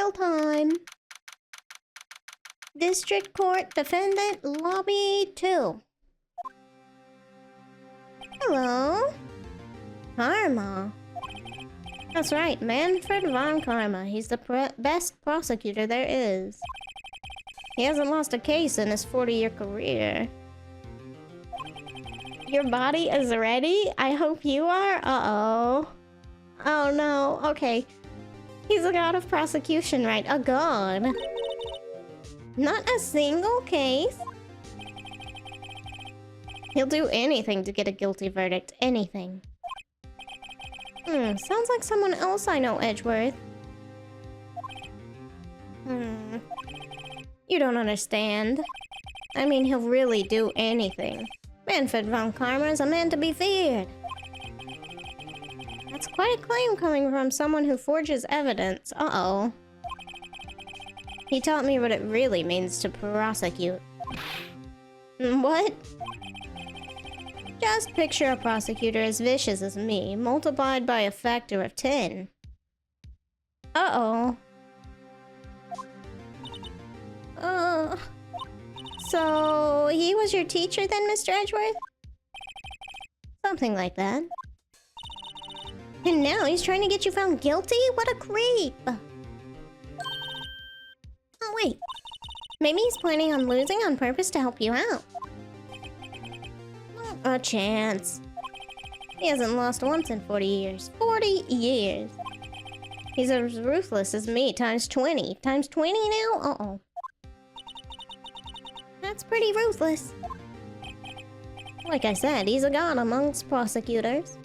trial time. District Court Defendant Lobby 2. Hello? Karma. That's right, Manfred von Karma. He's the best prosecutor there is. He hasn't lost a case in his 40-year career. Your body is ready? I hope you are? Uh-oh. Oh no, okay. He's a god of prosecution, right? A god. Not a single case. He'll do anything to get a guilty verdict. Anything. Sounds like someone else I know, Edgeworth. You don't understand. I mean, he'll really do anything. Manfred von Karma is a man to be feared. That's quite a claim coming from someone who forges evidence. Uh-oh. He taught me what it really means to prosecute. What? Just picture a prosecutor as vicious as me, multiplied by a factor of 10. Uh-oh. So he was your teacher then, Mr. Edgeworth? Something like that. And now he's trying to get you found guilty? What a creep! Oh wait, maybe he's planning on losing on purpose to help you out. Not a chance. He hasn't lost once in 40 years. 40 years! He's as ruthless as me, times 20. Times 20 now? Uh-oh. That's pretty ruthless. Like I said, he's a god amongst prosecutors.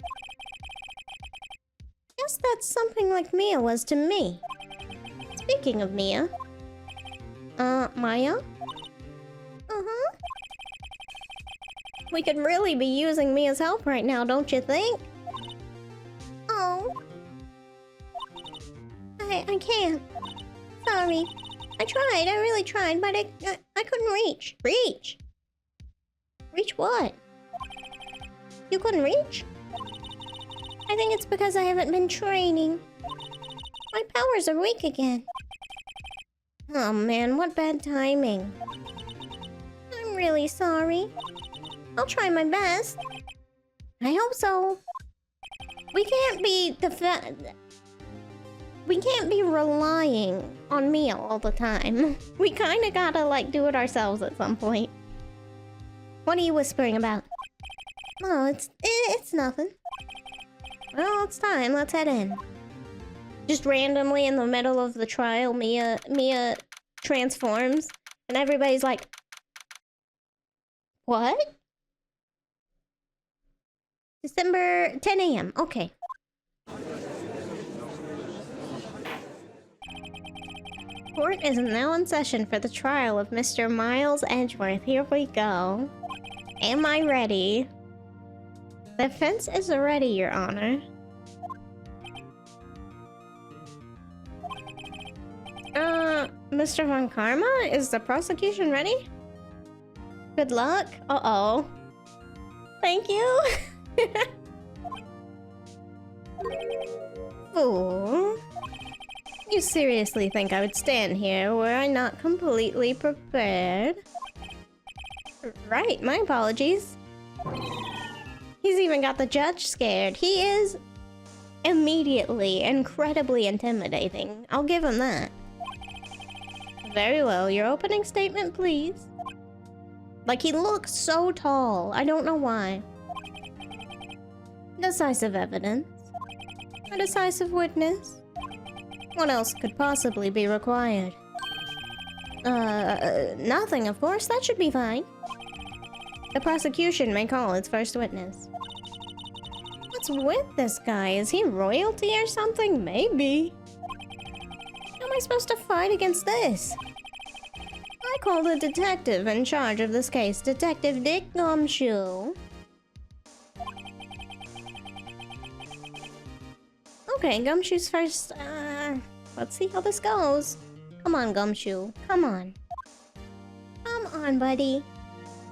Guess that's something like Mia was to me. Speaking of Mia... Maya? Uh-huh. We could really be using Mia's help right now, don't you think? Oh. I can't. Sorry. I tried, I really tried, but I couldn't reach. Reach? Reach what? You couldn't reach? I think it's because I haven't been training. My powers are weak again. Oh man, what bad timing. I'm really sorry. I'll try my best. I hope so. We can't be relying on Mia all the time. We kinda gotta, like, do it ourselves at some point. What are you whispering about? Oh, it's nothing. Well, it's time. Let's head in. Just randomly in the middle of the trial, Mia transforms, and everybody's like, what? December 10 a.m. Okay. Court is now in session for the trial of Mr. Miles Edgeworth. Here we go. Am I ready? The defense is ready, Your Honor. Mr. Von Karma, is the prosecution ready? Good luck. Uh-oh. Thank you. Fool. You seriously think I would stand here were I not completely prepared? Right, my apologies. He's even got the judge scared. He is immediately incredibly intimidating. I'll give him that. Very well, your opening statement, please. Like, he looks so tall. I don't know why. Decisive evidence. A decisive witness. What else could possibly be required? Nothing, of course. That should be fine. The prosecution may call its first witness. What's with this guy? Is he royalty or something? Maybe. How am I supposed to fight against this? I call the detective in charge of this case, Detective Dick Gumshoe. Okay, Gumshoe's first. Let's see how this goes. Come on, Gumshoe. Come on. Come on, buddy.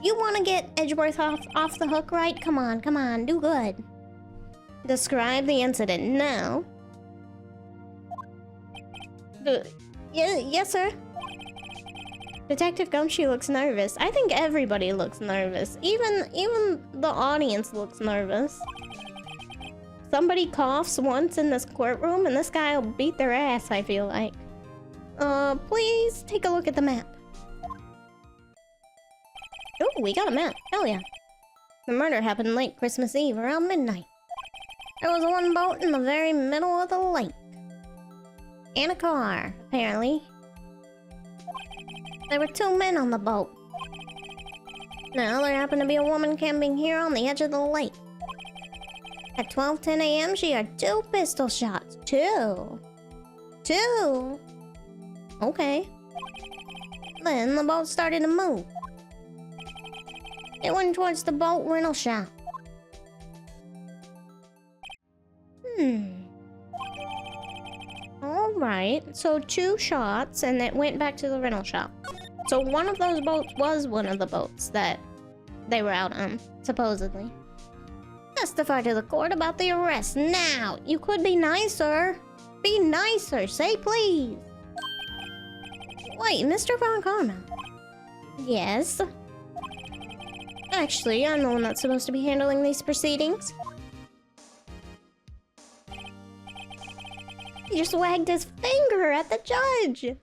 You want to get Edgeworth off the hook, right? Come on, come on. Do good. Describe the incident now. Yes, sir. Detective Gumshoe looks nervous. I think everybody looks nervous. Even the audience looks nervous. Somebody coughs once in this courtroom and this guy will beat their ass, I feel like. Please take a look at the map. Oh, we got a map. Hell yeah. The murder happened late Christmas Eve, around midnight. There was one boat in the very middle of the lake. And a car, apparently. There were 2 men on the boat. Now, there happened to be a woman camping here on the edge of the lake. At 12:10 a.m., she heard 2 pistol shots. 2. Okay. Then the boat started to move. It went towards the boat rental shop. Alright, so 2 shots and it went back to the rental shop. So one of those boats was one of the boats that they were out on, supposedly. Testify to the court about the arrest now. You could be nicer. Be nicer. Say please. Wait, Mr. Von Karma. Yes. Actually, I'm the one that's supposed to be handling these proceedings. He just wagged his finger at the judge.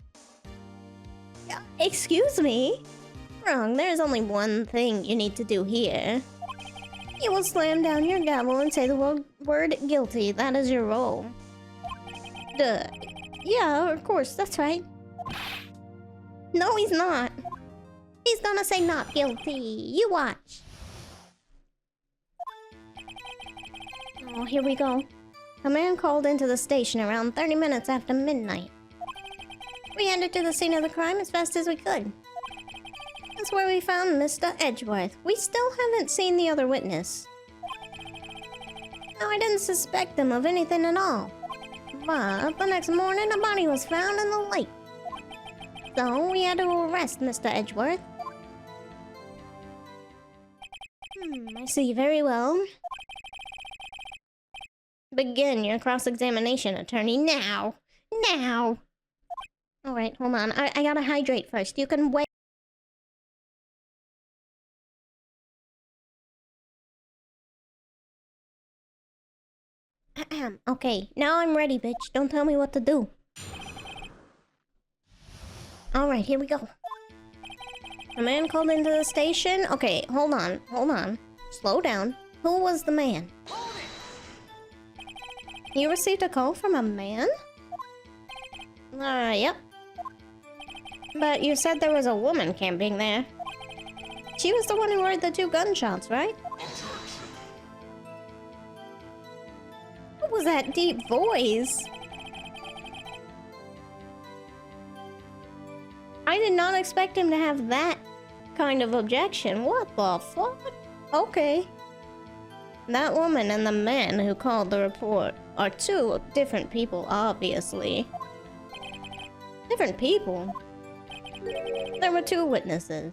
Excuse me? Wrong, there's only one thing you need to do here. You will slam down your gavel and say the word guilty. That is your role. Duh. Yeah, of course, that's right. No, he's not. He's gonna say not guilty. You watch. Oh, here we go. A man called into the station around 30 minutes after midnight. We headed to the scene of the crime as fast as we could. That's where we found Mr. Edgeworth. We still haven't seen the other witness. No, I didn't suspect him of anything at all. But the next morning, a body was found in the lake. So we had to arrest Mr. Edgeworth. I see very well. Begin your cross-examination, attorney, now! Now! Alright, hold on. I gotta hydrate first. You can wait. Okay, now I'm ready, bitch. Don't tell me what to do. Alright, here we go. A man called into the station? Okay, hold on. Slow down. Who was the man? You received a call from a man? Yep. But you said there was a woman camping there. She was the one who heard the 2 gunshots, right? What was that deep voice? I did not expect him to have that kind of objection. What the fuck? Okay. That woman and the man who called the report are 2 different people, obviously. Different people? There were 2 witnesses.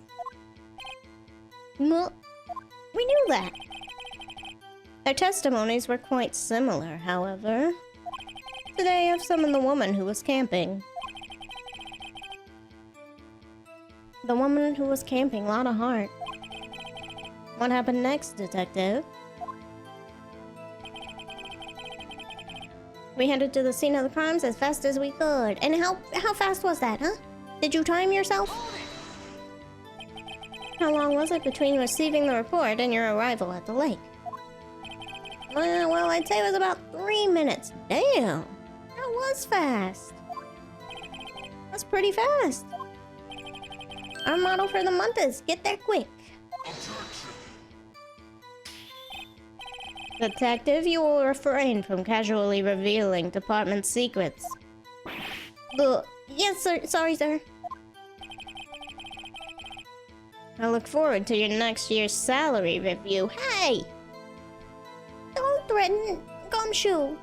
Well, we knew that. Their testimonies were quite similar, however. Today I've summoned the woman who was camping. The woman who was camping, Lotta Hart. What happened next, detective? We headed to the scene of the crimes as fast as we could. And how fast was that, huh? Did you time yourself? How long was it between receiving the report and your arrival at the lake? Well, I'd say it was about 3 minutes. Damn! That was fast. That's pretty fast. Our motto for the month is get there quick. Detective, you will refrain from casually revealing department secrets. Yes, sir. Sorry, sir. I look forward to your next year's salary review. Hey! Don't threaten Gumshoe.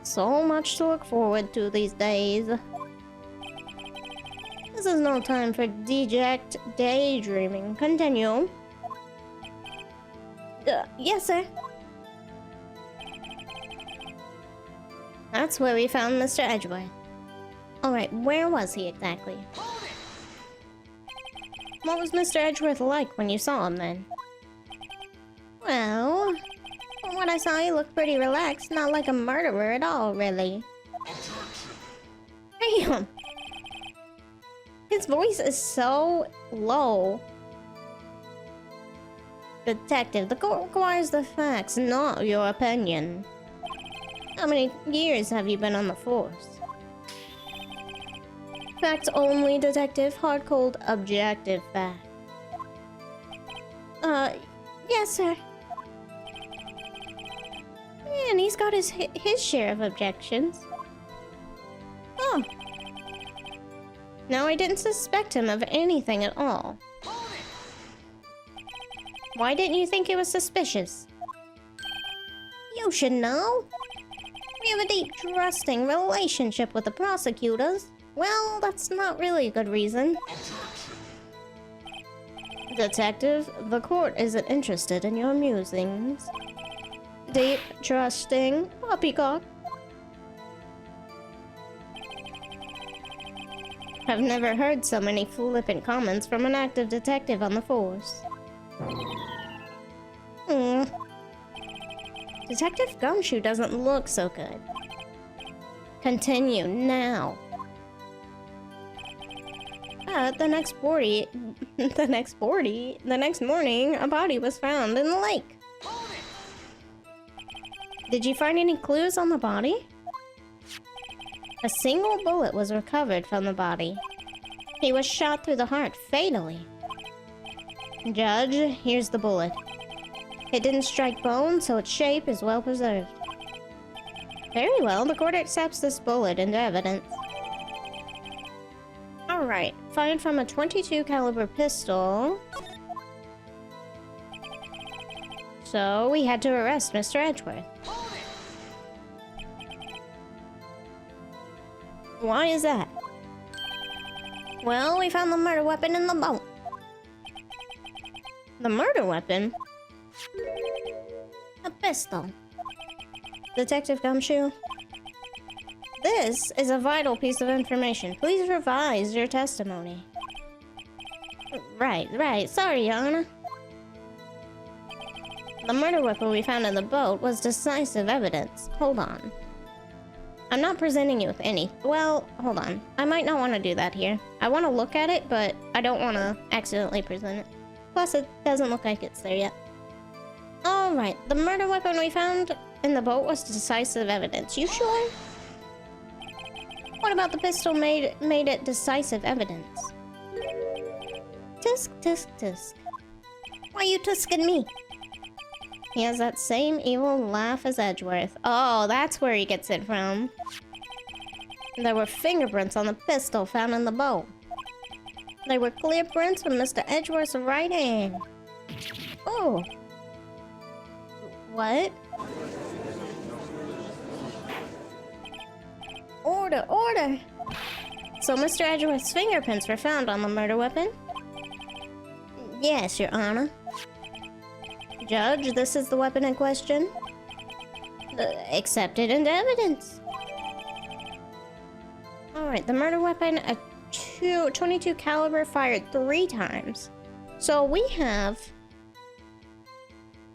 So much to look forward to these days. This is no time for deject daydreaming. Continue. Yes, sir. That's where we found Mr. Edgeworth. Alright, where was he exactly? What was Mr. Edgeworth like when you saw him then? Well, from what I saw, he looked pretty relaxed, not like a murderer at all, really. Damn! His voice is so low. Detective, the court requires the facts, not your opinion. How many years have you been on the force? Facts only, Detective. Hard-cold, objective fact. Yes, sir. And he's got his share of objections. Oh. No, I didn't suspect him of anything at all. Why didn't you think it was suspicious? You should know. We have a deep, trusting relationship with the prosecutors. Well, that's not really a good reason. Detective, the court isn't interested in your musings. Deep, trusting, poppycock. I've never heard so many flippant comments from an active detective on the force. Detective Gumshoe doesn't look so good. Continue now. The next morning, a body was found in the lake. Did you find any clues on the body? A single bullet was recovered from the body. He was shot through the heart fatally. Judge, here's the bullet. It didn't strike bone, so its shape is well preserved. Very well, the court accepts this bullet into evidence. Alright, fired from a .22 caliber pistol. So, we had to arrest Mr. Edgeworth. Why is that? Well, we found the murder weapon in the boat. The murder weapon? A pistol. Detective Gumshoe? This is a vital piece of information. Please revise your testimony. Right. Sorry, Your Honor. The murder weapon we found in the boat was decisive evidence. Hold on. I'm not presenting you with any... Well, hold on. I might not want to do that here. I want to look at it, but I don't want to accidentally present it. Plus, it doesn't look like it's there yet. Alright, the murder weapon we found in the boat was decisive evidence. You sure? What about the pistol made it decisive evidence? Tisk. Why you tisking me? He has that same evil laugh as Edgeworth. Oh, that's where he gets it from. There were fingerprints on the pistol found in the boat. They were clear prints from Mr. Edgeworth's right hand. Oh. What? Order! So Mr. Edgeworth's fingerprints were found on the murder weapon? Yes, Your Honor. Judge, this is the weapon in question. Accepted into evidence. Alright, the murder weapon, a .22 caliber fired 3 times. So we have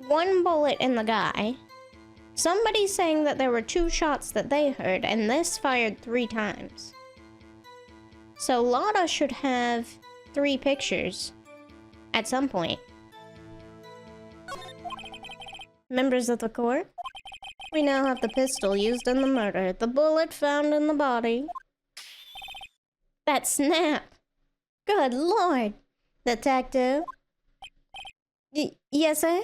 1 bullet in the guy. Somebody's saying that there were 2 shots that they heard, and this fired 3 times. So Lotta should have 3 pictures at some point. Members of the court, we now have the pistol used in the murder, the bullet found in the body. That snap! Good lord! Detective? Yes, sir?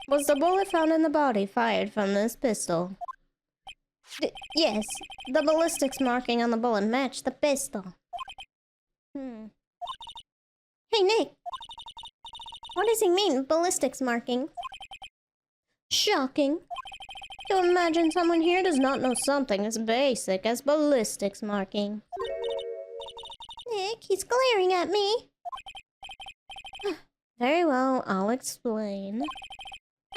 Was the bullet found in the body fired from this pistol? Yes. The ballistics marking on the bullet matched the pistol. Hey, Nick! What does he mean, ballistics marking? Shocking. To imagine someone here does not know something as basic as ballistics marking. Nick, he's glaring at me. Very well, I'll explain.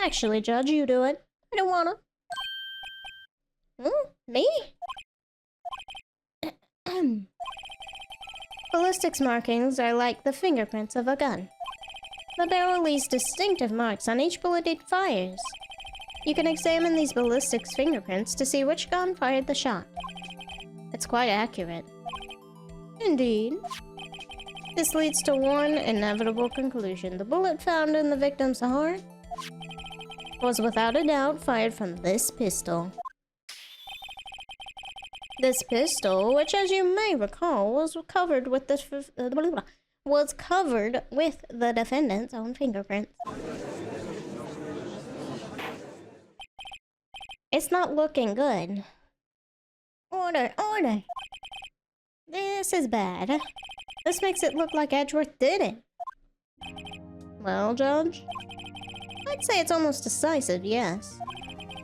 Actually, Judge, you do it. I don't wanna. Me? Ballistics markings are like the fingerprints of a gun. The barrel leaves distinctive marks on each bullet it fires. You can examine these ballistics fingerprints to see which gun fired the shot. It's quite accurate. Indeed. This leads to one inevitable conclusion. The bullet found in the victim's heart was without a doubt fired from this pistol. This pistol, which as you may recall, was covered with the defendant's own fingerprints. It's not looking good. Order, order! This is bad. This makes it look like Edgeworth did it. Well, Judge? I'd say it's almost decisive, yes.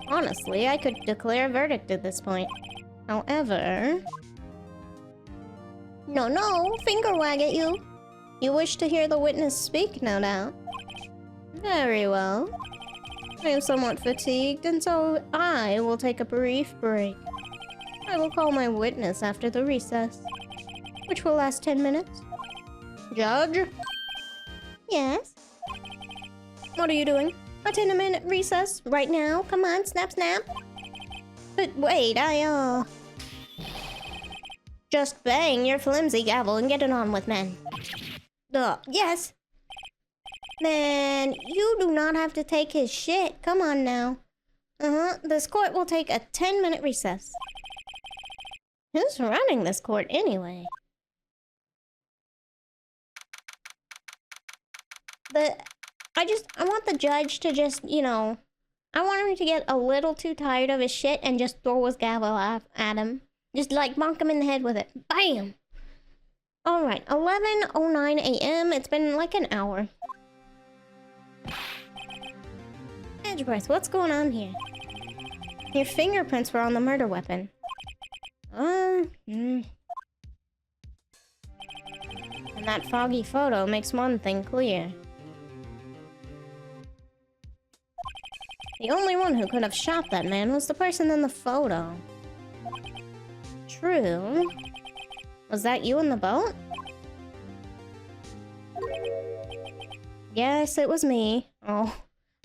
Honestly, I could declare a verdict at this point. However... No, finger wag at you. You wish to hear the witness speak, no doubt. Very well. I am somewhat fatigued, and so I will take a brief break. I will call my witness after the recess, which will last 10 minutes. Judge? Yes? What are you doing? A 10-minute recess right now? Come on, snap, snap. But wait, just bang your flimsy gavel and get it on with, man. Yes. Man, you do not have to take his shit. Come on now. This court will take a 10-minute recess. Who's running this court anyway? I want the judge to just, I want him to get a little too tired of his shit and just throw his gavel at him. Just like bonk him in the head with it. Bam! Alright, 11:09 a.m. It's been like an hour. Edgeworth, what's going on here? Your fingerprints were on the murder weapon. And that foggy photo makes one thing clear. The only one who could have shot that man was the person in the photo. True. Was that you in the boat? Yes, it was me. Oh.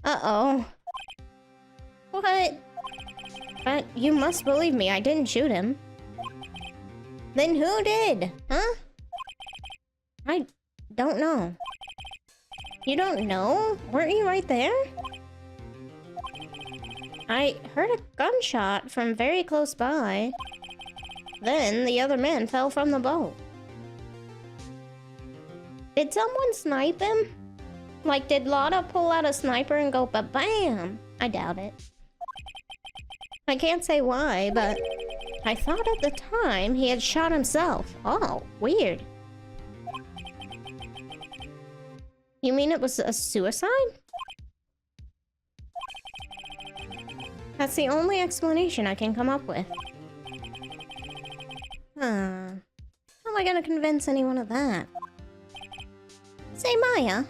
Uh-oh. What? But you must believe me, I didn't shoot him. Then who did? Huh? I don't know. You don't know? Weren't you right there? I heard a gunshot from very close by. Then the other man fell from the boat. Did someone snipe him? Like, did Lotta pull out a sniper and go ba-bam? I doubt it. I can't say why, but I thought at the time he had shot himself. Oh, weird. You mean it was a suicide? That's the only explanation I can come up with. How am I gonna convince anyone of that? Say, Maya.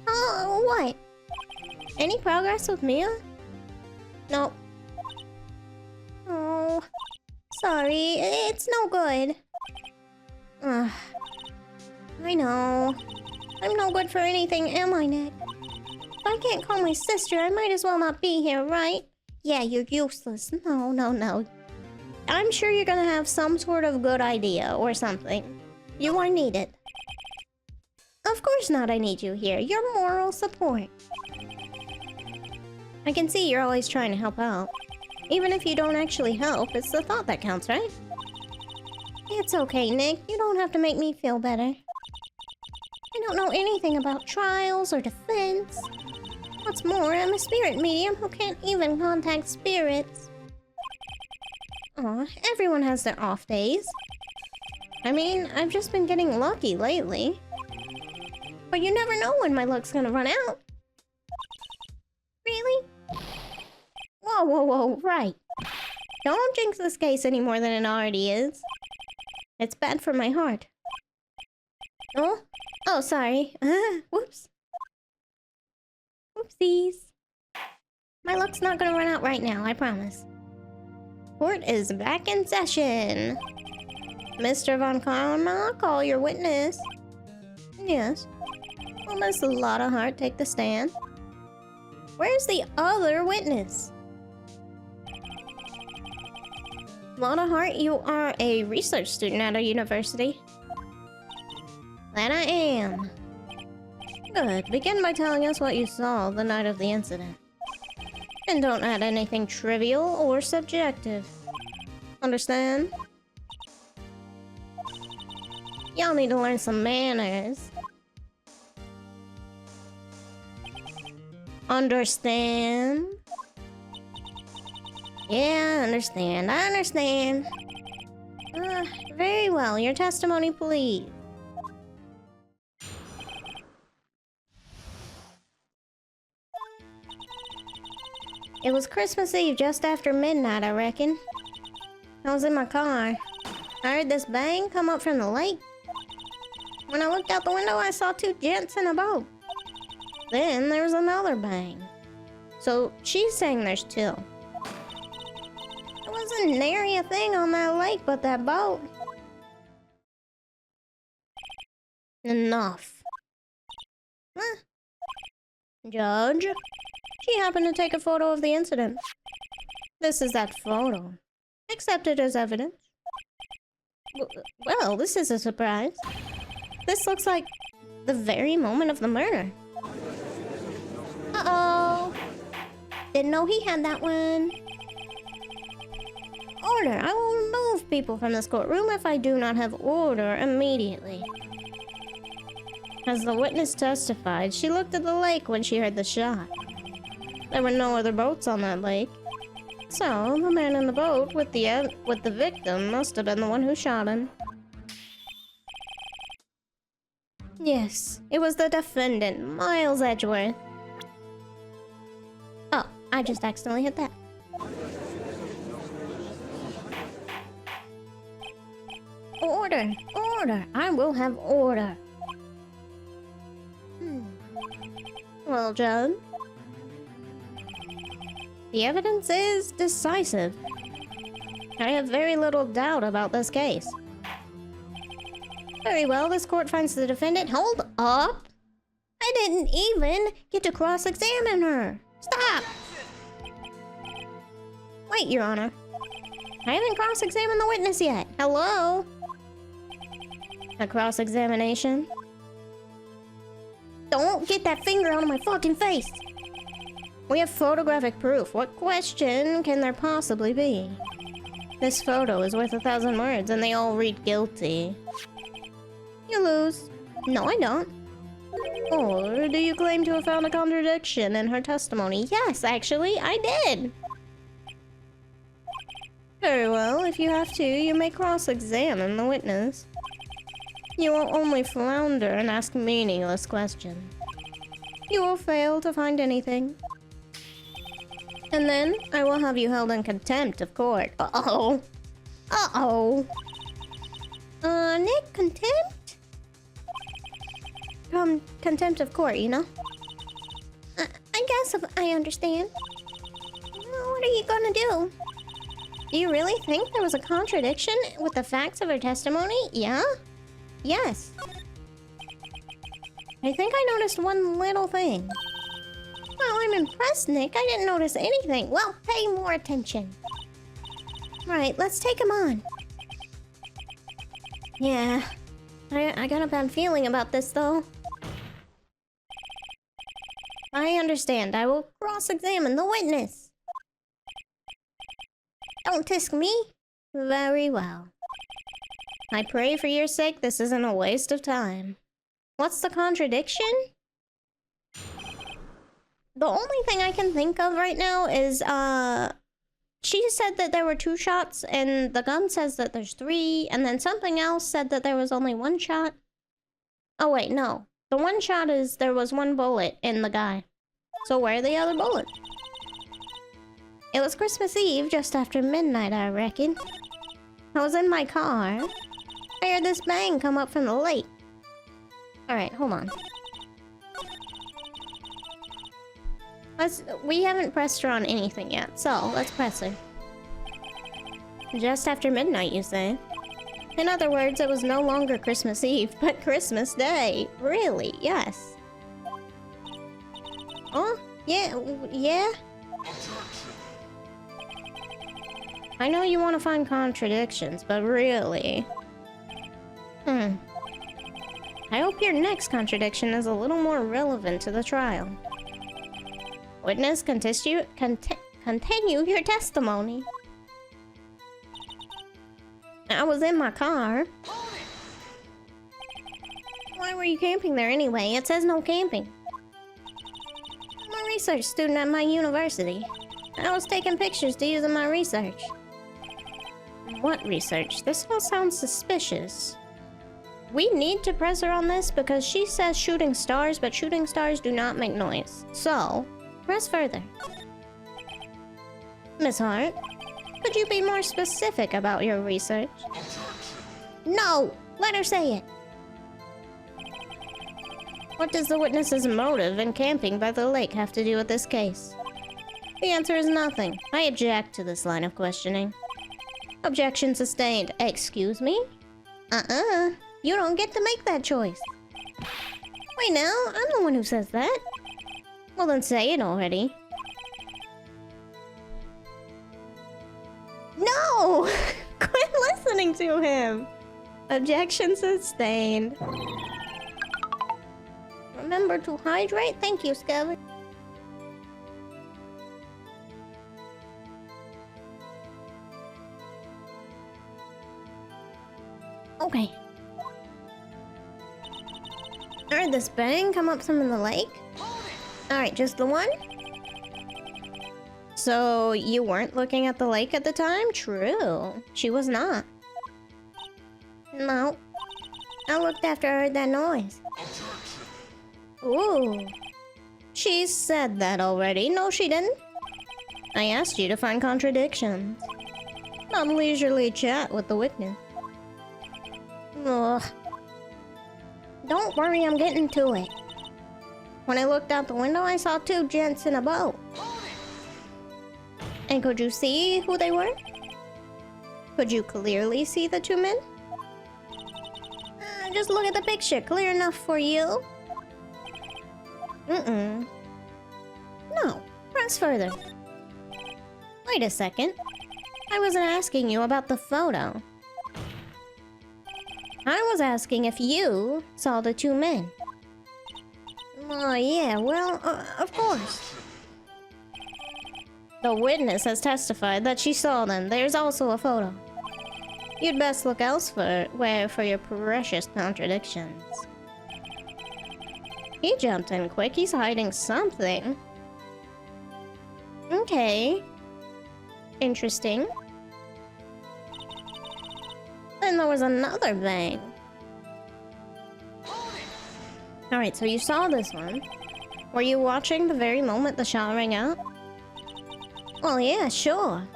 Oh, what? Any progress with Mia? Nope. Oh, sorry. It's no good. I know. I'm no good for anything, am I, Nick? If I can't call my sister, I might as well not be here, right? Yeah, you're useless. No. I'm sure you're gonna have some sort of good idea or something. You are needed. Of course not, I need you here. Your moral support. I can see you're always trying to help out. Even if you don't actually help, it's the thought that counts, right? It's okay, Nick. You don't have to make me feel better. I don't know anything about trials or defense. What's more, I'm a spirit medium who can't even contact spirits. Aw, everyone has their off days. I mean, I've just been getting lucky lately. But you never know when my luck's gonna run out. Really? Whoa, right. Don't jinx this case any more than it already is. It's bad for my heart. Oh? Oh, sorry. Whoops. Whoopsies. My luck's not gonna run out right now, I promise. Court is back in session. Mr. Von Karma, call your witness. Yes. Will Miss Lotta Hart take the stand? Where's the other witness? Lotta Hart, you are a research student at a university. That I am. Good. Begin by telling us what you saw the night of the incident. And don't add anything trivial or subjective. Understand? Y'all need to learn some manners. Understand? Yeah, I understand. I understand. Very well. Your testimony, please. It was Christmas Eve just after midnight, I reckon. I was in my car. I heard this bang come up from the lake. When I looked out the window, I saw two gents in a boat. Then there was another bang. So she's saying there's two. There wasn't nary a thing on that lake but that boat. Enough. Huh. Judge, she happened to take a photo of the incident. This is that photo. Accept it as evidence. Well, this is a surprise. This looks like the very moment of the murder. Uh-oh. Didn't know he had that one. Order. I will remove people from this courtroom if I do not have order immediately. As the witness testified, she looked at the lake when she heard the shot. There were no other boats on that lake. So, the man in the boat with the victim must have been the one who shot him. Yes, it was the defendant, Miles Edgeworth. Oh, I just accidentally hit that. Order! Order! I will have order! Well, Judge, the evidence is decisive. I have very little doubt about this case. Very well, this court finds the defendant. Hold up! I didn't even get to cross-examine her! Stop! Wait, Your Honor. I haven't cross-examined the witness yet. Hello? A cross-examination? Don't get that finger out of my fucking face! We have photographic proof. What question can there possibly be? This photo is worth 1,000 words and they all read guilty. You lose. No, I don't. Or do you claim to have found a contradiction in her testimony? Yes, actually, I did. Very well, if you have to, you may cross-examine the witness. You will only flounder and ask meaningless questions. You will fail to find anything. And then, I will have you held in contempt of court. Uh-oh. Uh-oh. Nick, contempt? Contempt of court, you know? I guess I understand. What are you gonna do? Do you really think there was a contradiction with the facts of her testimony? Yeah? Yes. I think I noticed one little thing. Well, I'm impressed, Nick. I didn't notice anything. Well, pay more attention. Right, let's take him on. Yeah. I got a bad feeling about this, though. I understand. I will cross-examine the witness. Don't tisk me. Very well. I pray for your sake this isn't a waste of time. What's the contradiction? The only thing I can think of right now is, she said that there were 2 shots, and the gun says that there's 3, and then something else said that there was only 1 shot. Oh wait, no. The 1 shot is there was 1 bullet in the guy. So where are the other bullets? It was Christmas Eve, just after midnight, I reckon. I was in my car. I heard this bang come up from the lake. Alright, hold on. We haven't pressed her on anything yet, so let's press her. Just after midnight, you say? In other words, it was no longer Christmas Eve, but Christmas Day. Really? Yes. Oh? Yeah? Yeah? I know you want to find contradictions, but really... I hope your next contradiction is a little more relevant to the trial. Witness, continue your testimony. I was in my car. Why were you camping there anyway? It says no camping. I'm a research student at my university. I was taking pictures to use in my research. What research? This all sounds suspicious. We need to press her on this because she says shooting stars, but shooting stars do not make noise. So, press further. Miss Hart, could you be more specific about your research? No! Let her say it! What does the witness's motive in camping by the lake have to do with this case? The answer is nothing. I object to this line of questioning. Objection sustained. Excuse me? You don't get to make that choice. Wait now, I'm the one who says that. Well then say it already. No! Quit listening to him! Objection sustained. Remember to hydrate? Thank you, Scavenger. Okay. I heard this bang come up some in the lake. Alright, just the one? So, you weren't looking at the lake at the time? True. She was not. No. I looked after I heard that noise. Ooh. She said that already. No, she didn't. I asked you to find contradictions. Not leisurely chat with the witness. Ugh. Don't worry, I'm getting to it. When I looked out the window, I saw two gents in a boat. And could you see who they were? Could you clearly see the two men? Just look at the picture. Clear enough for you? No. Press further. Wait a second. I wasn't asking you about the photo. I was asking if you saw the two men. Oh, yeah, well, of course. The witness has testified that she saw them. There's also a photo. You'd best look elsewhere for your precious contradictions. He jumped in quick. He's hiding something. Okay. Interesting. Then there was another bang. Alright, so you saw this one. Were you watching the very moment the shot rang out? Well, yeah, sure.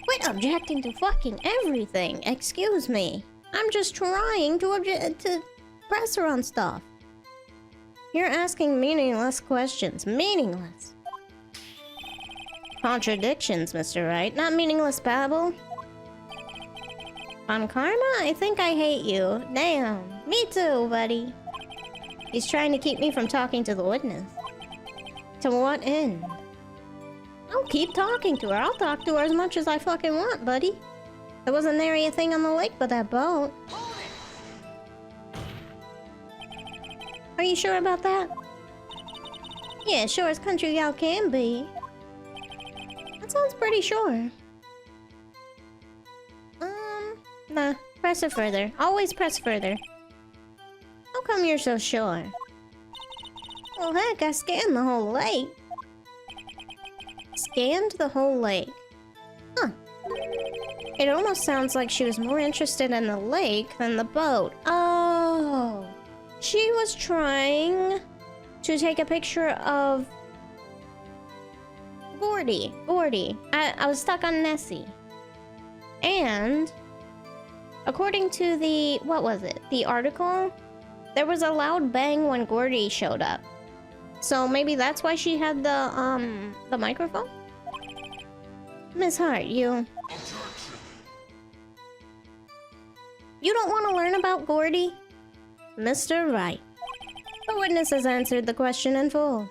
Quit objecting to fucking everything. Excuse me. I'm just trying to press her on stuff. You're asking meaningless questions. Meaningless. Contradictions, Mr. Wright. Not meaningless babble. On karma, I think I hate you. Damn. Me too, buddy. He's trying to keep me from talking to the witness. To what end? I'll keep talking to her. I'll talk to her as much as I fucking want, buddy. There wasn't nary a thing on the lake but that boat. Are you sure about that? Yeah, sure as country gal can be. That sounds pretty sure. Nah, press it further. Always press further. How come you're so sure? Well, heck, I scanned the whole lake. Scanned the whole lake. Huh. It almost sounds like she was more interested in the lake than the boat. Oh. She was trying to take a picture of Gordy. I was stuck on Nessie. And according to the, what was it? The article, there was a loud bang when Gordy showed up. So maybe that's why she had the microphone? Miss Hart, you You don't want to learn about Gordy? Mr. Wright. The witness has answered the question in full.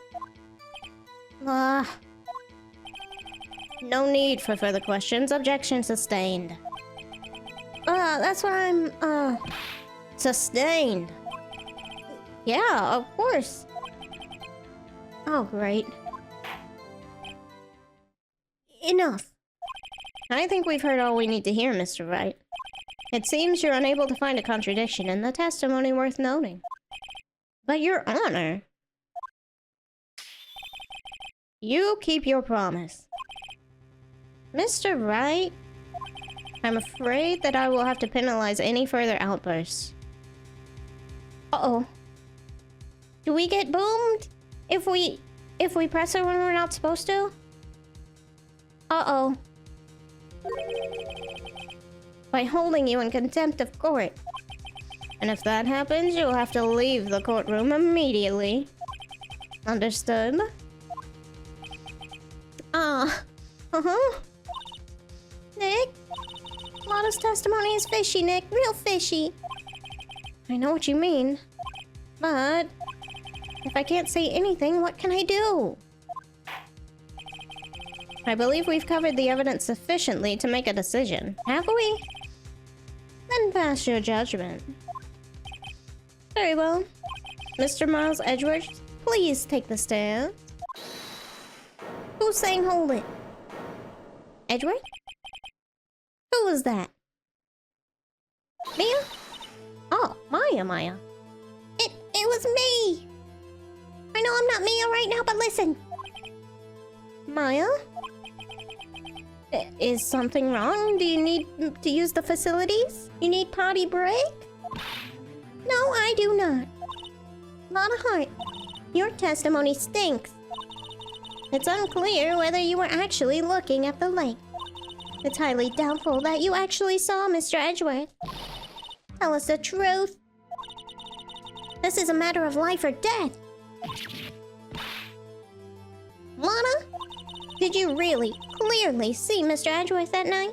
No need for further questions. Objection sustained. That's what I'm, sustained. Yeah, of course. Oh, great. Enough. I think we've heard all we need to hear, Mr. Wright. It seems you're unable to find a contradiction in the testimony worth noting. But Your Honor... You keep your promise. Mr. Wright, I'm afraid that I will have to penalize any further outbursts. Uh-oh. Do we get boomed if we press her when we're not supposed to? Uh-oh. By holding you in contempt of court. And if that happens, you'll have to leave the courtroom immediately. Understood? Uh-huh. Nick? Lotta's testimony is fishy, Nick. Real fishy. I know what you mean. But... if I can't say anything, what can I do? I believe we've covered the evidence sufficiently to make a decision. Have we? Then pass your judgment. Very well. Mr. Miles Edgeworth, please take the stand. Who's saying hold it? Edgeworth? Who was that? Mia? Oh, Maya. It was me! I know I'm not Mia right now, but listen. Maya? Is something wrong? Do you need to use the facilities? You need potty break? No, I do not. Lotta Hart, your testimony stinks. It's unclear whether you were actually looking at the lake. It's highly doubtful that you actually saw Mr. Edgeworth. Tell us the truth. This is a matter of life or death. Lotta? Did you really, clearly see Mr. Edgeworth that night?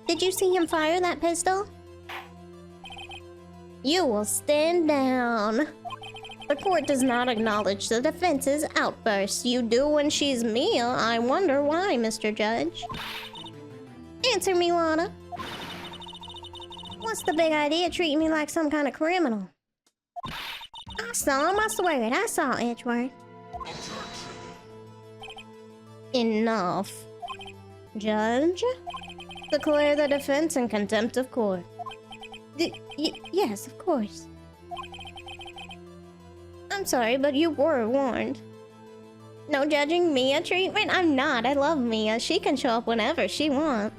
Did you see him fire that pistol? You will stand down. The court does not acknowledge the defense's outbursts. You do when she's Mia. I wonder why, Mr. Judge. Answer me, Lotta. What's the big idea treating me like some kind of criminal? I saw him, I swear it. I saw Edgeworth. Enough. Judge? Declare the defense in contempt of court. Yes, of course. I'm sorry, but you were warned. No judging Mia treatment? I'm not. I love Mia. She can show up whenever she wants.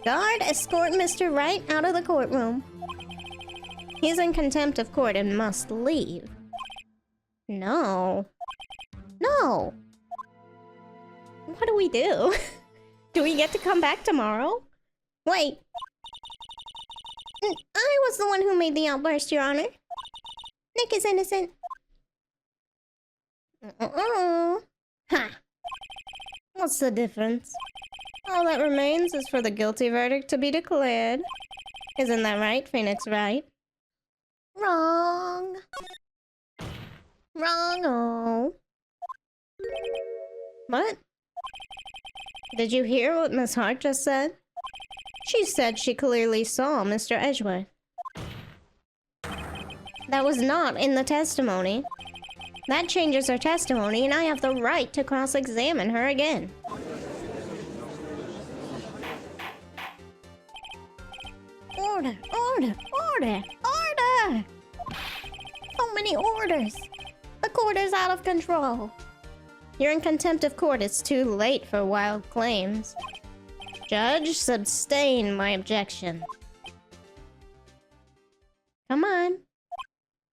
Guard, escort Mr. Wright out of the courtroom. He's in contempt of court and must leave. No. No! What do we do? Do we get to come back tomorrow? Wait. I was the one who made the outburst, Your Honor. Nick is innocent. Ha! What's the difference? All that remains is for the guilty verdict to be declared. Isn't that right, Phoenix Wright? Wrong. Wrong-o. What? Did you hear what Miss Hart just said? She said she clearly saw Mr. Edgeworth. That was not in the testimony. That changes her testimony, and I have the right to cross-examine her again. Order! Order! Order! Order! So many orders! The court is out of control. You're in contempt of court. It's too late for wild claims. Judge, sustain my objection. Come on.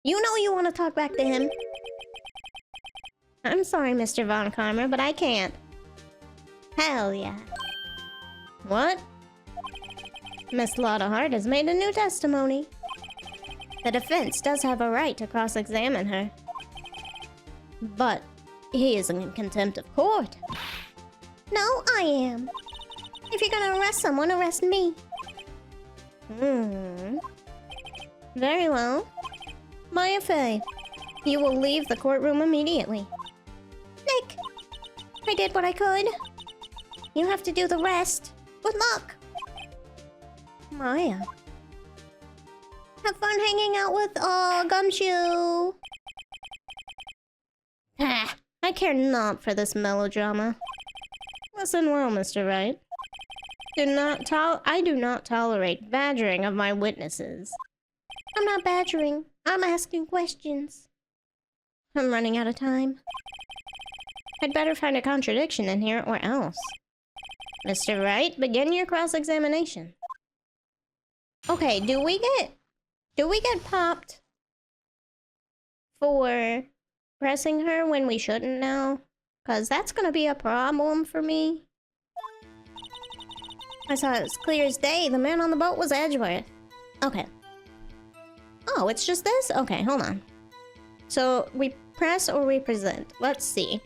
You know you want to talk back to him. I'm sorry, Mr. Von Karmer, but I can't. Hell yeah. What? Miss Lotta Hart has made a new testimony. The defense does have a right to cross-examine her. But he is in contempt of court. No, I am. If you're gonna arrest someone, arrest me. Very well. Maya Fey, you will leave the courtroom immediately. Nick! I did what I could. You have to do the rest. Good luck! Maya. Have fun hanging out with, Gumshoe! I care not for this melodrama. Listen well, Mr. Wright. I do not tolerate badgering of my witnesses. I'm not badgering. I'm asking questions. I'm running out of time. I'd better find a contradiction in here or else. Mr. Wright, begin your cross-examination. Okay, do we get popped for pressing her when we shouldn't now? 'Cause that's gonna be a problem for me. I saw it as clear as day. The man on the boat was Edgeworth. Okay. Oh, it's just this? Okay, hold on. So, we press or we present? Let's see.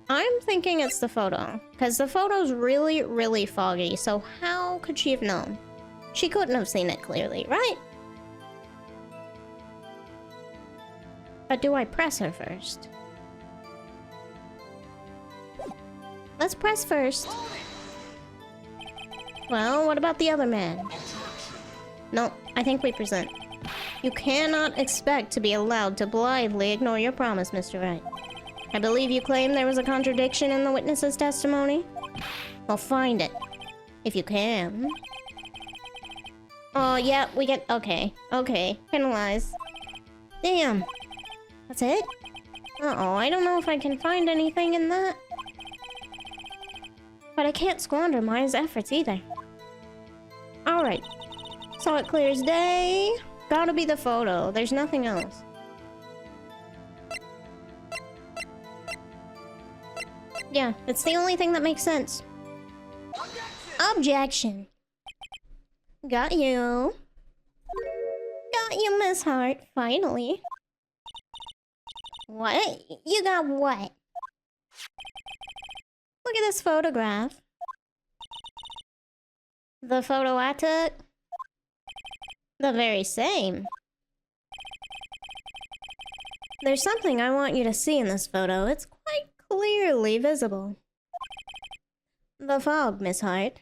I'm thinking it's the photo. Because the photo's really, really foggy. So how could she have known? She couldn't have seen it clearly, right? But do I press her first? Let's press first. Well, what about the other man? No, I think we present. You cannot expect to be allowed to blithely ignore your promise, Mr. Wright. I believe you claim there was a contradiction in the witness's testimony? Well, find it. If you can. Oh, yeah, we get... Okay. Okay. Penalize. Damn. That's it? Uh-oh, I don't know if I can find anything in that. But I can't squander Maya's efforts either. Alright. Saw it clear as day. Gotta be the photo. There's nothing else. Yeah, it's the only thing that makes sense. Objection. Got you. Got you, Miss Hart. Finally. What? You got what? Look at this photograph. The photo I took? The very same. There's something I want you to see in this photo. It's quite clearly visible. The fog, Miss Hart.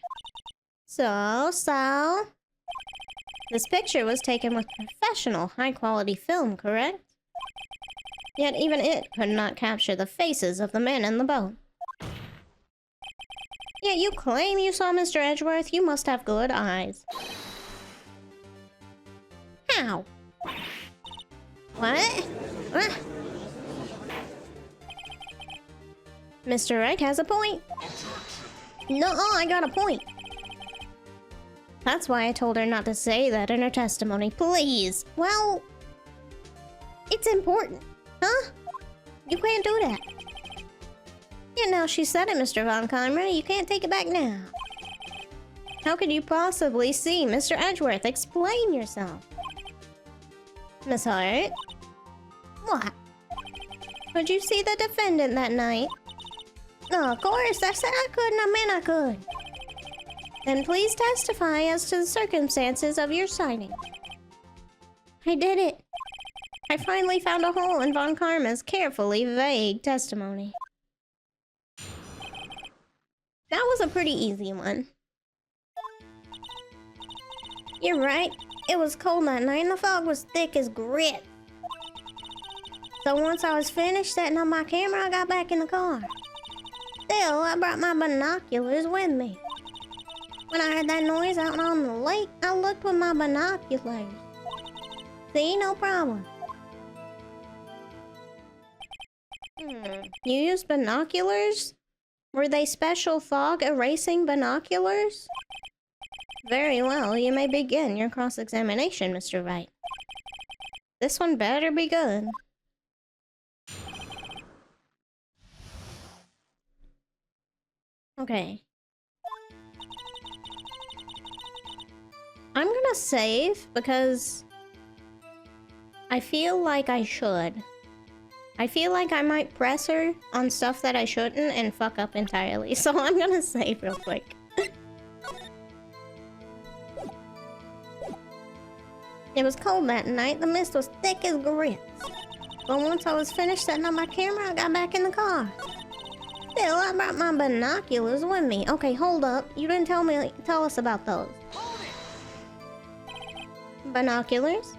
So... This picture was taken with professional, high-quality film, correct? Yet even it could not capture the faces of the men in the boat. Yet you claim you saw Mr. Edgeworth. You must have good eyes. How? What? Mr. Wright has a point. Nuh-uh, I got a point. That's why I told her not to say that in her testimony. Please. Well, it's important. Huh? You can't do that. Yeah, now she said it, Mr. Von Conrad. You can't take it back now. How could you possibly see Mr. Edgeworth? Explain yourself. Miss Hart? What? Could you see the defendant that night? Oh, of course. I said I could and I meant I could. Then please testify as to the circumstances of your sighting. I did it. I finally found a hole in Von Karma's carefully vague testimony. That was a pretty easy one. You're right. It was cold that night and the fog was thick as grit. So once I was finished setting up my camera, I got back in the car. Still, I brought my binoculars with me. When I heard that noise out on the lake, I looked with my binoculars. See, no problem. You used binoculars? Were they special fog erasing binoculars? Very well, you may begin your cross-examination, Mr. Wright. This one better be good. Okay. I'm gonna save because I feel like I should. I feel like I might press her on stuff that I shouldn't and fuck up entirely. So I'm gonna save real quick. It was cold that night. The mist was thick as grits. But once I was finished setting up my camera, I got back in the car. Still, I brought my binoculars with me. Okay, hold up. You didn't tell us about those. Binoculars?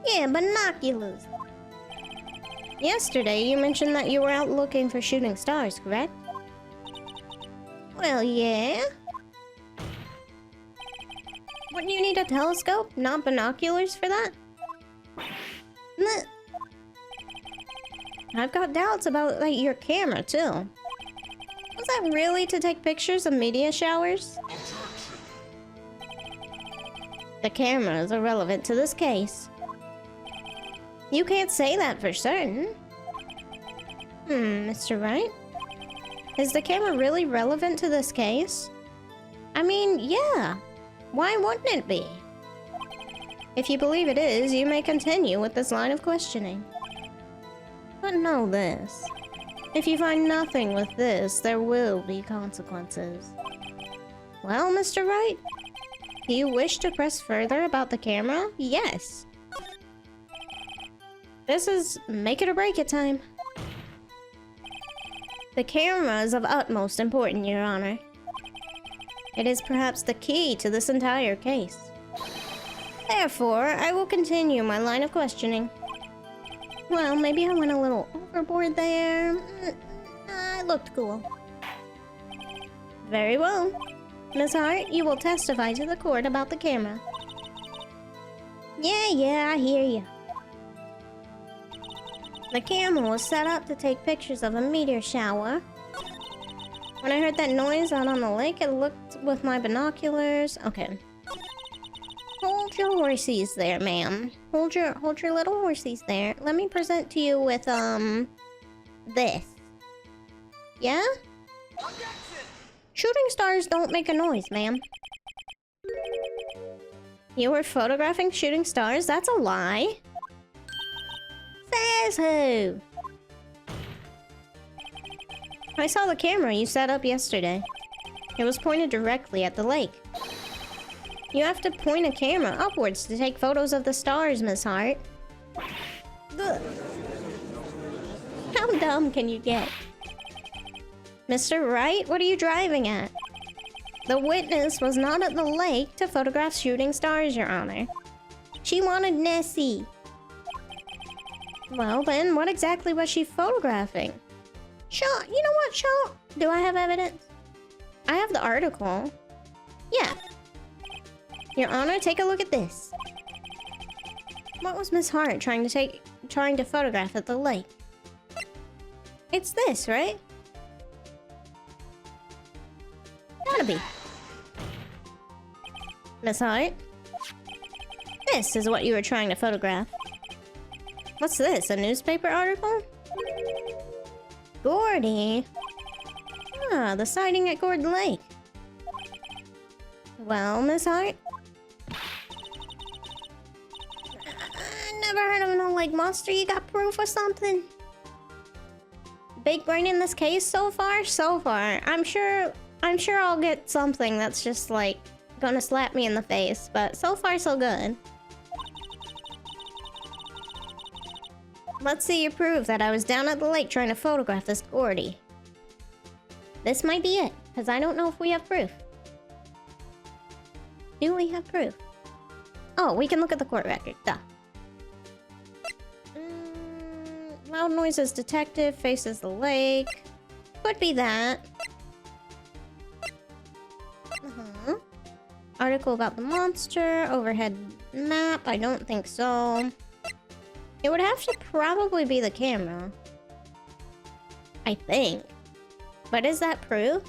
Yeah, binoculars. Yesterday, you mentioned that you were out looking for shooting stars, correct? Well, yeah. Wouldn't you need a telescope, not binoculars for that? Nah. I've got doubts about, like, your camera, too. Was that really to take pictures of meteor showers? The camera is irrelevant to this case. You can't say that for certain. Mr. Wright? Is the camera really relevant to this case? I mean, yeah. Why wouldn't it be? If you believe it is, you may continue with this line of questioning. But know this. If you find nothing with this, there will be consequences. Well, Mr. Wright? Do you wish to press further about the camera? Yes. This is make it or break it time. The camera is of utmost importance, Your Honor. It is perhaps the key to this entire case. Therefore, I will continue my line of questioning. Well, maybe I went a little overboard there. I looked cool. Very well. Miss Hart, you will testify to the court about the camera. Yeah, I hear you. The camera was set up to take pictures of a meteor shower. When I heard that noise out on the lake, I looked with my binoculars. Okay. Hold your horsies there, ma'am. Hold your little horsies there. Let me present to you with, this. Yeah? Shooting stars don't make a noise, ma'am. You were photographing shooting stars? That's a lie. Says who? I saw the camera you set up yesterday. It was pointed directly at the lake. You have to point a camera upwards to take photos of the stars, Miss Hart. Ugh. How dumb can you get? Mr. Wright, what are you driving at? The witness was not at the lake to photograph shooting stars, Your Honor. She wanted Nessie. Well then, what exactly was she photographing? Shaw, you know what, Shaw? Do I have evidence? I have the article. Yeah. Your Honor, take a look at this. What was Miss Hart trying to photograph at the lake? It's this, right? Gotta be. Miss Hart? This is what you were trying to photograph. What's this, a newspaper article? Gordy? Ah, the sighting at Gordon Lake. Well, Miss Hart? I never heard of no lake monster. You got proof or something? Big brain in this case so far? So far. I'm sure I'll get something that's just like gonna slap me in the face, but so far so good. Let's see your proof that I was down at the lake trying to photograph this Gordy. This might be it, because I don't know if we have proof. Do we have proof? Oh, we can look at the court record. Duh. Loud noises detective faces the lake. Could be that. Article about the monster. Overhead map. I don't think so. It would have to probably be the camera. I think. But is that proof?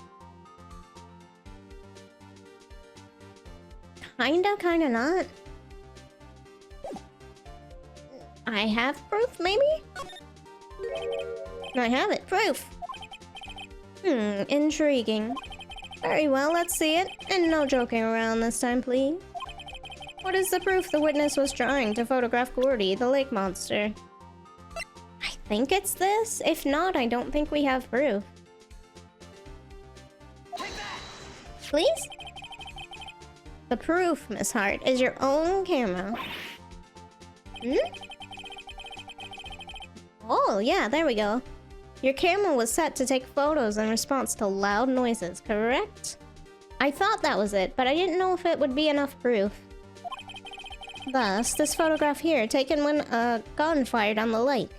Kinda not. I have proof, maybe? I have it. Proof! Intriguing. Very well, let's see it. And no joking around this time, please. What is the proof the witness was trying to photograph Gordy, the lake monster? I think it's this. If not, I don't think we have proof. Please? The proof, Miss Hart, is your own camera. Hmm? Oh, yeah, there we go. Your camera was set to take photos in response to loud noises, correct? I thought that was it, but I didn't know if it would be enough proof. Thus, this photograph here, taken when a gun fired on the lake.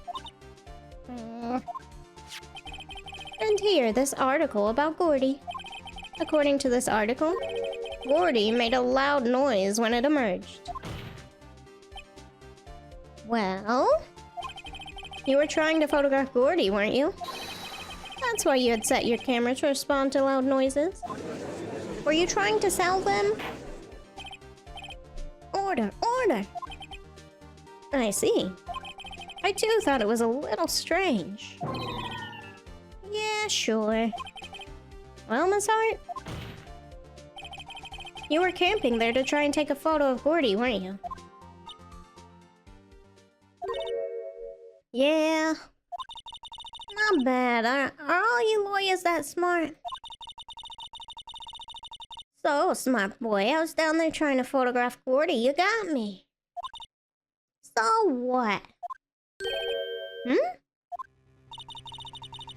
And here, this article about Gordy. According to this article, Gordy made a loud noise when it emerged. Well, you were trying to photograph Gordy, weren't you? That's why you had set your camera to respond to loud noises. Were you trying to sell them? Order, order! I see. I too thought it was a little strange. Yeah, sure. Well, Miss Hart? You were camping there to try and take a photo of Gordy, weren't you? Yeah. Not bad. Are all you lawyers that smart? So, smart boy, I was down there trying to photograph Gordy. You got me. So what? Hmm?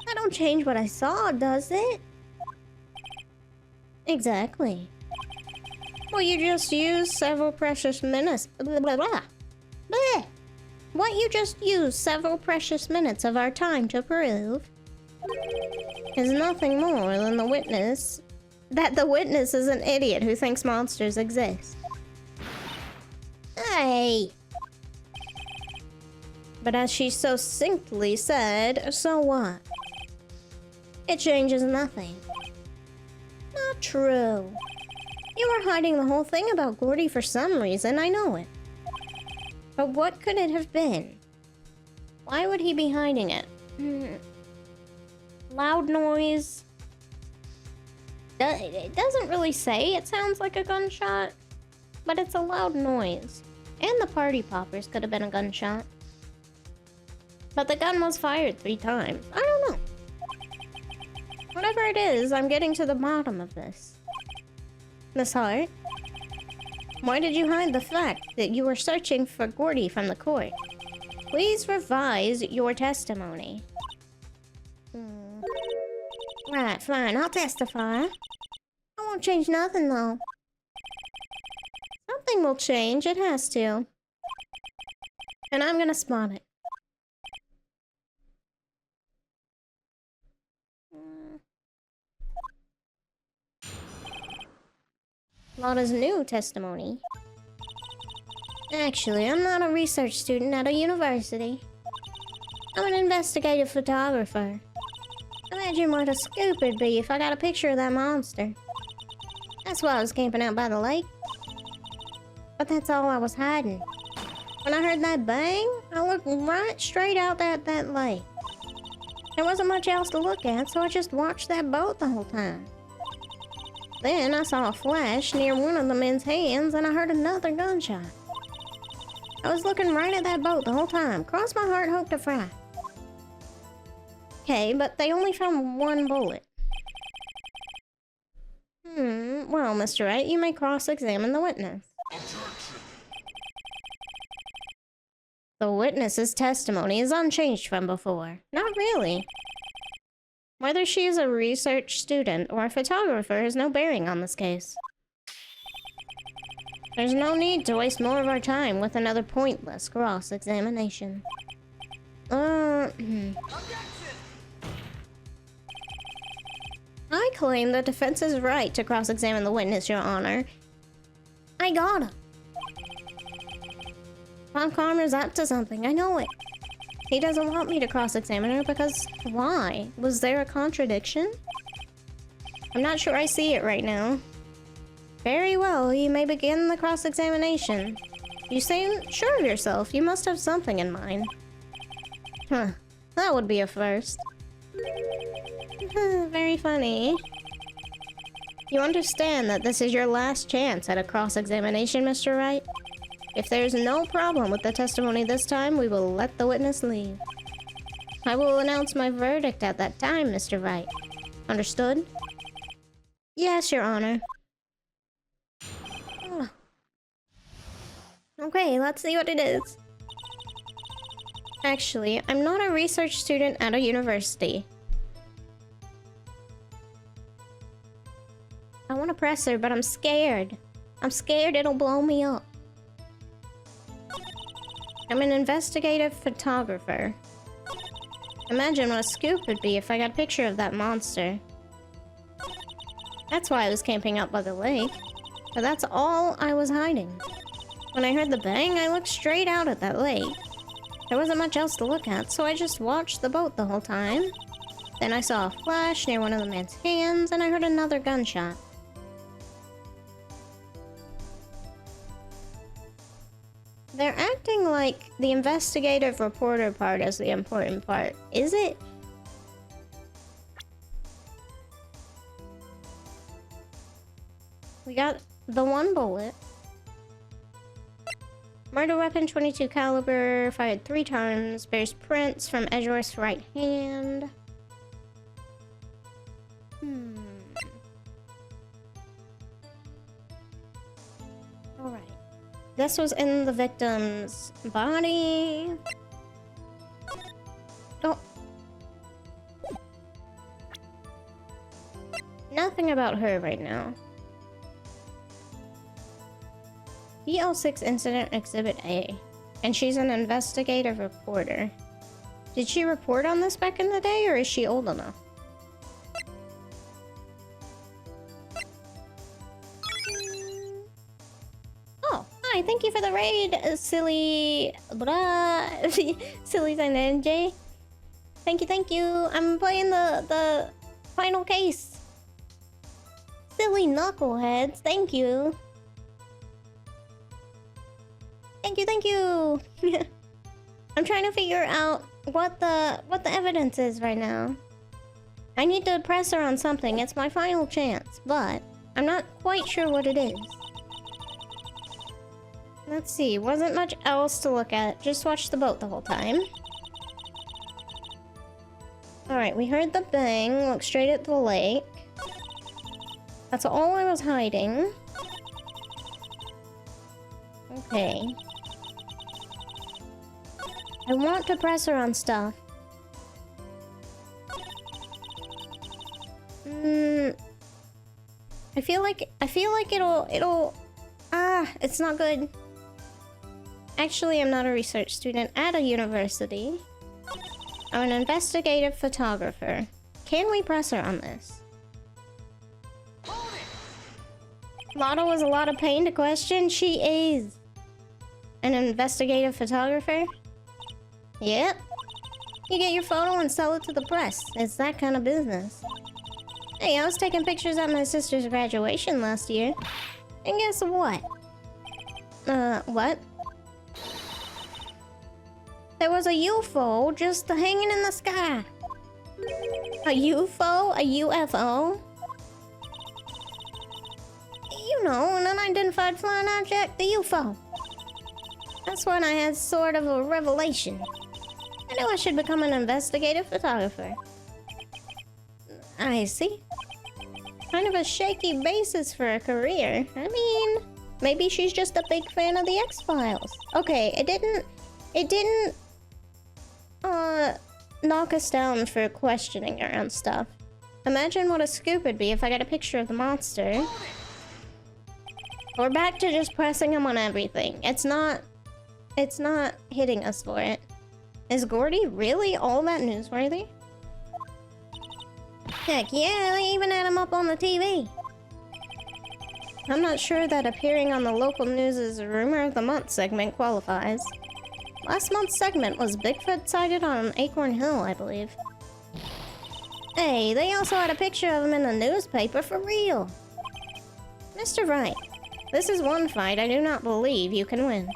That don't change what I saw, does it? Exactly. Well, you just used several precious minutes. Blah, blah, blah. Blah. What you just used several precious minutes of our time to prove is nothing more than the witness is an idiot who thinks monsters exist. Hey! But as she so succinctly said, so what? It changes nothing. Not true. You were hiding the whole thing about Gordy for some reason, I know it. But what could it have been? Why would he be hiding it? Loud noise. It doesn't really say. It sounds like a gunshot. But it's a loud noise. And the party poppers could have been a gunshot. But the gun was fired 3 times. I don't know. Whatever it is, I'm getting to the bottom of this. Miss Hart? Why did you hide the fact that you were searching for Gordy from the court? Please revise your testimony. Right, fine, I'll testify. I won't change nothing, though. Something will change, it has to. And I'm gonna spot it. Lotta's new testimony. Actually, I'm not a research student at a university. I'm an investigative photographer. Imagine what a scoop it'd be if I got a picture of that monster. That's why I was camping out by the lake. But that's all I was hiding. When I heard that bang, I looked right straight out that lake. There wasn't much else to look at, so I just watched that boat the whole time. Then I saw a flash near one of the men's hands and I heard another gunshot. I was looking right at that boat the whole time. Cross my heart, hope to fry. Okay, but they only found 1 bullet. Well, Mr. Wright, you may cross-examine the witness. The witness's testimony is unchanged from before. Not really. Whether she is a research student or a photographer has no bearing on this case. There's no need to waste more of our time with another pointless cross-examination. I claim the defense's right to cross-examine the witness, Your Honor. I got him. Bob Karmer's up to something, I know it. He doesn't want me to cross-examine her because... why? Was there a contradiction? I'm not sure I see it right now. Very well, you may begin the cross-examination. You seem sure of yourself. You must have something in mind. Huh. That would be a first. Very funny. You understand that this is your last chance at a cross-examination, Mr. Wright? If there's no problem with the testimony this time, we will let the witness leave. I will announce my verdict at that time, Mr. Wright. Understood? Yes, Your Honor. Okay, let's see what it is. Actually, I'm not a research student at a university. I want to press her, but I'm scared. I'm scared it'll blow me up. I'm an investigative photographer. Imagine what a scoop would be if I got a picture of that monster. That's why I was camping out by the lake. But that's all I was hiding. When I heard the bang, I looked straight out at that lake. There wasn't much else to look at, so I just watched the boat the whole time. Then I saw a flash near one of the man's hands, and I heard another gunshot. They're acting like the investigative reporter part is the important part. Is it? We got the one bullet. Murder weapon 22 caliber, fired 3 times, bears prints from Edgeworth's right hand. Alright. This was in the victim's body. Oh. Nothing about her right now. DL6 Incident Exhibit A. And she's an investigative reporter. Did she report on this back in the day, or is she old enough? Oh, hi, thank you for the raid, silly... silly NJ. Thank you. I'm playing the final case. Silly knuckleheads, thank you. Thank you. I'm trying to figure out what the evidence is right now. I need to press her on something. It's my final chance, but I'm not quite sure what it is. Let's see. Wasn't much else to look at. Just watched the boat the whole time. Alright, we heard the bang. Looked straight at the lake. That's all I was hiding. Okay. I want to press her on stuff. I feel like it'll it's not good. Actually, I'm not a research student at a university. I'm an investigative photographer. Can we press her on this? Lotta was a lot of pain to question. She is an investigative photographer. Yep. You get your photo and sell it to the press. It's that kind of business. Hey, I was taking pictures at my sister's graduation last year. And guess what? What? There was a UFO just hanging in the sky. A UFO? A UFO? You know, an unidentified flying object, the UFO. That's when I had sort of a revelation. I knew I should become an investigative photographer. I see. Kind of a shaky basis for a career. I mean, maybe she's just a big fan of the X-Files. Okay, it didn't knock us down for questioning her on stuff. Imagine what a scoop would be if I got a picture of the monster. We're back to just pressing him on everything. It's not hitting us for it. Is Gordy really all that newsworthy? Heck yeah, they even had him up on the TV. I'm not sure that appearing on the local news' Rumor of the Month segment qualifies. Last month's segment was Bigfoot sighted on Acorn Hill, I believe. Hey, they also had a picture of him in the newspaper for real. Mr. Wright, this is one fight I do not believe you can win.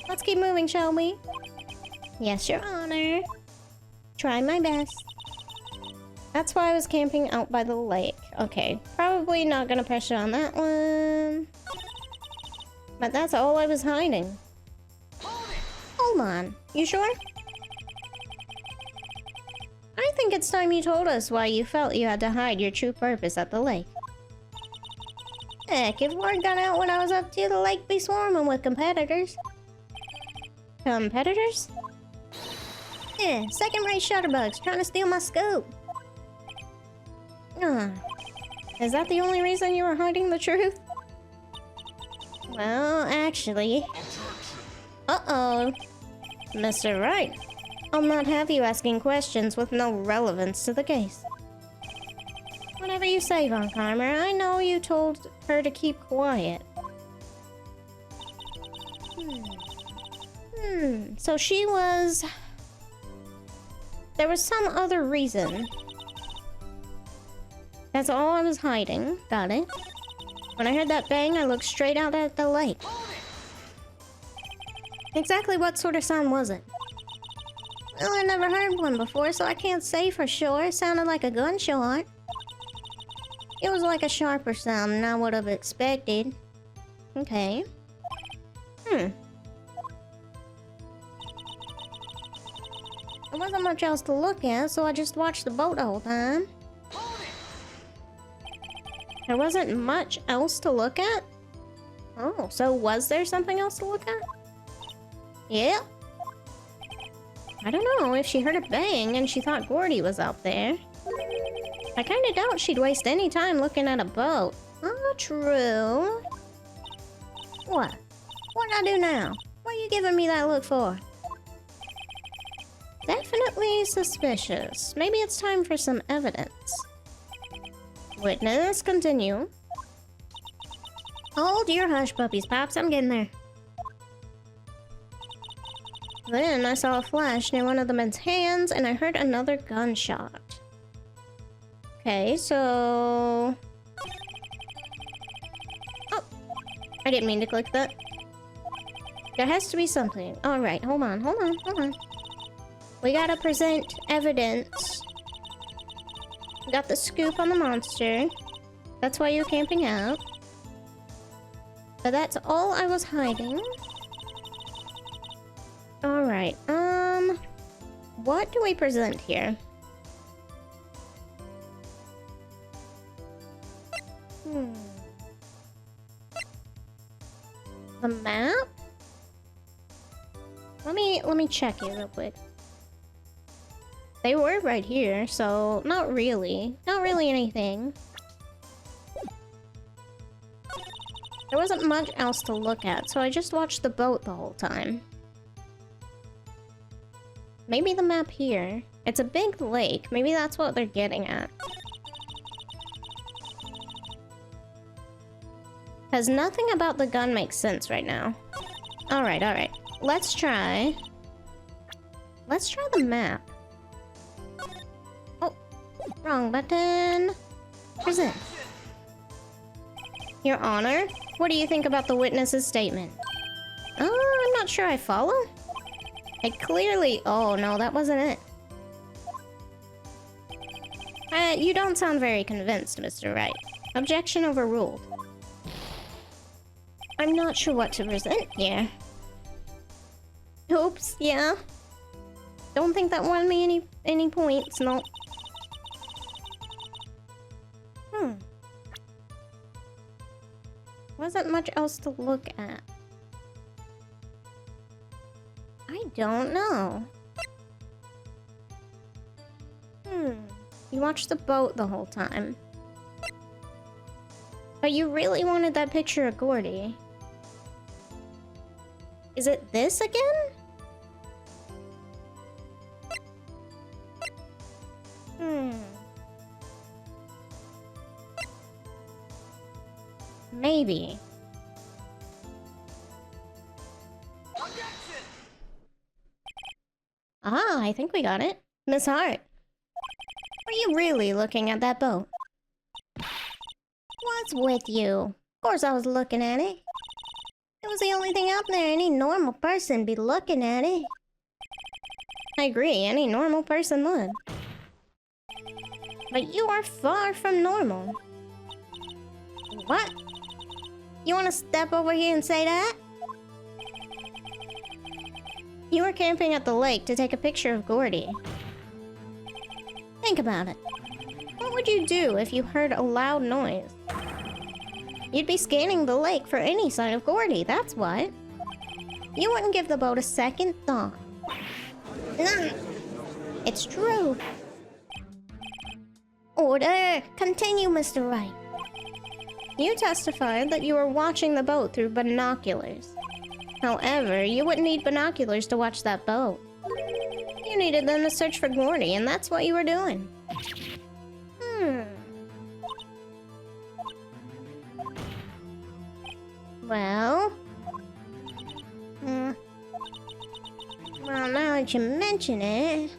Let's keep moving, shall we? Yes, Your Honor. Try my best. That's why I was camping out by the lake. Okay, probably not gonna pressure on that one. But that's all I was hiding. Hold on. You sure? I think it's time you told us why you felt you had to hide your true purpose at the lake. Heck, if word got out what I was up to, the lake be swarming with competitors. Competitors? Yeah, second-rate shutterbugs trying to steal my scoop. Is that the only reason you were hiding the truth? Well, actually... Uh-oh. Mr. Wright, I'll not have you asking questions with no relevance to the case. Whatever you say, Von Karmer, I know you told her to keep quiet. So she was... There was some other reason. That's all I was hiding. Got it. When I heard that bang, I looked straight out at the lake. Exactly what sort of sound was it? Well, I never heard one before, so I can't say for sure. It sounded like a gunshot. It was like a sharper sound than I would have expected. Okay. There wasn't much else to look at, so I just watched the boat the whole time. There wasn't much else to look at? Oh, so was there something else to look at? Yeah. I don't know if she heard a bang and she thought Gordy was out there. I kinda doubt she'd waste any time looking at a boat. Oh, true. What? What'd I do now? What are you giving me that look for? Definitely suspicious. Maybe it's time for some evidence. Witness, continue. Hold your hush puppies, Pops. I'm getting there. Then I saw a flash near one of the men's hands, and I heard another gunshot. Okay, so... Oh! I didn't mean to click that. There has to be something. Alright, hold on. We gotta present evidence. We got the scoop on the monster. That's why you're camping out. But that's all I was hiding. Alright, what do we present here? The map? Let me check it real quick. They were right here, so not really. Not really anything. There wasn't much else to look at, so I just watched the boat the whole time. Maybe the map here. It's a big lake. Maybe that's what they're getting at. Because nothing about the gun makes sense right now. Alright. Let's try the map. Oh, wrong button. Present. Your Honor, what do you think about the witness's statement? Oh, I'm not sure I follow. I clearly... Oh, no, that wasn't it. You don't sound very convinced, Mr. Wright. Objection overruled. I'm not sure what to present here. Oops, yeah. Don't think that won me any points, no. Wasn't much else to look at. I don't know. You watched the boat the whole time. But you really wanted that picture of Gordy. Is it this again? Maybe. Ah, I think we got it. Miss Hart. Were you really looking at that boat? What's with you? Of course I was looking at it. It was the only thing out there. Any normal person be looking at it. I agree, any normal person would. But you are far from normal. What? You want to step over here and say that? You were camping at the lake to take a picture of Gordy. Think about it. What would you do if you heard a loud noise? You'd be scanning the lake for any sign of Gordy, that's what. You wouldn't give the boat a second thought. Nah, it's true. Order! Continue, Mr. Wright. You testified that you were watching the boat through binoculars. However, you wouldn't need binoculars to watch that boat. You needed them to search for Gordy, and that's what you were doing. Well... Well, now that you mention it...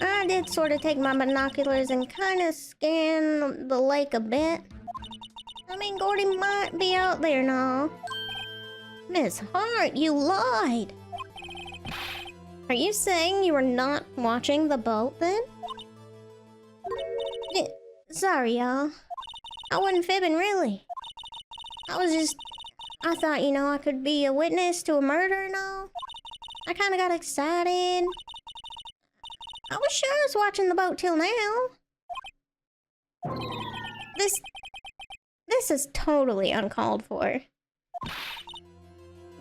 I did sort of take my binoculars and kind of scan the lake a bit. I mean, Gordy might be out there now. Miss Hart, you lied! Are you saying you were not watching the boat, then? Sorry, y'all. I wasn't fibbing, really. I thought, you know, I could be a witness to a murder and all. I kind of got excited. I was sure I was watching the boat till now. This is totally uncalled for.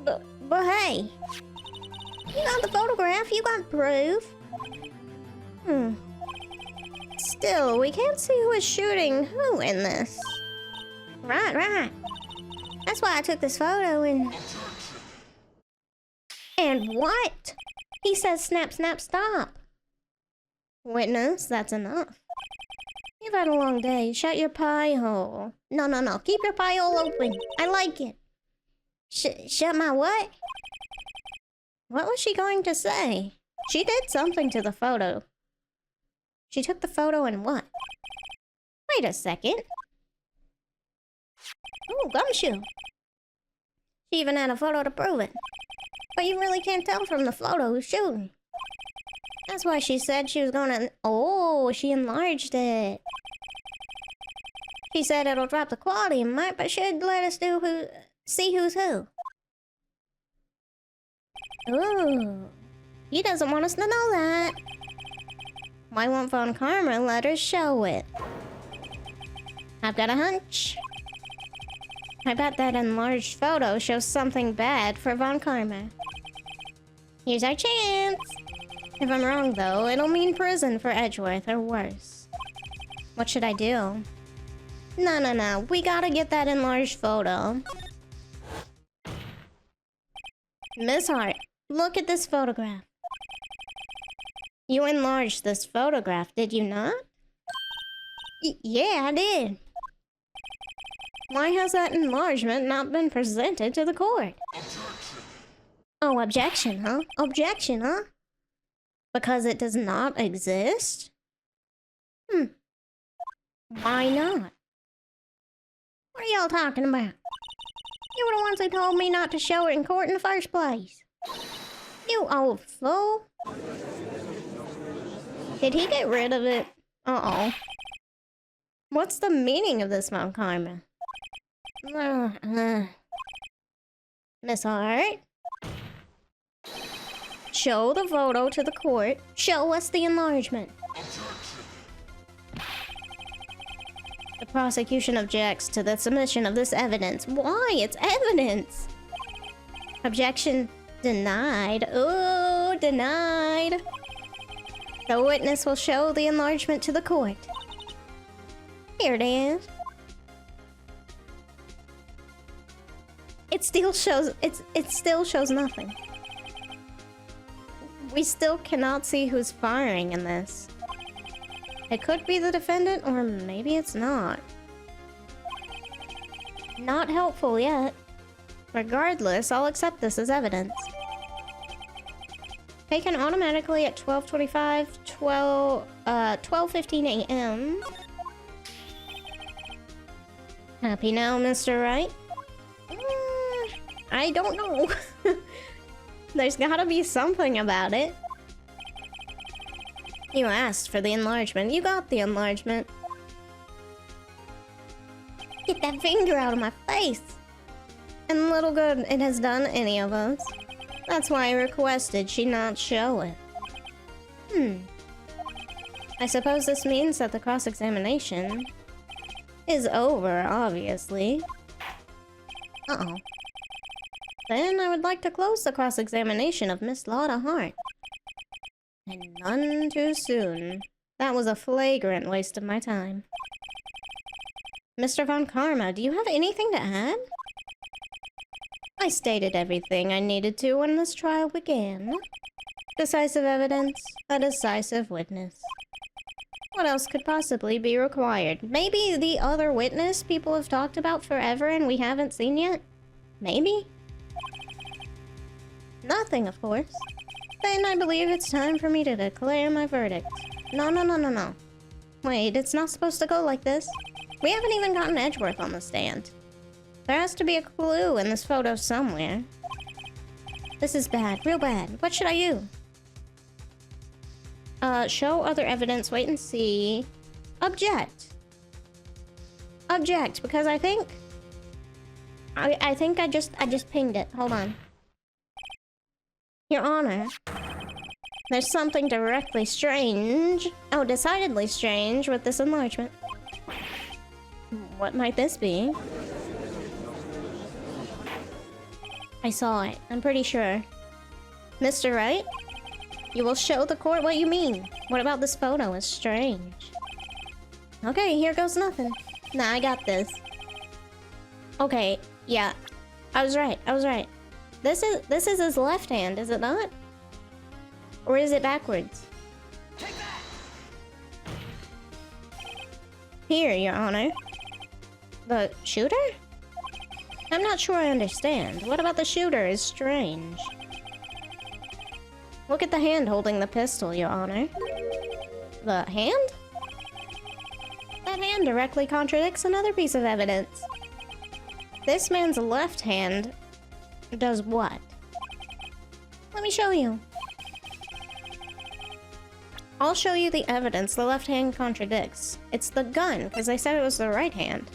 But hey, you got the photograph, you got proof. Still, we can't see who is shooting who in this. Right. That's why I took this photo and... And what? He says snap, snap, stop. Witness, that's enough. You've had a long day. Shut your pie hole. No. Keep your pie hole open. I like it. Shut my what? What was she going to say? She did something to the photo. She took the photo and what? Wait a second. Ooh, Gumshoe. She even had a photo to prove it. But you really can't tell from the photo who's shooting. That's why she said she was gonna... Oh, she enlarged it. She said it'll drop the quality and might, but should let us see who's who. Ooh. He doesn't want us to know that. Why won't Von Karma let her show it? I've got a hunch. I bet that enlarged photo shows something bad for Von Karma. Here's our chance. If I'm wrong, though, it'll mean prison for Edgeworth or worse. What should I do? No. We gotta get that enlarged photo. Miss Hart, look at this photograph. You enlarged this photograph, did you not? Yeah, I did. Why has that enlargement not been presented to the court? Oh, objection, huh? Objection, huh? Because it does not exist? Why not? What are y'all talking about? You were the ones who told me not to show it in court in the first place. You old fool. Did he get rid of it? Uh-oh. What's the meaning of this, Mount Karma? Miss Hart? Show the photo to the court. Show us the enlargement. The prosecution objects to the submission of this evidence. Why? It's evidence! Objection denied. Ooh, denied. The witness will show the enlargement to the court. Here it is. It still shows nothing. We still cannot see who's firing in this. It could be the defendant, or maybe it's not. Not helpful yet. Regardless, I'll accept this as evidence. Taken automatically at 12:25, 12:15 a.m. Happy now, Mr. Wright? I don't know. There's gotta be something about it. You asked for the enlargement. You got the enlargement. Get that finger out of my face. And little good it has done any of us. That's why I requested she not show it. I suppose this means that the cross-examination is over, obviously. Uh-oh. Then I would like to close the cross-examination of Miss Lotta Hart. And none too soon. That was a flagrant waste of my time. Mr. Von Karma, do you have anything to add? I stated everything I needed to when this trial began. Decisive evidence, a decisive witness. What else could possibly be required? Maybe the other witness people have talked about forever and we haven't seen yet? Maybe? Nothing, of course. Then I believe it's time for me to declare my verdict. No. Wait, it's not supposed to go like this. We haven't even gotten Edgeworth on the stand. There has to be a clue in this photo somewhere. This is bad, real bad. What should I do? Show other evidence, wait and see. Object. Object, because I think I just pinged it. Hold on. Your Honor, there's something directly strange. Oh, decidedly strange with this enlargement. What might this be? I saw it. I'm pretty sure. Mr. Wright? You will show the court what you mean. What about this photo is strange? Okay, here goes nothing. Nah, I got this. Okay, yeah. I was right. This is his left hand, is it not? Or is it backwards? Here, Your Honor. The shooter? I'm not sure I understand. What about the shooter is strange? Look at the hand holding the pistol, Your Honor. The hand? That hand directly contradicts another piece of evidence. This man's left hand does what? Let me show you. I'll show you the evidence the left hand contradicts. It's the gun, because I said it was the right hand.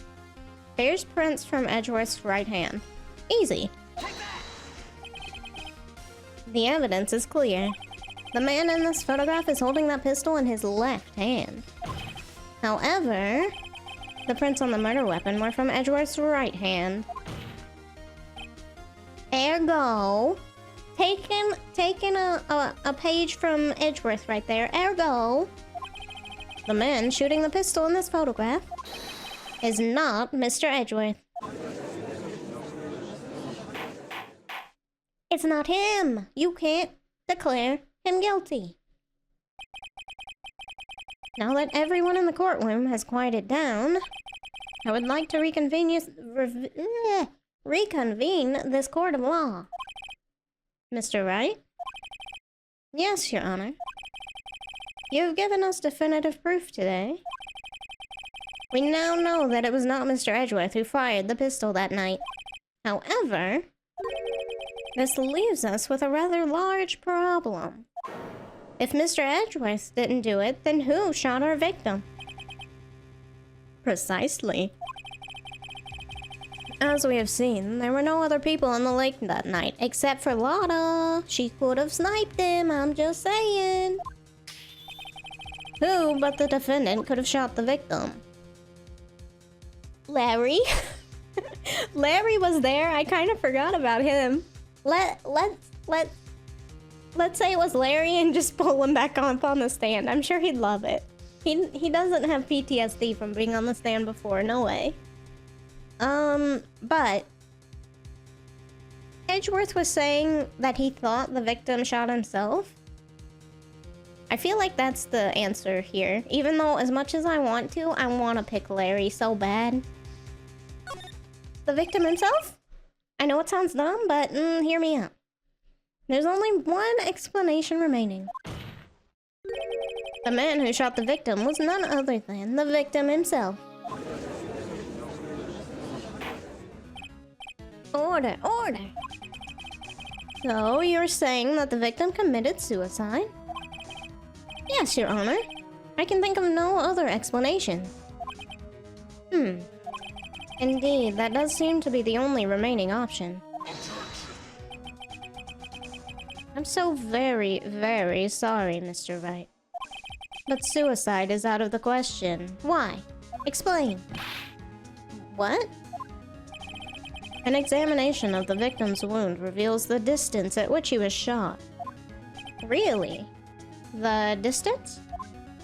Here's prints from Edgeworth's right hand. Easy. The evidence is clear. The man in this photograph is holding that pistol in his left hand. However, the prints on the murder weapon were from Edgeworth's right hand. Ergo, taking a page from Edgeworth right there. Ergo, the man shooting the pistol in this photograph is not Mr. Edgeworth. It's not him. You can't declare him guilty. Now that everyone in the courtroom has quieted down, I would like to reconvene this court of law. Mr. Wright? Yes, Your Honor. You've given us definitive proof today. We now know that it was not Mr. Edgeworth who fired the pistol that night. However, this leaves us with a rather large problem. If Mr. Edgeworth didn't do it, then who shot our victim? Precisely. As we have seen, there were no other people on the lake that night, except for Lotta. She could have sniped him, I'm just saying. Who but the defendant could have shot the victim? Larry? Larry was there, I kind of forgot about him. Let's say it was Larry and just pull him back up on the stand. I'm sure he'd love it. He doesn't have PTSD from being on the stand before, no way. But Edgeworth was saying that he thought the victim shot himself. I feel like that's the answer here. Even though as much as I want to pick Larry so bad. The victim himself? I know it sounds dumb, but hear me out. There's only one explanation remaining. The man who shot the victim was none other than the victim himself. Order, order. So, you're saying that the victim committed suicide? Yes, Your Honor. I can think of no other explanation. Indeed, that does seem to be the only remaining option. I'm so very, very sorry, Mr. Wright. But suicide is out of the question. Why? Explain. What? An examination of the victim's wound reveals the distance at which he was shot. Really? The distance?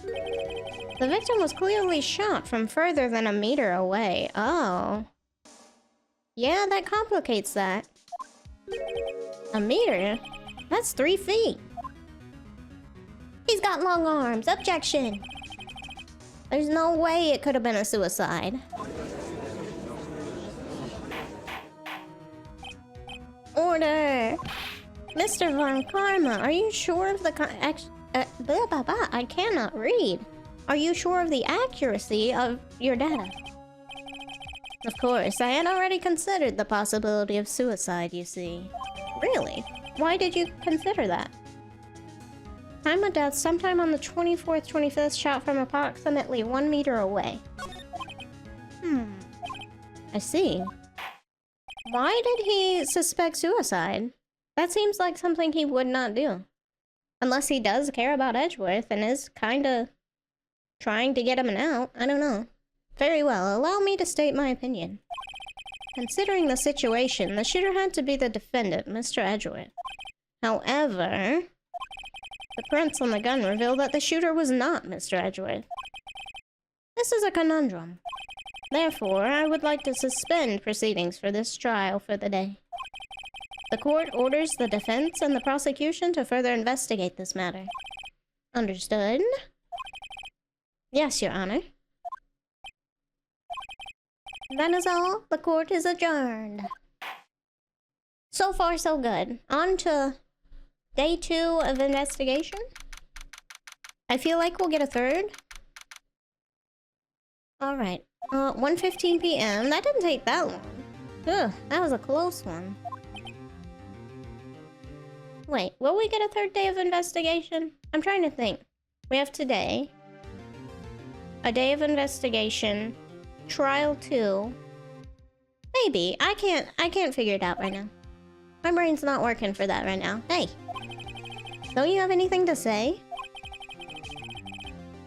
The victim was clearly shot from further than a meter away. Oh. Yeah, that complicates that. A meter? That's 3 feet. He's got long arms. Objection. There's no way it could have been a suicide. Order. Mr. Von Karma, are you sure of the blah, blah, blah. I cannot read. Are you sure of the accuracy of your data? Of course, I had already considered the possibility of suicide, you see. Really? Why did you consider that? Time of death sometime on the 24th, 25th, shot from approximately 1 meter away. I see. Why did he suspect suicide? That seems like something he would not do. Unless he does care about Edgeworth and is kinda trying to get him out. I don't know. Very well, allow me to state my opinion. Considering the situation, the shooter had to be the defendant, Mr. Edgeworth. However, the prints on the gun reveal that the shooter was not Mr. Edgeworth. This is a conundrum. Therefore, I would like to suspend proceedings for this trial for the day. The court orders the defense and the prosecution to further investigate this matter. Understood? Yes, Your Honor. That is all. The court is adjourned. So far, so good. On to day 2 of investigation. I feel like we'll get a third. Alright. 1:15 p.m. That didn't take that long. Ugh, that was a close one. Wait, will we get a third day of investigation? I'm trying to think. We have today. A day of investigation. Trial 2. Maybe. I can't figure it out right now. My brain's not working for that right now. Hey. Don't you have anything to say?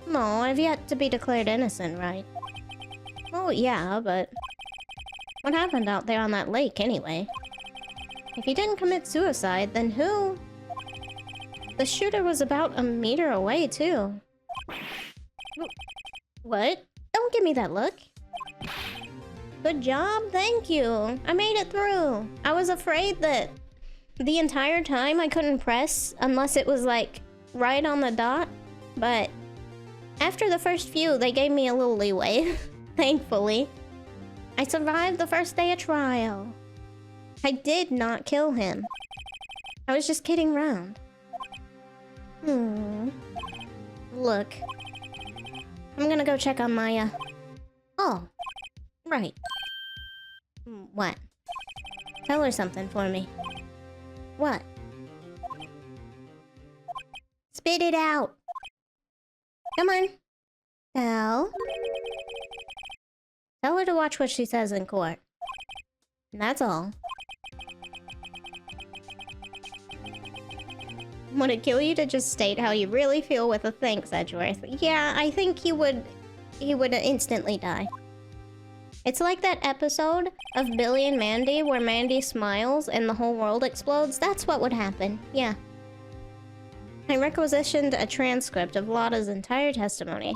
No, I've yet to be declared innocent, right? Oh, yeah, but... what happened out there on that lake, anyway? If he didn't commit suicide, then who? The shooter was about a meter away, too. What? Don't give me that look. Good job, thank you. I made it through. I was afraid that the entire time I couldn't press unless it was like right on the dot. But after the first few, they gave me a little leeway. Thankfully. I survived the first day of trial. I did not kill him. I was just kidding around. Look. I'm gonna go check on Maya. Oh. Right. What? Tell her something for me. What? Spit it out. Come on. Tell her to watch what she says in court. And that's all. Would it kill you to just state how you really feel with a thanks, Edgeworth? Yeah, I think he would instantly die. It's like that episode of Billy and Mandy where Mandy smiles and the whole world explodes. That's what would happen. Yeah. I requisitioned a transcript of Lotta's entire testimony.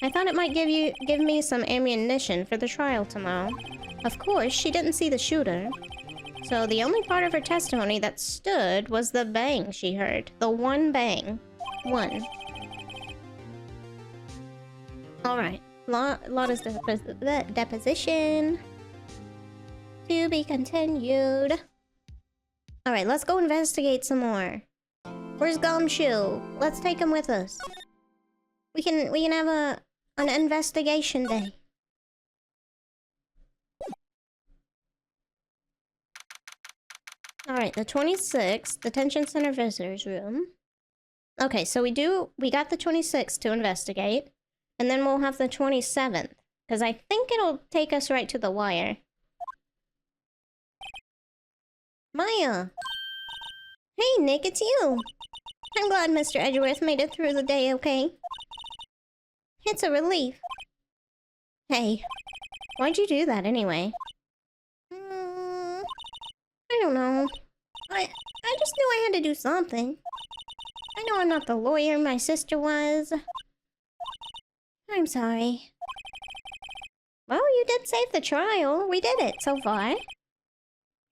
I thought it might give me some ammunition for the trial tomorrow. Of course, she didn't see the shooter. So the only part of her testimony that stood was the bang she heard. The one bang. One. Alright. Lotta's deposition. To be continued. Alright, let's go investigate some more. Where's Gumshoe? Let's take him with us. We can have an investigation day. Alright, the 26th, detention center visitors room. Okay, so we got the 26th to investigate. And then we'll have the 27th. Because I think it'll take us right to the wire. Maya! Hey, Nick, it's you! I'm glad Mr. Edgeworth made it through the day okay. It's a relief. Hey, why'd you do that anyway? do something. I know I'm not the lawyer my sister was. I'm sorry. Well, you did save the trial. We did it so far.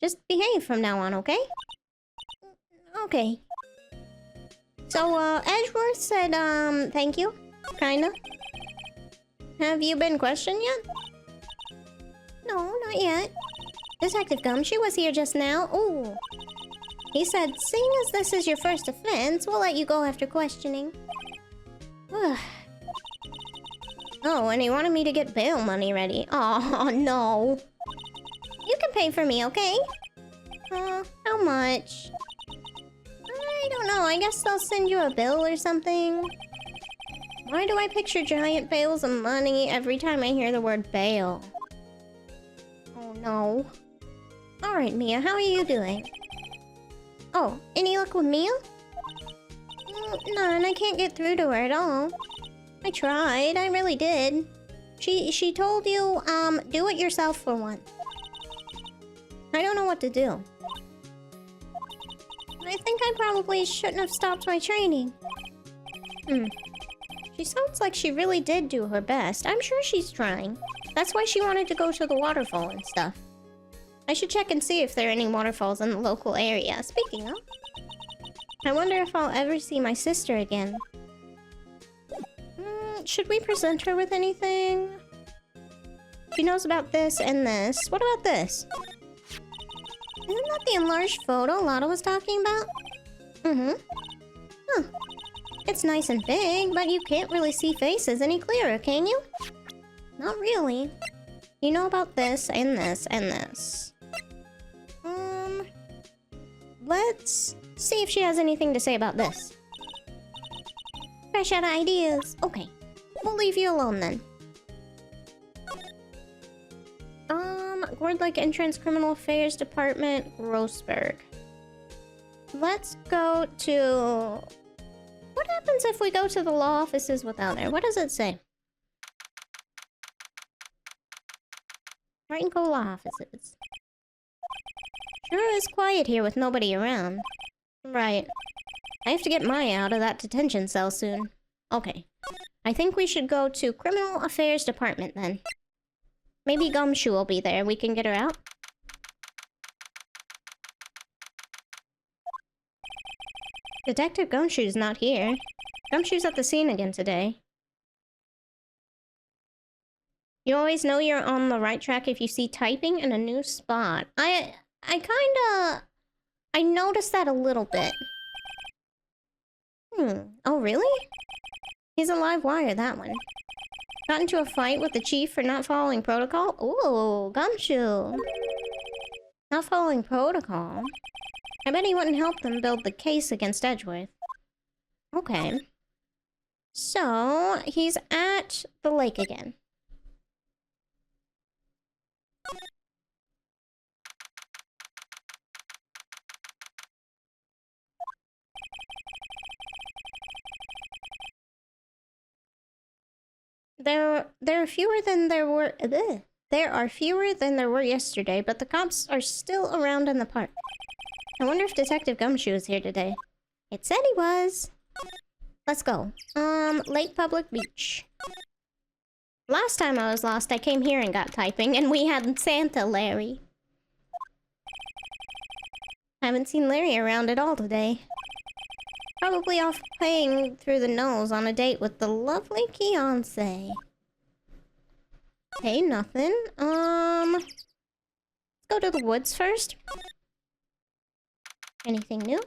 Just behave from now on, okay? Okay. So, Edgeworth said, thank you. Kinda. Have you been questioned yet? No, not yet. Detective Gumshoe was here just now. Ooh. He said, seeing as this is your first offense, we'll let you go after questioning. Oh, and he wanted me to get bail money ready. Oh, no. You can pay for me, okay? How much? I don't know. I guess they'll send you a bill or something. Why do I picture giant bales of money every time I hear the word bail? Oh, no. Alright, Mia, how are you doing? Oh, any luck with Mia? None, I can't get through to her at all. I tried, I really did. She told you, do it yourself for once. I don't know what to do. I think I probably shouldn't have stopped my training. She sounds like she really did do her best. I'm sure she's trying. That's why she wanted to go to the waterfall and stuff. I should check and see if there are any waterfalls in the local area. Speaking of... I wonder if I'll ever see my sister again. Should we present her with anything? She knows about this and this. What about this? Isn't that the enlarged photo Lotta was talking about? Huh. It's nice and big, but you can't really see faces any clearer, can you? Not really. You know about this and this and this. Let's see if she has anything to say about this. Fresh out of ideas. Okay. We'll leave you alone then. Word Lake Entrance Criminal Affairs Department, Grossberg. Let's go to... What happens if we go to the law offices without her? What does it say? Right and go law offices. Sure is quiet here with nobody around. Right. I have to get Maya out of that detention cell soon. Okay. I think we should go to Criminal Affairs Department then. Maybe Gumshoe will be there. We can get her out. Detective Gumshoe's not here. Gumshoe's at the scene again today. You always know you're on the right track if you see typing in a new spot. I noticed that a little bit. Oh, really? He's a live wire, that one. Got into a fight with the chief for not following protocol? Ooh, Gumshoe. Not following protocol? I bet he wouldn't help them build the case against Edgeworth. Okay. So, he's at the lake again. There are fewer than there were... There are fewer than there were yesterday, but the cops are still around in the park. I wonder if Detective Gumshoe is here today. It said he was. Let's go. Lake Public Beach. Last time I was lost, I came here and got typing, and we had Santa Larry. Haven't seen Larry around at all today. Probably off playing through the nose on a date with the lovely Beyonce. Hey, nothing. Let's go to the woods first. Anything new?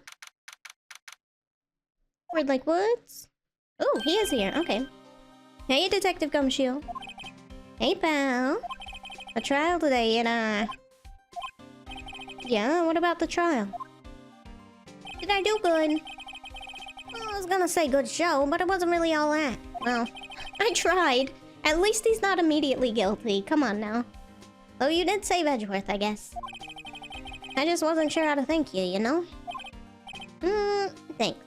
Word Lake Woods? Oh, he is here. Okay. Hey, Detective Gumshoe. Hey, pal. A trial today, and yeah, what about the trial? Did I do good? Well, I was gonna say good show, but it wasn't really all that. Well, I tried. At least he's not immediately guilty. Come on now. Though you did save Edgeworth, I guess. I just wasn't sure how to thank you, you know? Thanks.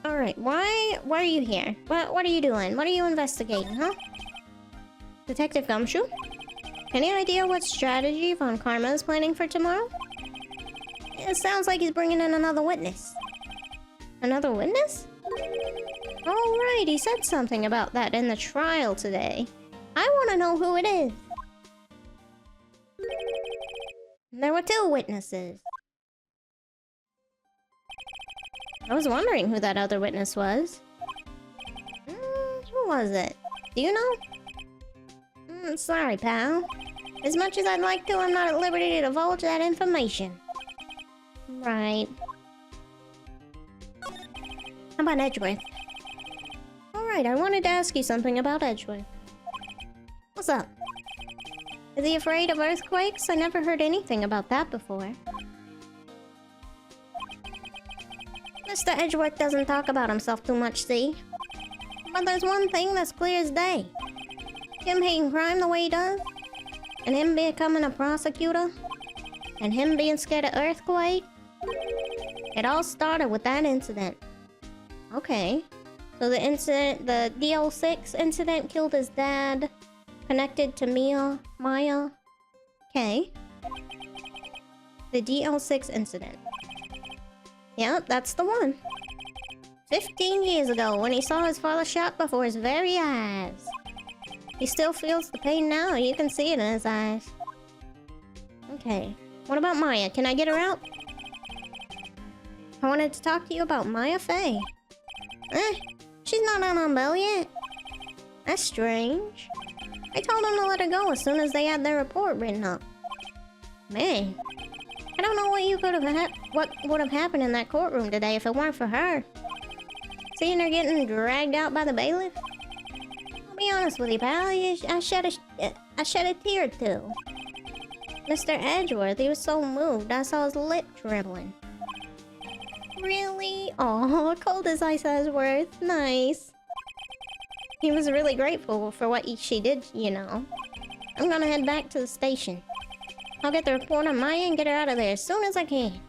Alright, why are you here? What are you doing? What are you investigating, huh? Detective Gumshoe? Any idea what strategy Von Karma is planning for tomorrow? It sounds like he's bringing in another witness. Another witness? Oh, right, he said something about that in the trial today. I want to know who it is. There were 2 witnesses. I was wondering who that other witness was. Who was it? Do you know? Sorry, pal. As much as I'd like to, I'm not at liberty to divulge that information. Right. How about Edgeworth? Alright, I wanted to ask you something about Edgeworth. What's up? Is he afraid of earthquakes? I never heard anything about that before. Mr. Edgeworth doesn't talk about himself too much, see? But there's one thing that's clear as day. Him hating crime the way he does, and him becoming a prosecutor, and him being scared of earthquake. It all started with that incident. Okay. So the incident, the DL6 incident killed his dad, connected to Maya. Okay. The DL6 incident. Yep, that's the one. 15 years ago, when he saw his father shot before his very eyes. He still feels the pain now, you can see it in his eyes. Okay. What about Maya? Can I get her out? I wanted to talk to you about Maya Fey. She's not on bail yet. That's strange. I told them to let her go as soon as they had their report written up. Man, I don't know what would have happened in that courtroom today if it weren't for her. Seeing her getting dragged out by the bailiff. I'll be honest with you, pal. I shed a tear or two. Mr. Edgeworth, he was so moved, I saw his lip trembling. Really? Oh, cold as ice Edgeworth. Nice. He was really grateful for what she did, you know. I'm gonna head back to the station. I'll get the report on Maya and get her out of there as soon as I can.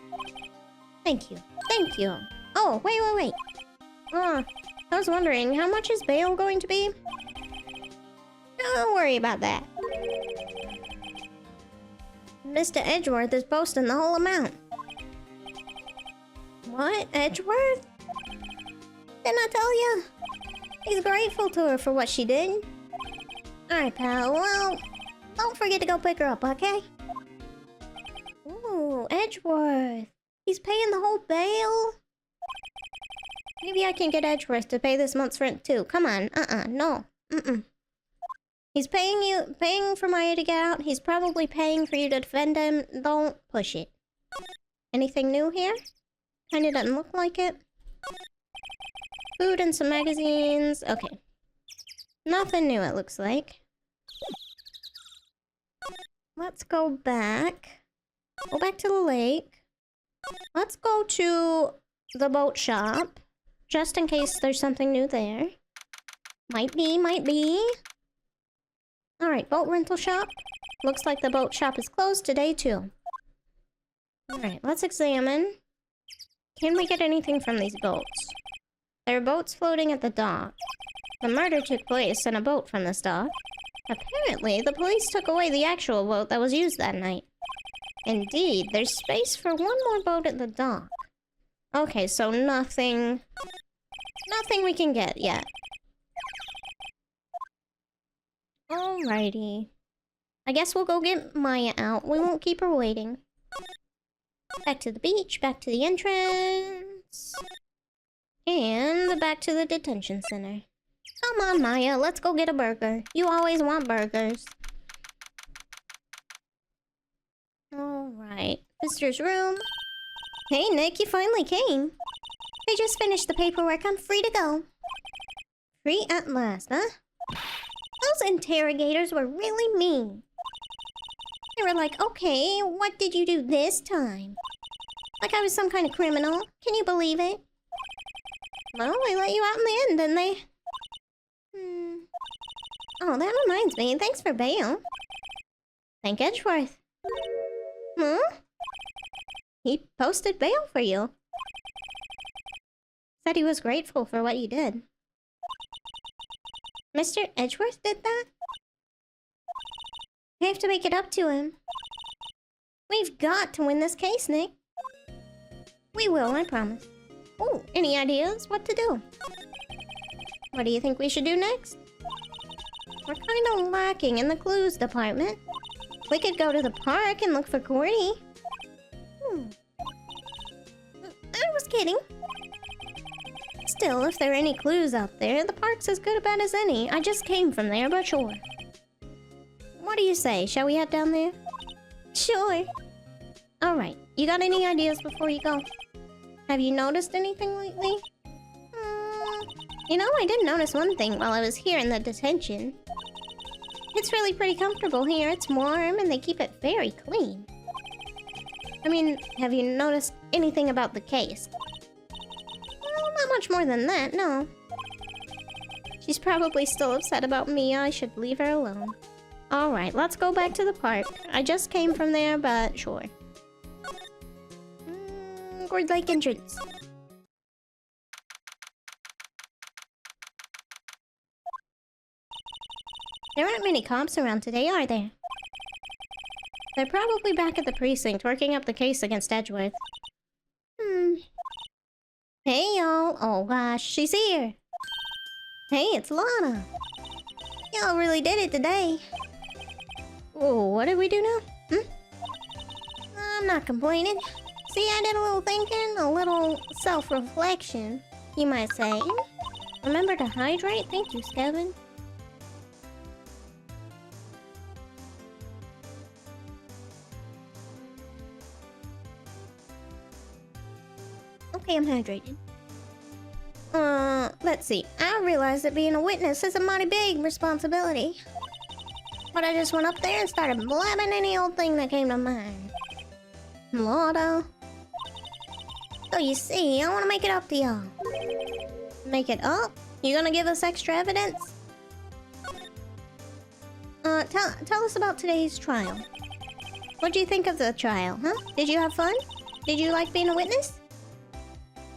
Thank you. Thank you. Oh, wait. I was wondering, how much is bail going to be? Don't worry about that. Mr. Edgeworth is posting the whole amount. What? Edgeworth? Didn't I tell you? He's grateful to her for what she did. Alright, pal. Well, don't forget to go pick her up, okay? Ooh, Edgeworth. He's paying the whole bail? Maybe I can get Edgeworth to pay this month's rent too. Come on. No. He's paying for Maya to get out. He's probably paying for you to defend him. Don't push it. Anything new here? Kinda doesn't look like it. Food and some magazines. Okay. Nothing new, it looks like. Let's go back. Go back to the lake. Let's go to the boat shop. Just in case there's something new there. Might be. Alright, boat rental shop. Looks like the boat shop is closed today, too. Alright, let's examine. Can we get anything from these boats? There are boats floating at the dock. The murder took place in a boat from this dock. Apparently, the police took away the actual boat that was used that night. Indeed, there's space for one more boat at the dock. Okay, so nothing we can get yet. Alrighty. I guess we'll go get Maya out. We won't keep her waiting. Back to the beach, back to the entrance. And back to the detention center. Come on, Maya, let's go get a burger. You always want burgers. Alright. Visitor's room. Hey, Nick, you finally came. I just finished the paperwork. I'm free to go. Free at last, huh? Those interrogators were really mean. They were like, okay, what did you do this time? Like I was some kind of criminal. Can you believe it? Well, they let you out in the end, didn't they? Oh, that reminds me. Thanks for bail. Thank Edgeworth. Huh? He posted bail for you. Said he was grateful for what you did. Mr. Edgeworth did that? I have to make it up to him. We've got to win this case, Nick. We will, I promise. Oh, any ideas what to do? What do you think we should do next? We're kind of lacking in the clues department. We could go to the park and look for Gordy. I was kidding. Still, if there are any clues out there, the park's as good a bet as any. I just came from there, but sure. What do you say? Shall we head down there? Sure. Alright, you got any ideas before you go? Have you noticed anything lately? You know, I did notice one thing while I was here in the detention. It's really pretty comfortable here. It's warm and they keep it very clean. I mean, have you noticed anything about the case? Well, not much more than that, no. She's probably still upset about me. I should leave her alone. Alright, let's go back to the park. I just came from there, but sure. Gourd Lake entrance. There aren't many cops around today, are there? They're probably back at the precinct working up the case against Edgeworth. Hey, y'all. Oh, gosh. She's here. Hey, it's Lotta. Y'all really did it today. Oh, what did we do now? I'm not complaining. See, I did a little thinking, a little self-reflection, you might say. Remember to hydrate? Thank you, Skevin. Okay, I'm hydrated. Let's see. I realized that being a witness is a mighty big responsibility. But I just went up there and started blabbing any old thing that came to mind. Lotta. So you see, I want to make it up to y'all. Make it up? You gonna give us extra evidence? Tell us about today's trial. What do you think of the trial, huh? Did you have fun? Did you like being a witness?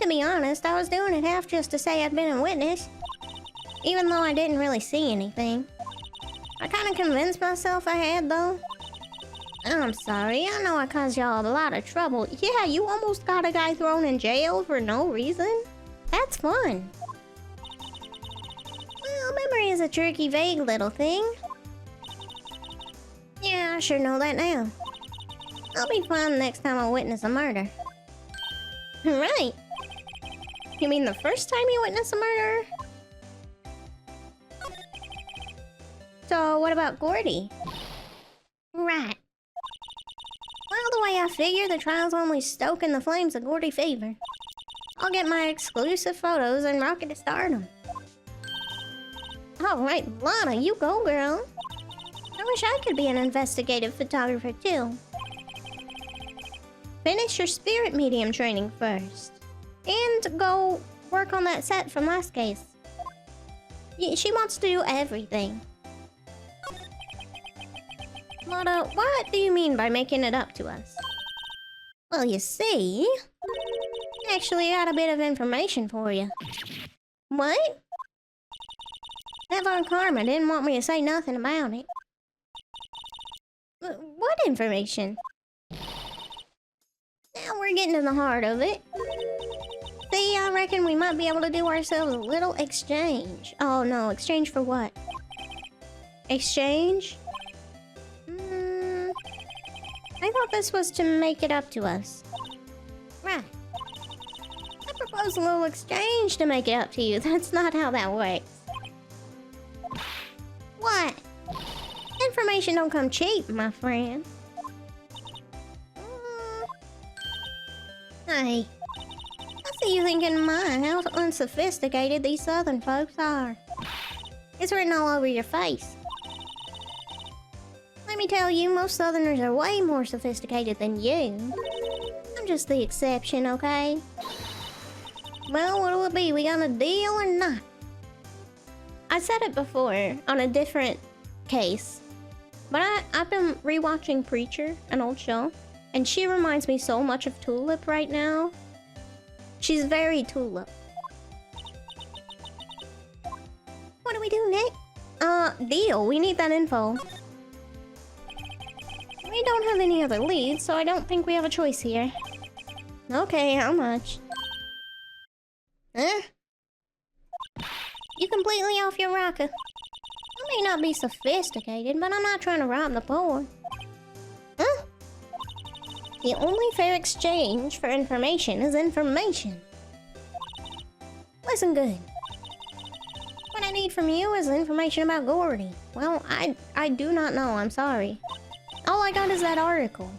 To be honest, I was doing it half just to say I'd been a witness. Even though I didn't really see anything. I kind of convinced myself I had, though. I'm sorry, I know I caused y'all a lot of trouble. Yeah, you almost got a guy thrown in jail for no reason. That's fun. Well, memory is a tricky, vague little thing. Yeah, I sure know that now. I'll be fine next time I witness a murder. Right. You mean the first time you witness a murder? So, what about Gordy? Right. Well, the way I figure, the trial's only stoking the flames of Gordy fever. I'll get my exclusive photos and rocket to stardom. Alright, Lotta, you go, girl. I wish I could be an investigative photographer, too. Finish your spirit medium training first. And go work on that set from last case. She wants to do everything. Lotta, what do you mean by making it up to us? Well, you see... Actually, I got a bit of information for you. What? That Von Karma didn't want me to say nothing about it. What information? Now we're getting to the heart of it. See, I reckon we might be able to do ourselves a little exchange. Oh no, exchange for what? Exchange? I thought this was to make it up to us. Right. I propose a little exchange to make it up to you. That's not how that works. What? Information don't come cheap, my friend. Hey. I see you thinking, my, how unsophisticated these southern folks are. It's written all over your face. Let me tell you, most southerners are way more sophisticated than you. I'm just the exception, okay? Well, what'll it be? We got a deal or not? I said it before on a different case, but I've been rewatching Preacher, an old show, and she reminds me so much of Tulip right now. She's very Tulip. What do we do, Nick? Deal. We need that info. We don't have any other leads, so I don't think we have a choice here. Okay, how much? Huh? You completely off your rocker. I may not be sophisticated, but I'm not trying to rob the poor. Huh? The only fair exchange for information is information. Listen good. What I need from you is information about Gordy. Well, I do not know, I'm sorry. All I got is that article.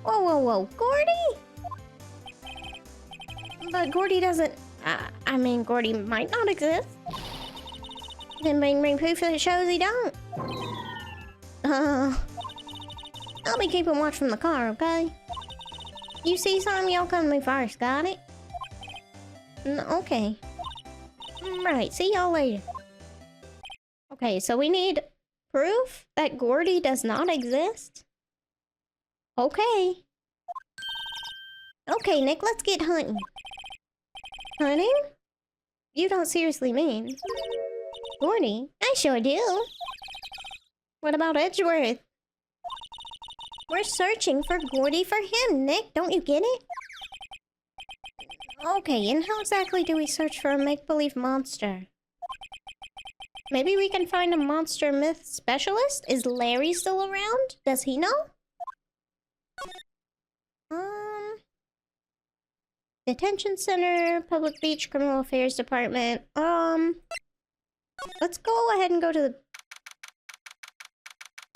Whoa, whoa, whoa, Gordy? But Gordy doesn't... I mean, Gordy might not exist. Then bring me proof that shows he don't. I'll be keeping watch from the car, okay? You see something, y'all come to me first, got it? Okay. Right, see y'all later. Okay, so we need proof that Gordy does not exist? Okay. Okay, Nick, let's get hunting. Hunting? You don't seriously mean... Gordy? I sure do. What about Edgeworth? We're searching for Gordy for him, Nick. Don't you get it? Okay, and how exactly do we search for a make-believe monster? Maybe we can find a monster myth specialist? Is Larry still around? Does he know? Detention Center, Public Beach, Criminal Affairs Department. Let's go ahead and go to the...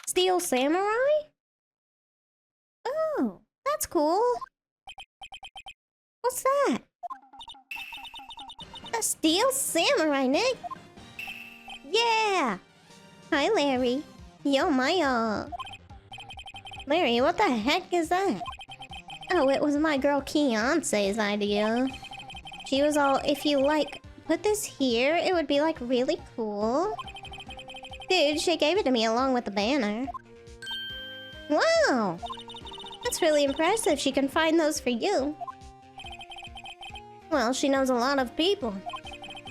Steel Samurai? Oh, that's cool. What's that? A Steel Samurai, Nick? Yeah! Hi, Larry. Yo, my, Larry, what the heck is that? Oh, it was my girl Keonce's idea. She was all, if you, like, put this here, it would be, like, really cool. Dude, she gave it to me along with the banner. Wow! That's really impressive. She can find those for you. Well, she knows a lot of people.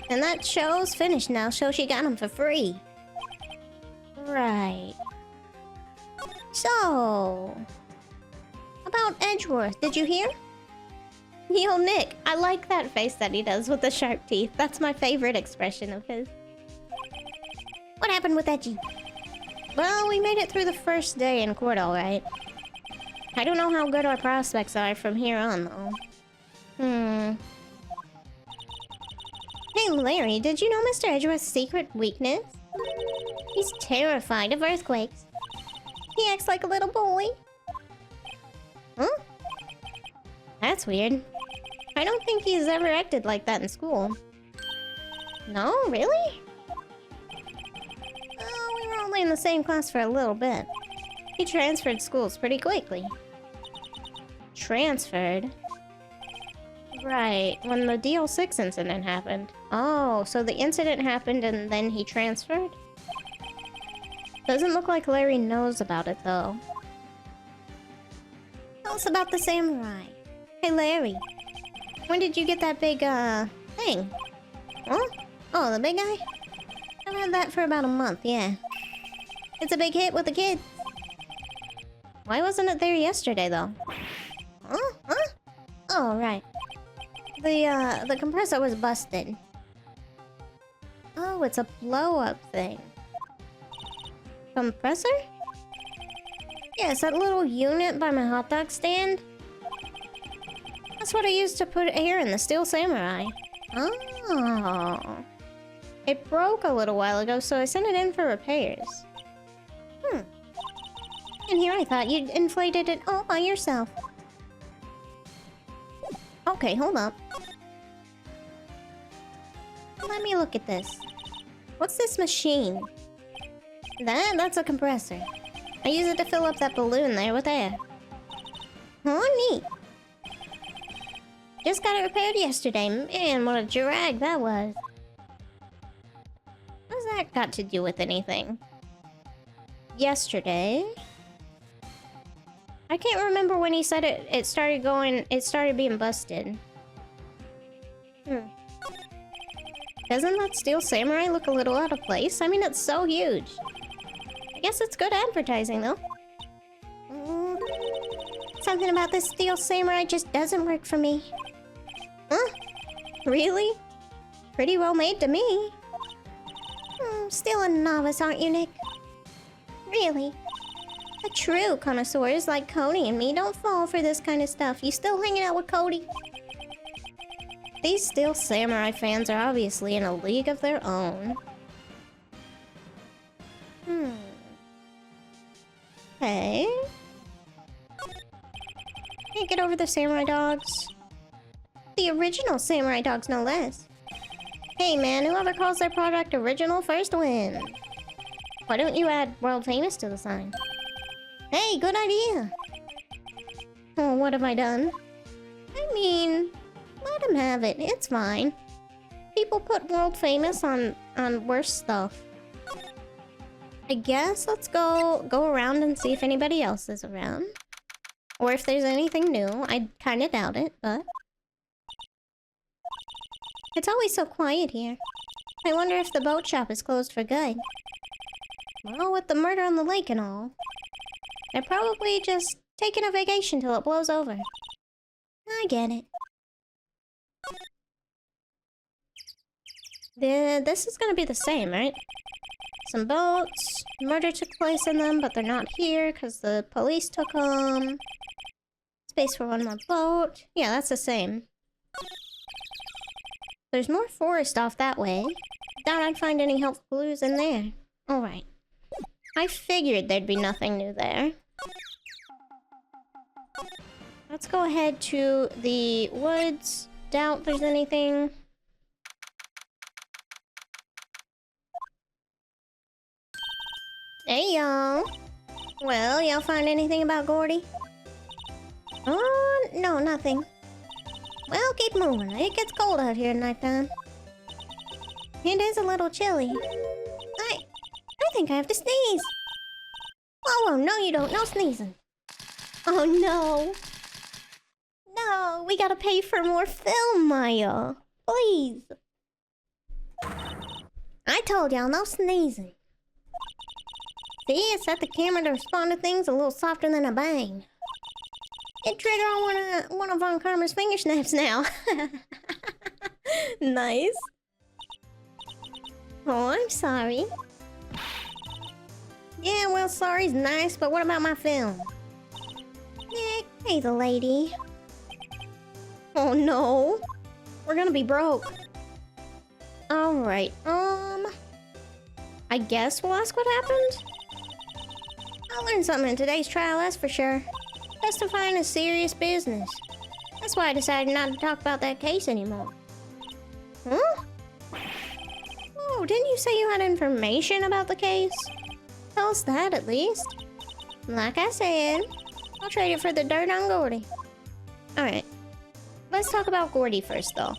And that show's finished now, so she got them for free. Right. So... about Edgeworth, did you hear? Yo, Nick, I like that face that he does with the sharp teeth. That's my favorite expression of his. What happened with Edgy? Well, we made it through the first day in court, alright. I don't know how good our prospects are from here on, though. Hey, Larry, did you know Mr. Edgeworth's secret weakness? He's terrified of earthquakes. He acts like a little boy. Huh? That's weird. I don't think he's ever acted like that in school. No? Really? Oh, we were only in the same class for a little bit. He transferred schools pretty quickly. Transferred? Right, when the DL6 incident happened. Oh, so the incident happened and then he transferred? Doesn't look like Larry knows about it, though. Tell us about the samurai. Hey, Larry. When did you get that big, thing? Huh? Oh, the big guy? I've had that for about a month, yeah. It's a big hit with the kids. Why wasn't it there yesterday, though? Huh? Huh? Oh, right. The compressor was busted. Oh, it's a blow-up thing. Compressor? Yes, that little unit by my hot dog stand. That's what I used to put air in the Steel Samurai. Oh. It broke a little while ago, so I sent it in for repairs. And here I thought you'd inflated it all by yourself. Okay, hold up. Let me look at this. What's this machine? That's a compressor. I use it to fill up that balloon there with air. Oh, neat. Just got it repaired yesterday. Man, what a drag that was. What's that got to do with anything? Yesterday? I can't remember when he said it started being busted. Doesn't that Steel Samurai look a little out of place? I mean, it's so huge. I guess it's good advertising, though. Something about this steel samurai just doesn't work for me. Huh? Really? Pretty well made to me. Still a novice, aren't you, Nick? Really? The true connoisseurs like Cody and me don't fall for this kind of stuff. You still hanging out with Cody? These Steel Samurai fans are obviously in a league of their own. Okay. Can't get over the samurai dogs. The original samurai dogs, no less. Hey man, whoever calls their product original first wins. Why don't you add world famous to the sign? Hey, good idea. Oh, what have I done? I mean, let him have it. It's fine. People put world famous on worse stuff. I guess let's go around and see if anybody else is around. Or if there's anything new. I kind of doubt it, but... It's always so quiet here. I wonder if the boat shop is closed for good. Well, with the murder on the lake and all. They're probably just taking a vacation till it blows over. I get it. This is gonna be the same, right? Some boats. Murder took place in them, but they're not here because the police took them. Space for one more boat. Yeah, that's the same. There's more forest off that way. Doubt I'd find any helpful clues in there. Alright. I figured there'd be nothing new there. Let's go ahead to the woods. Doubt there's anything. Hey, y'all. Well, y'all find anything about Gordy? Oh, no, nothing. Well, keep moving. It gets cold out here at nighttime. It is a little chilly. I think I have to sneeze. Whoa, no you don't. No sneezing. Oh no. No, we gotta pay for more film, Maya. Please. I told y'all, no sneezing. See, it set the camera to respond to things a little softer than a bang. It triggered on one of Von Karma's finger snaps now. Nice. Oh, I'm sorry. Yeah, well, sorry's nice, but what about my film? Nick, hey the lady. Oh no. We're gonna be broke. Alright, I guess we'll ask what happened? I'll learn something in today's trial, that's for sure. Testifying is serious business. That's why I decided not to talk about that case anymore. Huh? Oh, didn't you say you had information about the case? Tell us that at least. Like I said, I'll trade it for the dirt on Gordy. Alright. Let's talk about Gordy first, though.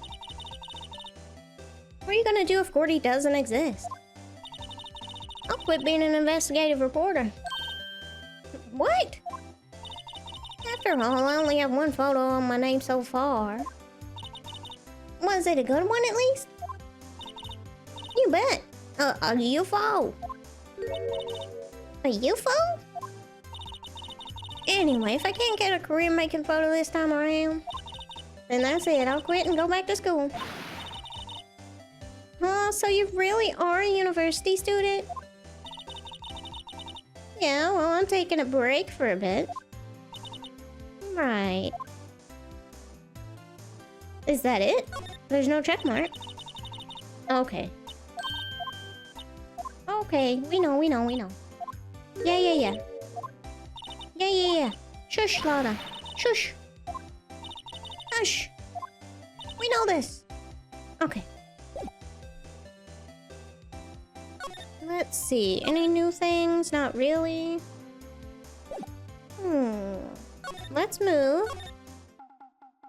What are you gonna do if Gordy doesn't exist? I'll quit being an investigative reporter. What? After all, I only have one photo on my name so far. Was it a good one, at least? You bet. A UFO. A UFO? Anyway, if I can't get a career making photo this time around, then that's it. I'll quit and go back to school. Oh, so you really are a university student? Yeah, well, I'm taking a break for a bit. Right. Is that it? There's no check mark. Okay. Okay, we know. Yeah. Yeah. Shush, Lotta. Shush. Hush. We know this. Okay. Let's see. Any new things? Not really. Let's move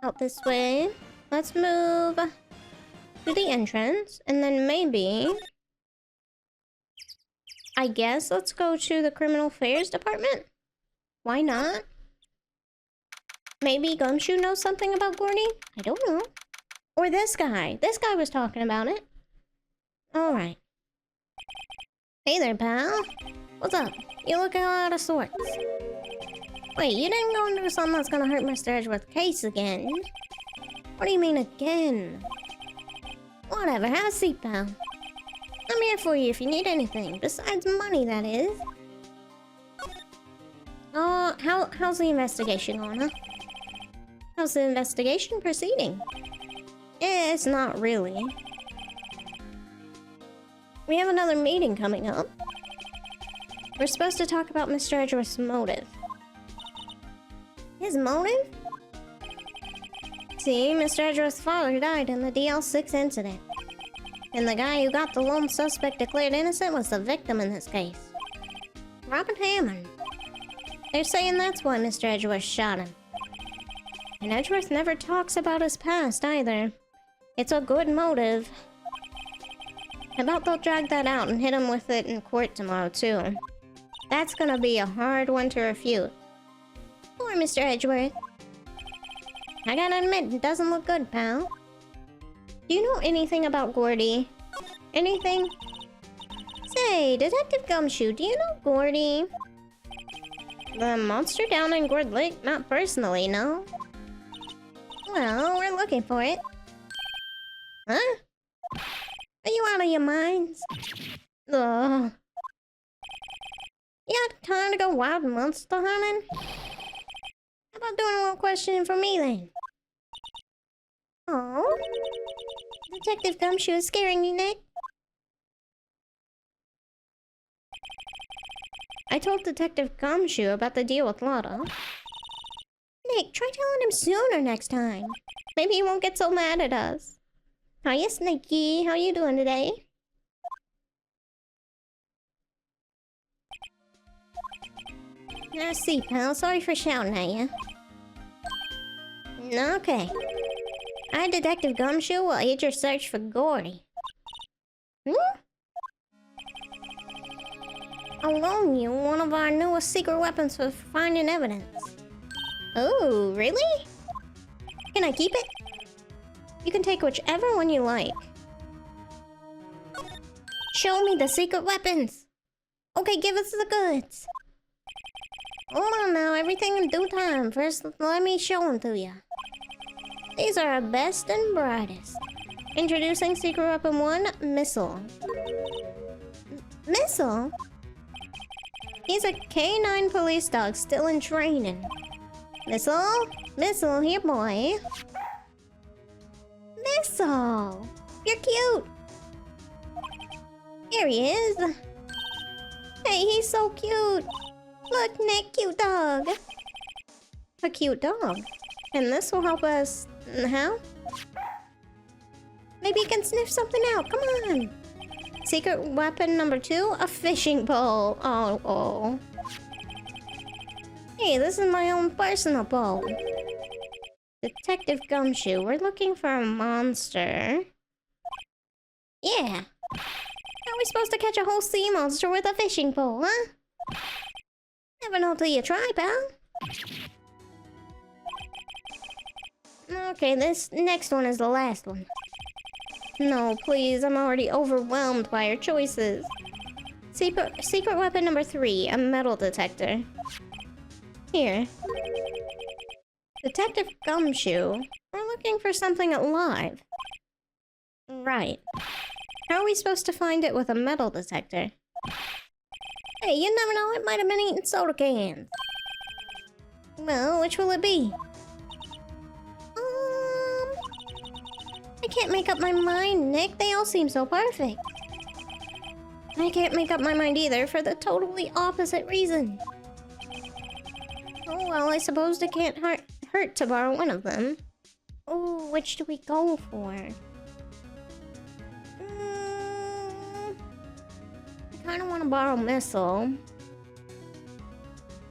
out this way. Let's move to the entrance. And then maybe... I guess let's go to the Criminal Affairs Department. Why not? Maybe Gumshoe knows something about Gordy? I don't know. Or this guy. This guy was talking about it. Alright. Hey there, pal. What's up? You're looking out of sorts. Wait, you didn't go and do something that's gonna hurt Mr. Edgeworth's case again? What do you mean again? Whatever, have a seat, pal. I'm here for you if you need anything. Besides money, that is. Oh, how's the investigation going, huh? How's the investigation proceeding? It's not really. We have another meeting coming up. We're supposed to talk about Mr. Edgeworth's motive. His motive? See, Mr. Edgeworth's father died in the DL6 incident. And the guy who got the lone suspect declared innocent was the victim in this case. Robert Hammond. They're saying that's why Mr. Edgeworth shot him. And Edgeworth never talks about his past either. It's a good motive. I bet they'll drag that out and hit him with it in court tomorrow too. That's gonna be a hard one to refute. Poor Mr. Edgeworth. I gotta admit, it doesn't look good, pal. Do you know anything about Gordy? Anything? Say, Detective Gumshoe, do you know Gordy? The monster down in Gourd Lake? Not personally, no. Well, we're looking for it. Huh? Are you out of your minds? Ugh. You got time to go wild monster hunting? How about doing a little questioning for me then? Oh, Detective Gumshoe is scaring me, Nick. I told Detective Gumshoe about the deal with Lotta. Nick, try telling him sooner next time. Maybe he won't get so mad at us. Hiya, Snakey. How you doing today? Now see, pal. Sorry for shouting at you. Okay. I, Detective Gumshoe, will aid your search for Gordy. Hmm? I'll loan you one of our newest secret weapons for finding evidence. Oh, really? Can I keep it? You can take whichever one you like. Show me the secret weapons! Okay, give us the goods. Hold on now, everything in due time. First, let me show them to you. These are our best and brightest. Introducing Secret Weapon 1, Missile. Missile? He's a K9 police dog still in training. Missile? Missile, here boy. Missile! You're cute! Here he is. Hey, he's so cute. Look, Nick, cute dog. A cute dog. And this will help us... How? Maybe you can sniff something out. Come on. Secret weapon number 2, a fishing pole. Oh. Hey, this is my own personal pole. Detective Gumshoe, we're looking for a monster. Yeah. How are we supposed to catch a whole sea monster with a fishing pole, huh? Never know till you try, pal. Okay, this next one is the last one. No, please, I'm already overwhelmed by your choices. Secret weapon number 3, a metal detector. Here. Detective Gumshoe, we're looking for something alive. Right. How are we supposed to find it with a metal detector? Hey, you never know, it might have been eating soda cans. Well, which will it be? I can't make up my mind, Nick. They all seem so perfect. I can't make up my mind either for the totally opposite reason. Oh, well, I suppose it can't hurt to borrow one of them. Oh, which do we go for? I kind of want to borrow Missile.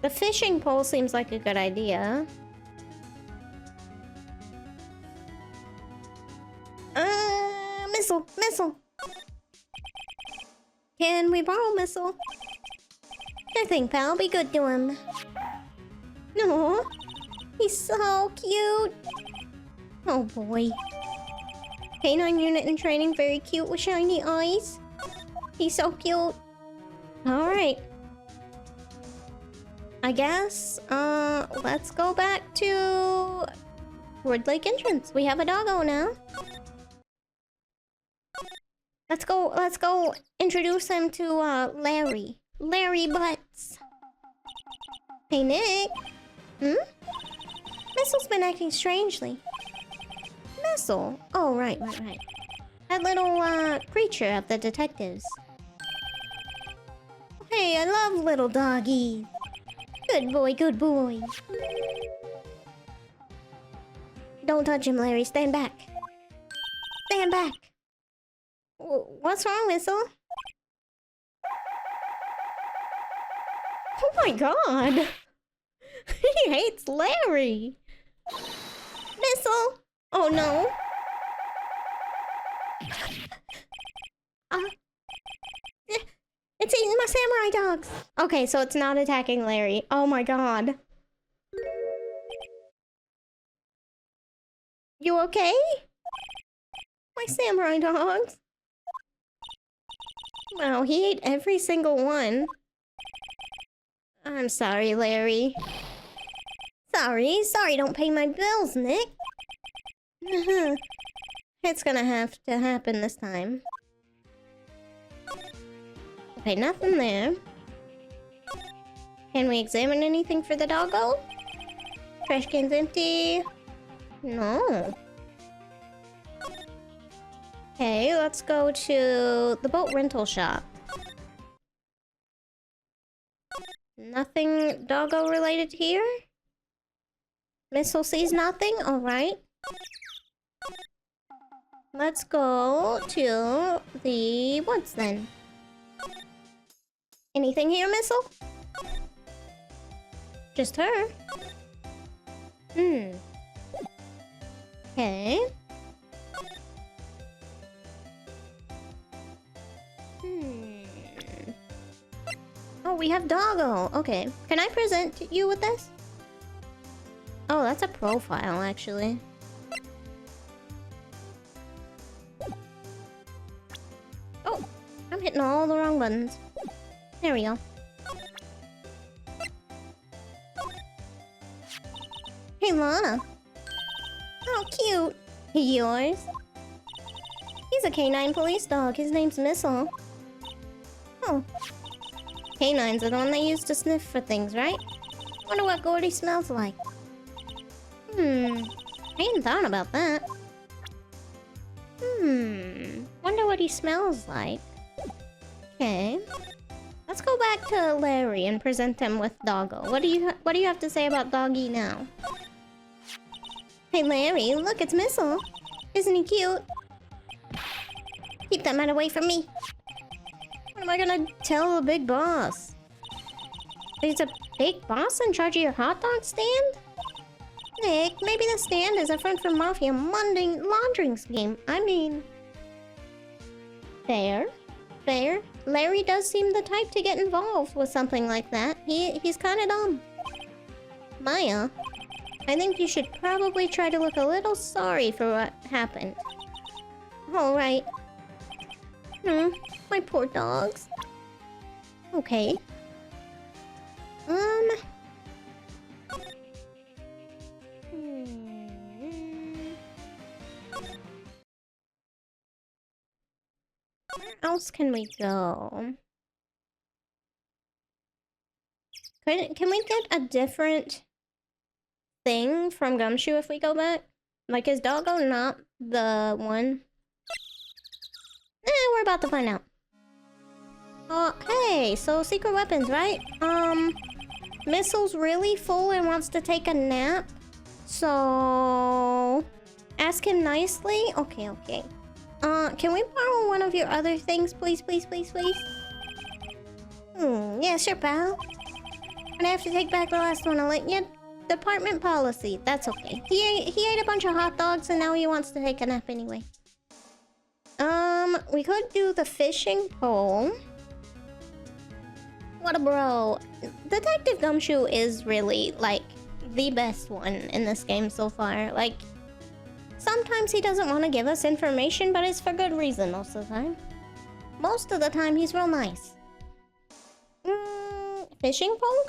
The fishing pole seems like a good idea. Missile. Can we borrow Missile? Sure thing, pal. Be good to him. No, he's so cute. Oh boy. K9 unit in training, very cute with shiny eyes. He's so cute. All right. I guess, let's go back to Wood Lake entrance. We have a doggo now. Let's go introduce him to, Larry. Larry Butts. Hey, Nick. Hmm? Missle's been acting strangely. Missile? Oh, right. That little, creature of the detectives. Hey, I love little doggies. Good boy, good boy. Don't touch him, Larry. Stand back. Stand back. What's wrong, Missile? Oh my god. He hates Larry. Missile. Oh no. It's eating my samurai dogs. Okay, so it's not attacking Larry. Oh my god. You okay? My samurai dogs. Wow, he ate every single one. I'm sorry, Larry. Sorry, don't pay my bills, Nick. It's gonna have to happen this time. Okay, nothing there. Can we examine anything for the doggo? Trash can's empty. No. Okay, let's go to the boat rental shop. Nothing doggo related here? Missile sees nothing? Alright. Let's go to the woods then. Anything here, Missile? Just her. Okay. Oh, we have doggo. Okay. Can I present you with this? Oh, that's a profile, actually. Oh, I'm hitting all the wrong buttons. There we go. Hey, Lotta. Oh, cute. Yours? He's a canine police dog. His name's Missile. Oh. Canines are the one they use to sniff for things, right? Wonder what Gordy smells like. I hadn't thought about that. Wonder what he smells like. Okay. Let's go back to Larry and present him with Doggo. What do you have to say about Doggy now? Hey Larry, look, it's Missile. Isn't he cute? Keep that man away from me. What am I gonna tell the big boss? He's a big boss in charge of your hot dog stand? Nick, maybe the stand is a front for Mafia laundering scheme. I mean... Fair. Larry does seem the type to get involved with something like that. He's kinda dumb. Maya, I think you should probably try to look a little sorry for what happened. Alright. My poor dogs. Okay. Where else can we go? Can we get a different thing from Gumshoe if we go back? Like, is Doggo not the one? We're about to find out. Hey, so secret weapons, right? Missile's really full and wants to take a nap. So... ask him nicely? Okay. Can we borrow one of your other things, please? Yeah, sure, pal. And I have to take back the last one. I'll let you... Department policy. That's okay. He ate a bunch of hot dogs and now he wants to take a nap anyway. We could do the fishing pole. What a bro. Detective Gumshoe is really, like, the best one in this game so far. Like, sometimes he doesn't want to give us information, but it's for good reason most of the time. Most of the time, he's real nice. Fishing pole?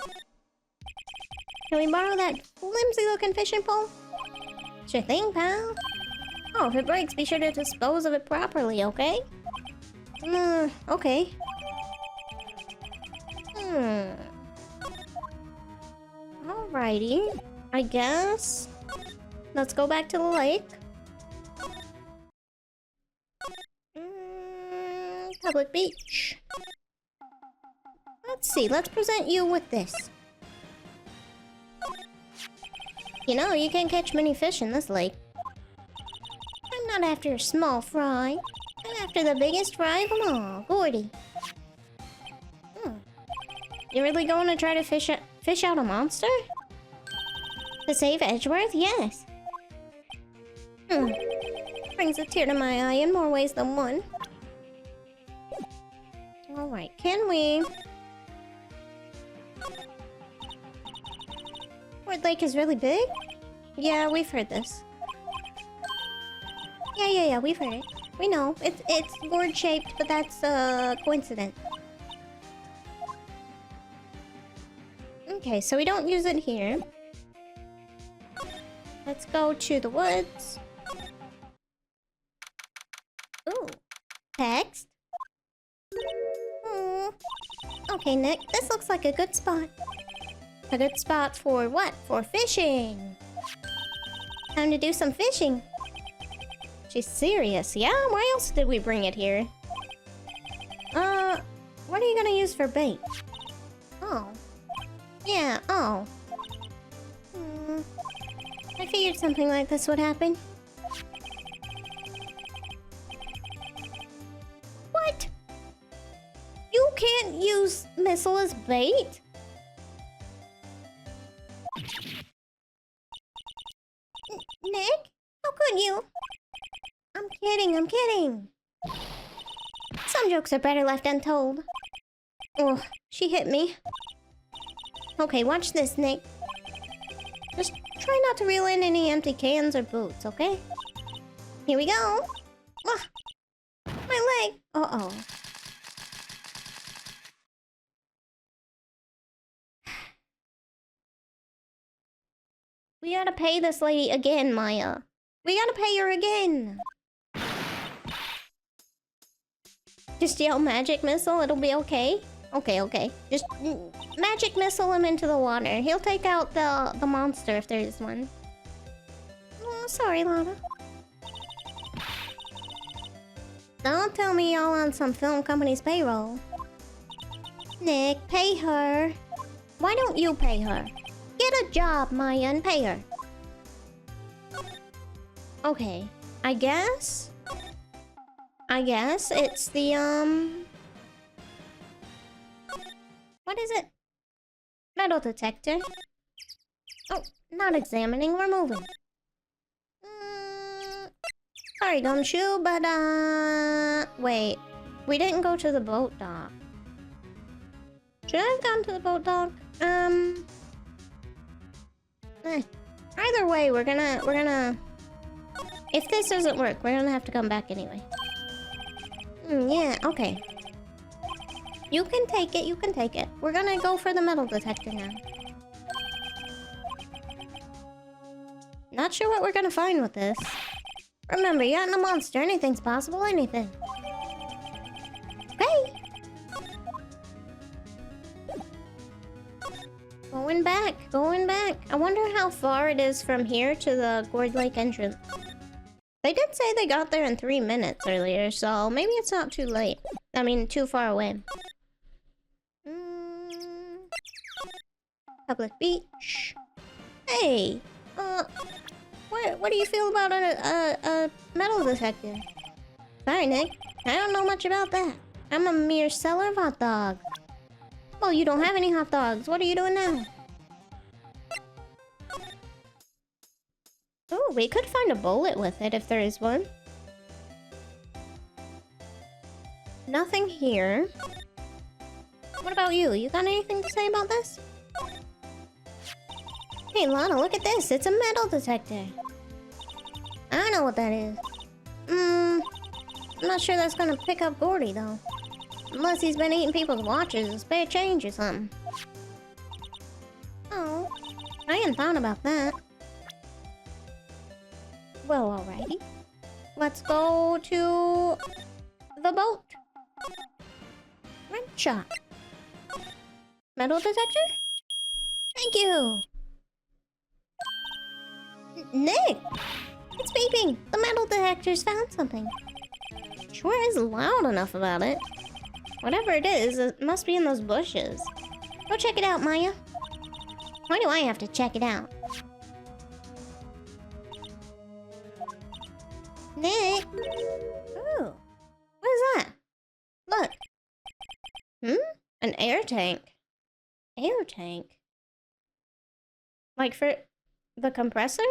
Can we borrow that flimsy-looking fishing pole? Sure thing, pal. Oh, if it breaks, be sure to dispose of it properly, okay? Okay. Alrighty. I guess. Let's go back to the lake. Public beach. Let's see, let's present you with this. You know, you can't catch many fish in this lake. I'm not after a small fry. I'm after the biggest fry of them all, Gordy. You really going to try to fish out a monster? To save Edgeworth? Yes. Brings a tear to my eye in more ways than one. Alright, can we... Ward Lake is really big? Yeah, we've heard this. Yeah, we've heard it. We know. It's gourd-shaped, but that's a coincidence. Okay, so we don't use it here. Let's go to the woods. Ooh. Text. Okay, Nick. This looks like a good spot. A good spot for what? For fishing. Time to do some fishing. She's serious. Yeah? Why else did we bring it here? What are you gonna use for bait? Oh. Yeah, oh. I figured something like this would happen. What? You can't use missile as bait? Nick? How could you? I'm kidding. Some jokes are better left untold. Oh, she hit me. Okay, watch this, Nick. Just try not to reel in any empty cans or boots, okay? Here we go. Ah, my leg. Uh-oh. We gotta pay this lady again, Maya. We gotta pay her again. Just yell magic missile, it'll be okay. Okay. Just magic missile him into the water. He'll take out the monster if there is one. Oh, sorry, Lotta. Don't tell me y'all on some film company's payroll. Nick, pay her. Why don't you pay her? Get a job, Maya, and pay her. Okay, I guess it's the, what is it? Metal detector. Oh, not examining, we're moving. Sorry, Gumshoe, but, wait. We didn't go to the boat dock. Should I have gone to the boat dock? Either way, we're gonna... If this doesn't work, we're gonna have to come back anyway. Yeah, okay. You can take it. We're gonna go for the metal detector now. Not sure what we're gonna find with this. Remember, you're not a monster. Anything's possible, anything. Okay. Going back. I wonder how far it is from here to the Gourd Lake entrance. They did say they got there in 3 minutes earlier, so maybe it's not too late. I mean, too far away. Public beach. Hey, what do you feel about a metal detector? Sorry, Nick. I don't know much about that. I'm a mere seller of hot dogs. Well, you don't have any hot dogs. What are you doing now? Oh, we could find a bullet with it if there is one. Nothing here. What about you? You got anything to say about this? Hey, Lotta, look at this. It's a metal detector. I don't know what that is. I'm not sure that's gonna pick up Gordy, though. Unless he's been eating people's watches, a spare change or something. Oh, I hadn't thought about that. Well, alrighty. Let's go to the boat. Rent shop. Metal detector? Thank you. Nick! It's beeping! The metal detector's found something. Sure is loud enough about it. Whatever it is, it must be in those bushes. Go check it out, Maya. Why do I have to check it out? Nick! Oh. What is that? Look. An air tank. Air tank? Like for the compressor?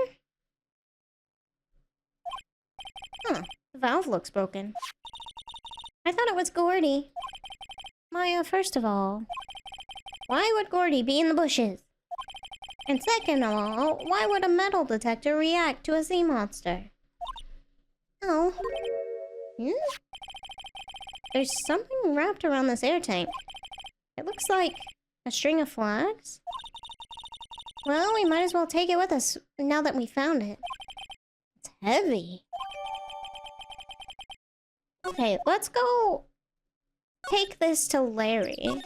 Huh. The valve looks broken. I thought it was Gordy. Maya, first of all, why would Gordy be in the bushes? And second of all, why would a metal detector react to a sea monster? Oh. There's something wrapped around this air tank. It looks like a string of flags. Well, we might as well take it with us now that we found it. It's heavy. Okay, let's go take this to Larry.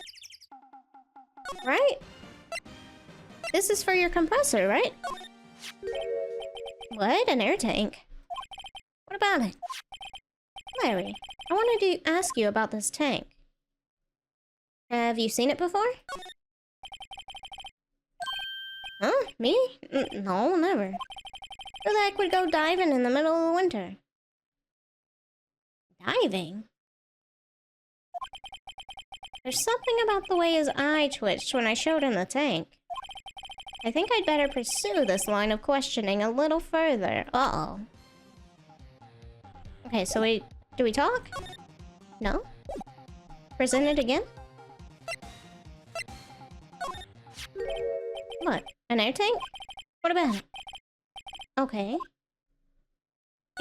Right? This is for your compressor, right? What? An air tank? What about it? Larry, I wanted to ask you about this tank. Have you seen it before? Huh? Me? No, never. Who the heck would go diving in the middle of the winter? Diving? There's something about the way his eye twitched when I showed him the tank. I think I'd better pursue this line of questioning a little further. Uh-oh. Okay, so do we talk? No? Present it again? What? An air tank? What about it? Okay.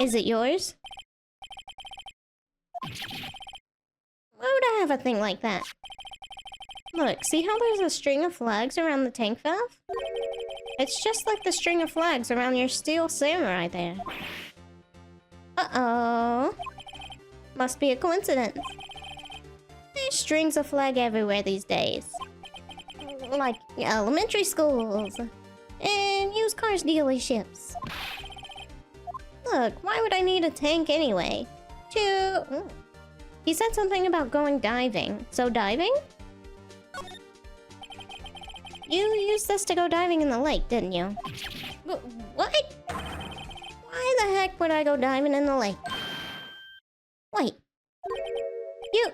Is it yours? Why would I have a thing like that? Look, see how there's a string of flags around the tank valve? It's just like the string of flags around your steel samurai there. Uh-oh. Must be a coincidence. There's strings of flag everywhere these days. Like elementary schools. And used cars dealerships. Look, why would I need a tank anyway? He said something about going diving. So diving? You used this to go diving in the lake, didn't you? What? Why the heck would I go diving in the lake? Wait. You're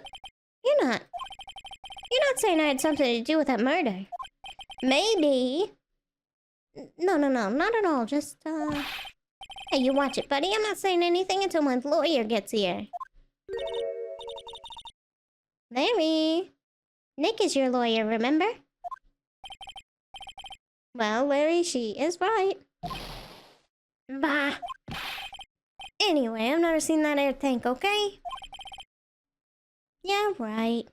not saying I had something to do with that murder. Maybe. No, not at all. Just, Hey, you watch it, buddy. I'm not saying anything until my lawyer gets here. Larry. Nick is your lawyer, remember? Well, Larry, she is right. Bah. Anyway, I've never seen that air tank, okay? Yeah, right.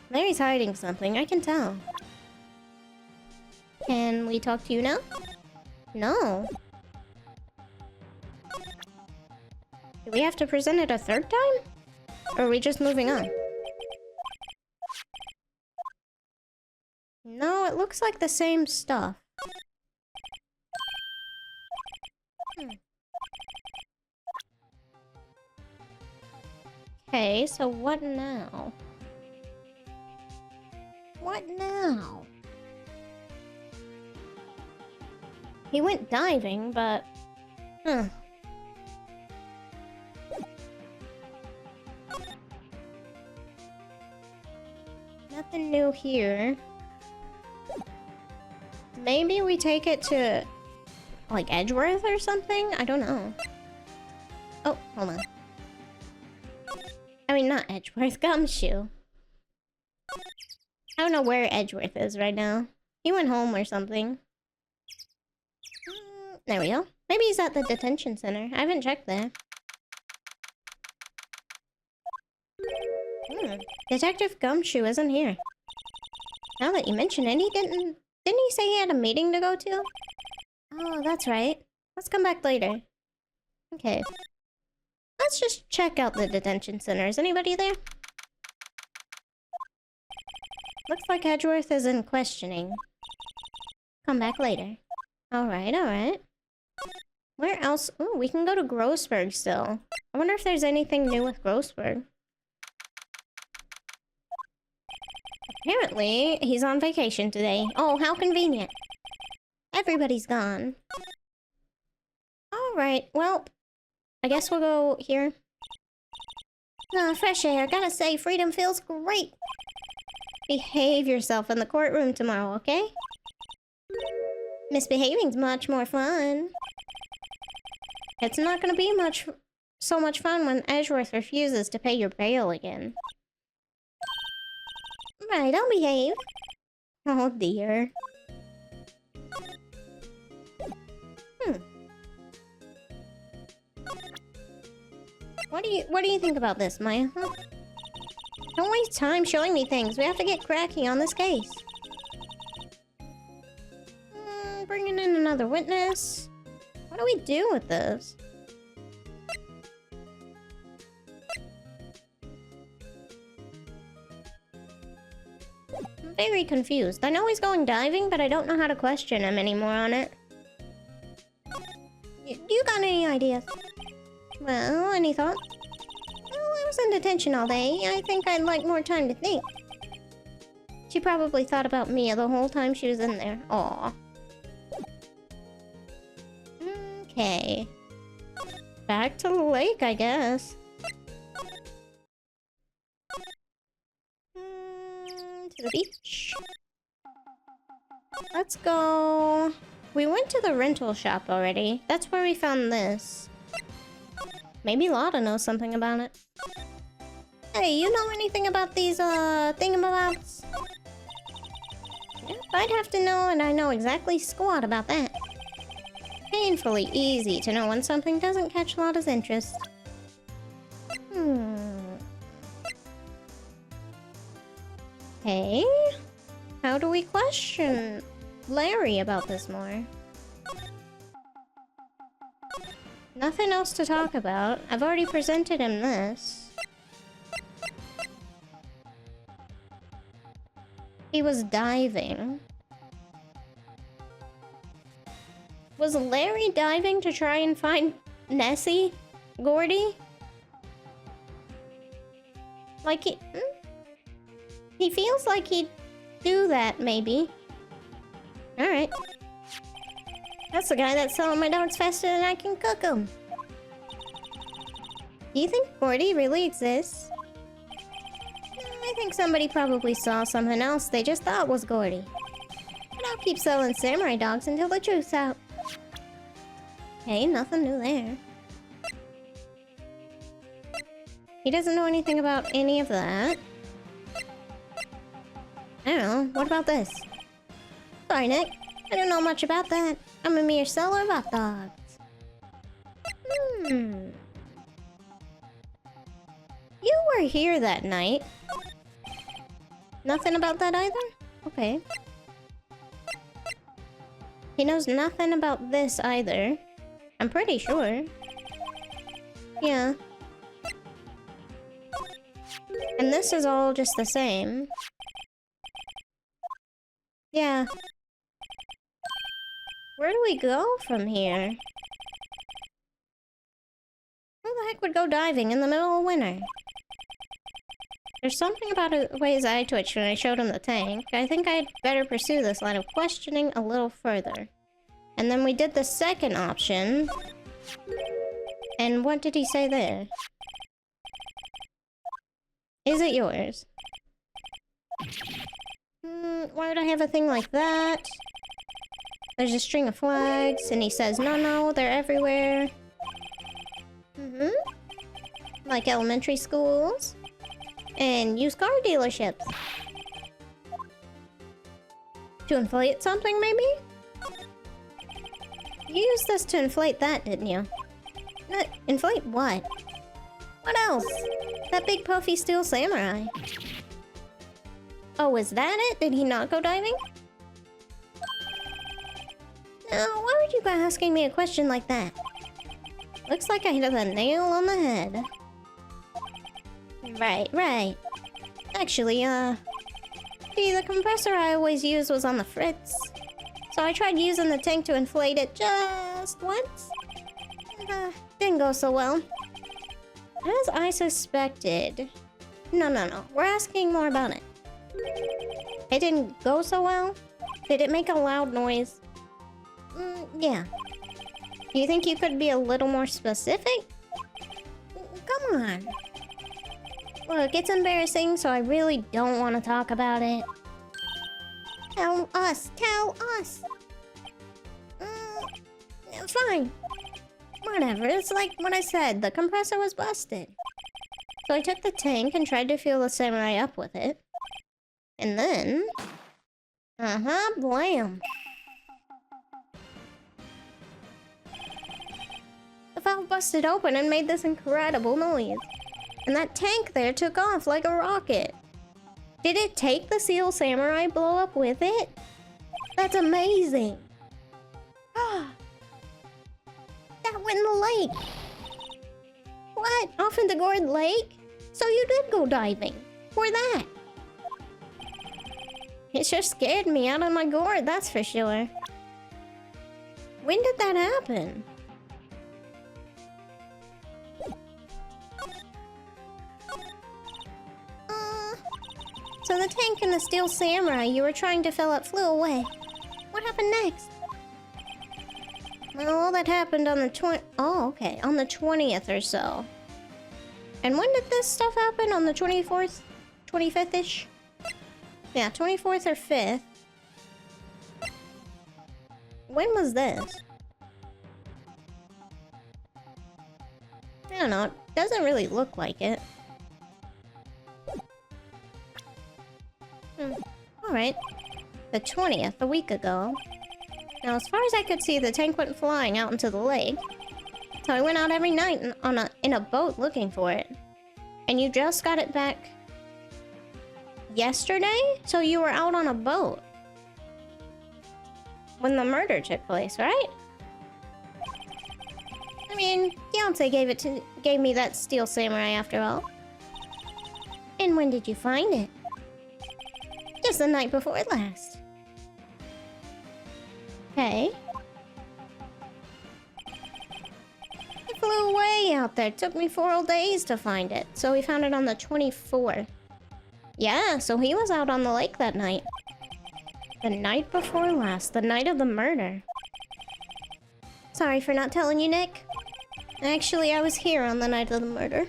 Larry's hiding something, I can tell. Can we talk to you now? No. Do we have to present it a third time? Or are we just moving on? No, it looks like the same stuff. Okay, so what now? What now? He went diving, but... Nothing new here. Maybe we take it to... like, Edgeworth or something? I don't know. Oh, hold on. I mean, not Edgeworth, Gumshoe. I don't know where Edgeworth is right now. He went home or something. There we go. Maybe he's at the detention center. I haven't checked there. Detective Gumshoe isn't here. Now that you mention it, didn't he say he had a meeting to go to? Oh, that's right. Let's come back later. Okay. Let's just check out the detention center. Is anybody there? Looks like Edgeworth is in questioning. Come back later. Alright, alright. Where else? Oh, we can go to Grossberg still. I wonder if there's anything new with Grossberg. Apparently, he's on vacation today. Oh, how convenient. Everybody's gone. Alright, well, I guess we'll go here. Fresh air. Gotta say, freedom feels great. Behave yourself in the courtroom tomorrow, okay? Misbehaving's much more fun. It's not gonna be so much fun when Edgeworth refuses to pay your bail again. Right, I'll behave. Oh dear. What do you think about this, Maya? Huh? Don't waste time showing me things. We have to get cracking on this case. Bringing in another witness. What do we do with this? I'm very confused. I know he's going diving, but I don't know how to question him anymore on it. You got any ideas? Well, any thoughts? Well, I was in detention all day. I think I'd like more time to think. She probably thought about Mia the whole time she was in there. Aw. Okay. Back to the lake, I guess. To the beach. Let's go. We went to the rental shop already. That's where we found this. Maybe Lotta knows something about it. Hey, you know anything about these, thingamabobs? Yep, I'd have to know, and I know exactly squat about that. Painfully easy to know when something doesn't catch Lotta's interest. Hey? How do we question Larry about this more? Nothing else to talk about. I've already presented him this. He was diving. Was Larry diving to try and find Nessie? Gordy? Like he feels like he'd do that, maybe. Alright. That's the guy that's selling my dogs faster than I can cook them. Do you think Gordy really exists? I think somebody probably saw something else they just thought was Gordy. But I'll keep selling samurai dogs until the truth's out. Okay, nothing new there. He doesn't know anything about any of that. I don't know. What about this? Sorry, Nick. I don't know much about that. I'm a mere seller of hot dogs. You were here that night. Nothing about that either? Okay. He knows nothing about this either. I'm pretty sure. Yeah. And this is all just the same. Yeah. Where do we go from here? Who the heck would go diving in the middle of winter? There's something about the way his eye twitched when I showed him the tank. I think I'd better pursue this line of questioning a little further. And then we did the second option. And what did he say there? Is it yours? Why would I have a thing like that? There's a string of flags, and he says, no, they're everywhere. Like elementary schools. And used car dealerships. To inflate something, maybe? You used this to inflate that, didn't you? Inflate what? What else? That big puffy steel samurai. Oh, was that it? Did he not go diving? Now, why would you go asking me a question like that? Looks like I hit the nail on the head. Right. Actually, see, the compressor I always used was on the fritz. So I tried using the tank to inflate it just once. Didn't go so well. As I suspected. No. We're asking more about it. It didn't go so well? Did it make a loud noise? Yeah. Do you think you could be a little more specific? Come on. Look, it's embarrassing, so I really don't want to talk about it. Tell us. Fine. Whatever, it's like what I said, the compressor was busted. So I took the tank and tried to fuel the samurai up with it. And then... blam. The valve busted open and made this incredible noise. And that tank there took off like a rocket. Did it take the Seal Samurai blow up with it? That's amazing. That went in the lake. What? Off into Gourd Lake? So you did go diving. For that. It sure scared me out of my gourd, that's for sure. When did that happen? So the tank and the Steel Samurai you were trying to fill up flew away. What happened next? Well, all that happened on the on the 20th or so. And when did this stuff happen? On the 24th? 25th-ish? Yeah, 24th or 5th. When was this? I don't know, it doesn't really look like it. Alright. The 20th, a week ago. Now, as far as I could see, the tank went flying out into the lake. So I went out every night in a boat looking for it. And you just got it back... yesterday? So you were out on a boat. When the murder took place, right? I mean, Fiance gave me that Steel Samurai after all. And when did you find it? Just the night before last. Okay. It flew away out there. It took me 4 whole days to find it. So we found it on the 24th. Yeah, so he was out on the lake that night. The night before last. The night of the murder. Sorry for not telling you, Nick. Actually, I was here on the night of the murder.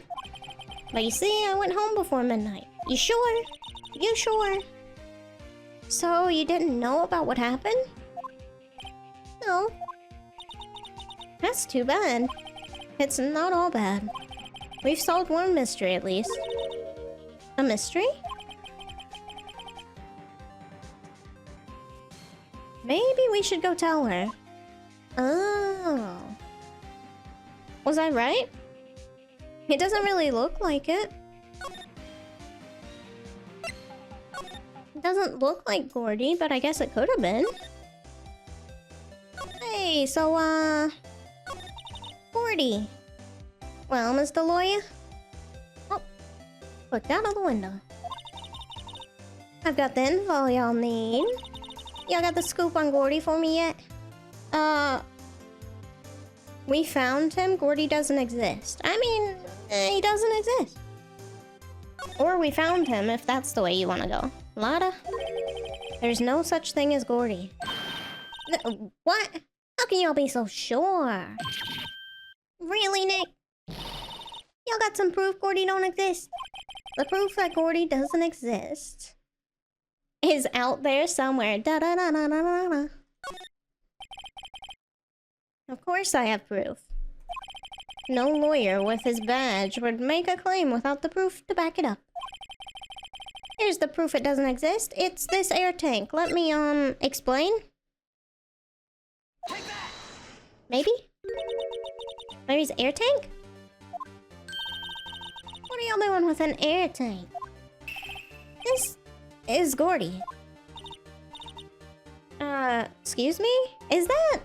But you see, I went home before midnight. You sure? You sure? So, you didn't know about what happened? No. That's too bad. It's not all bad. We've solved one mystery, at least. A mystery? Maybe we should go tell her. Oh. Was I right? It doesn't really look like it. It doesn't look like Gordy, but I guess it could have been. Hey, so, Gordy. Well, Mr. Lawyer? Oh, looked out of the window. I've got the info y'all need. Y'all got the scoop on Gordy for me yet? We found him. Gordy doesn't exist. I mean, he doesn't exist. Or we found him, if that's the way you want to go. Lotta? There's no such thing as Gordy. What? How can y'all be so sure? Really, Nick? Y'all got some proof Gordy don't exist? The proof that Gordy doesn't exist is out there somewhere. Da da da da da da da. Of course I have proof. No lawyer with his badge would make a claim without the proof to back it up. Here's the proof it doesn't exist. It's this air tank. Let me, explain? Maybe? Larry's air tank? What are y'all doing with an air tank? is Gordy? Excuse me? Is that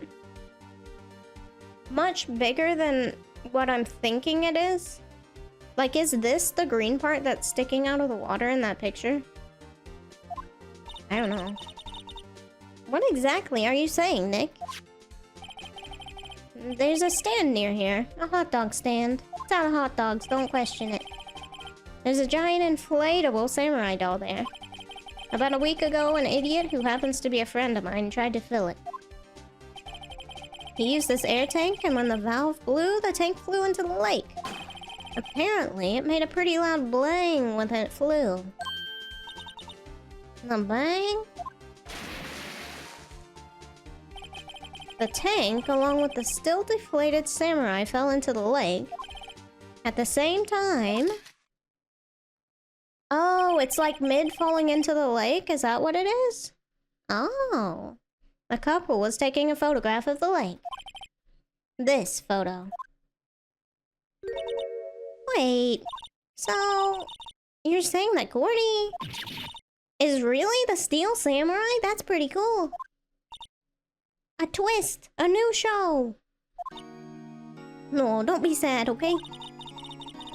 much bigger than what I'm thinking it is? Like, is this the green part that's sticking out of the water in that picture? I don't know. What exactly are you saying, Nick? There's a stand near here. A hot dog stand. It's out of hot dogs, don't question it. There's a giant inflatable samurai doll there. About a week ago, an idiot who happens to be a friend of mine tried to fill it. He used this air tank, and when the valve blew, the tank flew into the lake. Apparently, it made a pretty loud blang when it flew. The bang? The tank, along with the still deflated samurai, fell into the lake. At the same time... Oh, it's like mid falling into the lake? Is that what it is? Oh. The couple was taking a photograph of the lake. This photo. Wait. So, you're saying that Gordy is really the Steel Samurai? That's pretty cool. A twist! A new show! No, don't be sad, okay?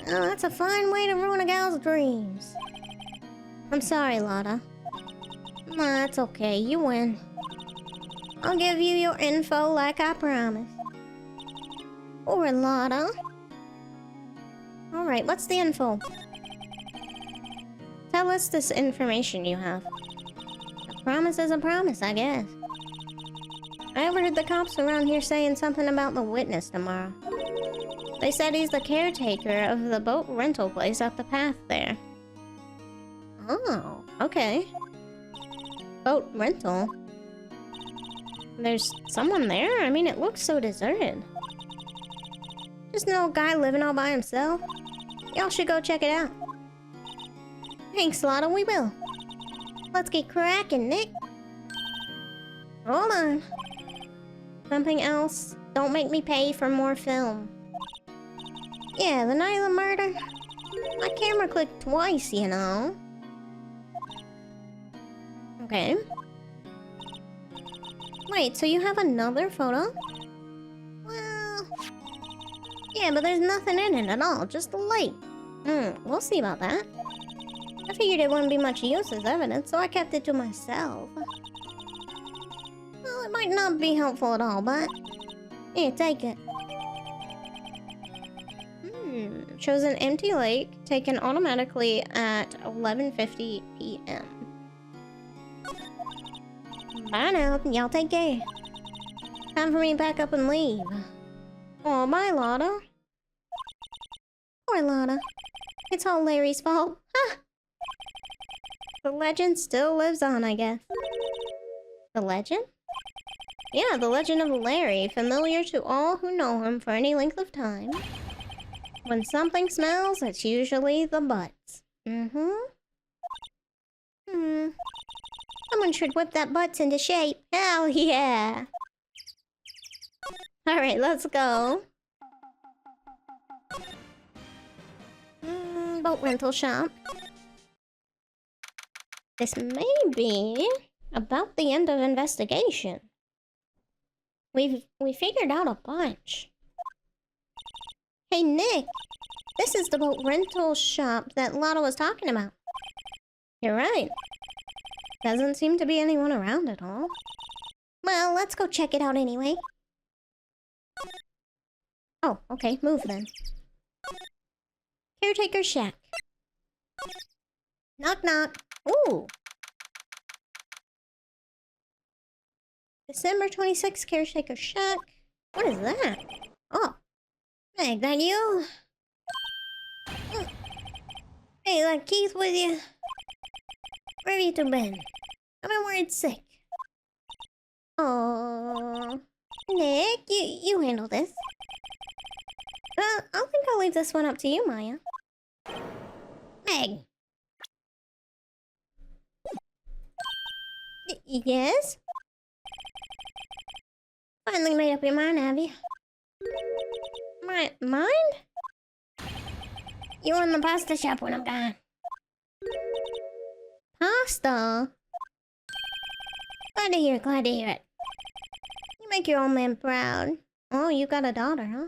Oh, that's a fine way to ruin a gal's dreams. I'm sorry, Lotta. Nah, that's okay. You win. I'll give you your info like I promised. Poor Lotta. Alright, what's the info? Tell us this information you have. A promise is a promise, I guess. I overheard the cops around here saying something about the witness tomorrow. They said he's the caretaker of the boat rental place up the path there. Oh, okay. Boat rental? There's someone there? I mean, it looks so deserted. Just an old guy living all by himself. Y'all should go check it out. Thanks, Lotta, we will. Let's get cracking, Nick. Hold on. Something else. Don't make me pay for more film. Yeah, the night of the murder. My camera clicked twice, you know. Okay. Wait, so you have another photo? Well... Yeah, but there's nothing in it at all, just the light. We'll see about that. I figured it wouldn't be much use as evidence, so I kept it to myself. Well, it might not be helpful at all, but... Here, take it. Shows an empty lake taken automatically at 11:50 p.m. Bye now, y'all take care. Time for me to pack up and leave. Oh, bye, Lotta. Poor Lotta. It's all Larry's fault. Ha! The legend still lives on, I guess. The legend? Yeah, the legend of Larry, familiar to all who know him for any length of time. When something smells, it's usually the butts. Someone should whip that butts into shape. Hell yeah! Alright, let's go. Boat rental shop. This may be about the end of investigation. We figured out a bunch. Hey, Nick! This is the boat rental shop that Lotta was talking about. You're right. Doesn't seem to be anyone around at all. Well, let's go check it out anyway. Oh, okay, move then. Caretaker shack. Knock knock. Ooh! December 26th, caretaker shack. What is that? Oh. Hey, that you? Hey, that Keith with you? Where have you two been? I've been worried sick. Oh, Nick, you handle this. I think I'll leave this one up to you, Maya. Meg. Yes? Finally made up your mind, have you? Mind? You in the pasta shop when I'm gone. Huh? pasta! Glad to hear it, glad to hear it. You make your old man proud. Oh, you got a daughter, huh?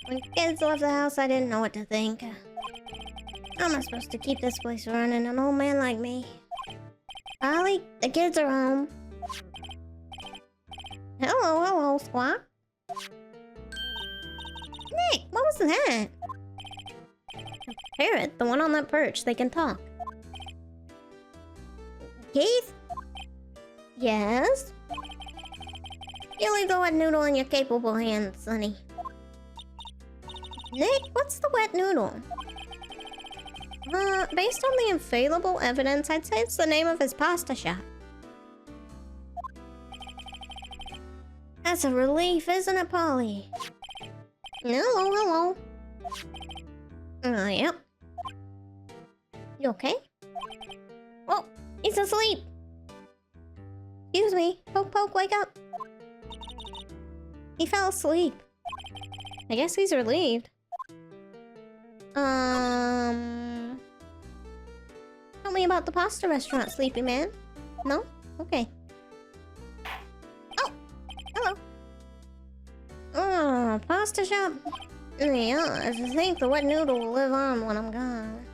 When kids left the house, I didn't know what to think. How am I supposed to keep this place running, an old man like me? Ollie, the kids are home. Hello, hello, Squawk. Nick, what was that? A parrot, the one on that perch, they can talk. Keith? Yes? You leave the wet noodle in your capable hands, Sonny. Nick, what's the wet noodle? Based on the infallible evidence, I'd say it's the name of his pasta shop. That's a relief, isn't it, Polly? Hello, hello. Yep. You okay? Oh, he's asleep. Excuse me. Poke, poke, wake up. He fell asleep. I guess he's relieved. Tell me about the pasta restaurant, sleepy man. No? Okay. Oh! Hello. Oh, pasta shop? Yeah, I think the wet noodle will live on when I'm gone.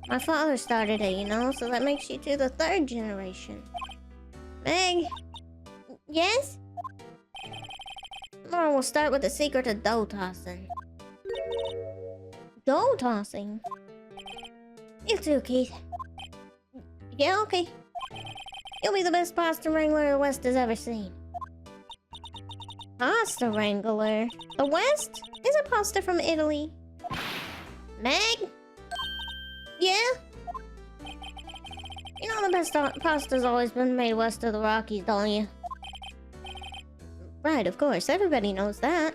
My father started it, you know, so that makes you to the 3rd generation. Meg? Yes? Tomorrow we'll start with the secret of dough tossing. Dough tossing? You too, Keith. Yeah, okay. You'll be the best pasta wrangler the West has ever seen. Pasta wrangler? The West? Isn't pasta from Italy? Meg? Yeah? You know the best pasta's always been made west of the Rockies, don't you? Right, of course. Everybody knows that.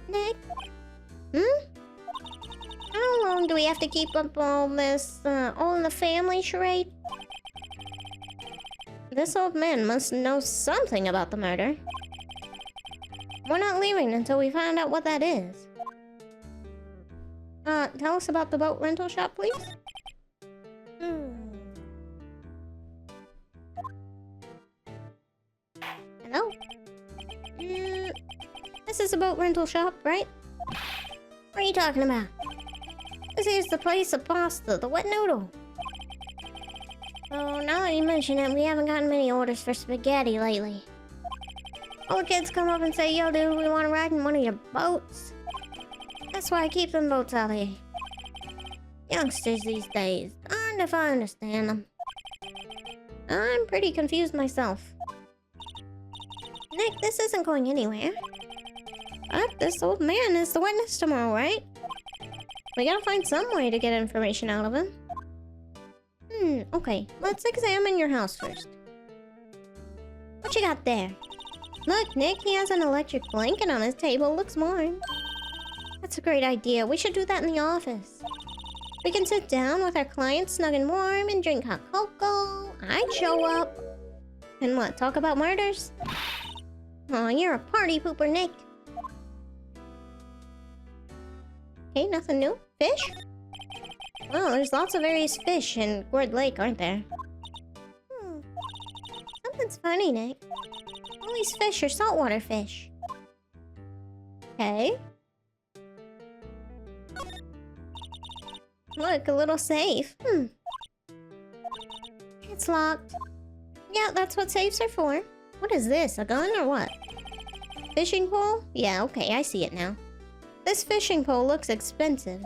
Nick? How long do we have to keep up all this, all in the family charade? This old man must know something about the murder. We're not leaving until we find out what that is. Tell us about the boat rental shop, please? Hello? This is a boat rental shop, right? What are you talking about? This is the place of pasta, the wet noodle. Oh, now that you mention it, we haven't gotten many orders for spaghetti lately. All the kids come up and say, yo dude, we want to ride in one of your boats. That's why I keep them boats out here. Youngsters these days, darned if I understand them. I'm pretty confused myself. Nick, this isn't going anywhere. But this old man is the witness tomorrow, right? We gotta find some way to get information out of him. Okay. Let's examine your house first. What you got there? Look, Nick, he has an electric blanket on his table. Looks warm. That's a great idea. We should do that in the office. We can sit down with our clients snug and warm and drink hot cocoa. I'd show up. And what, talk about murders? Aw, you're a party pooper, Nick. Okay, nothing new. Fish? Well, there's lots of various fish in Gourd Lake, aren't there? Something's funny, Nick. All these fish are saltwater fish. Okay. Look, a little safe. It's locked. Yeah, that's what safes are for. What is this, a gun or what? Fishing pole? Yeah, okay, I see it now. This fishing pole looks expensive.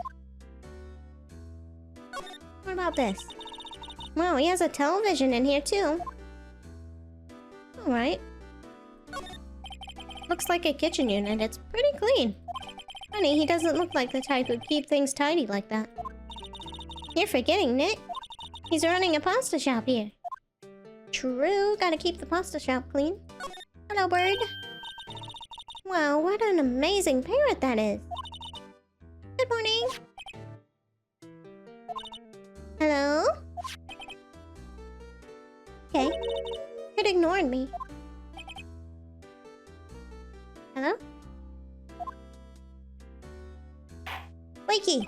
What about this? Wow, he has a television in here too. Alright. Looks like a kitchen unit. It's pretty clean. Funny, he doesn't look like the type who'd keep things tidy like that. You're forgetting, Nick. He's running a pasta shop here. True, gotta keep the pasta shop clean. Hello, bird. Wow, what an amazing parrot that is. Good morning. Hello? Okay. It ignored me. Hello? Wakey.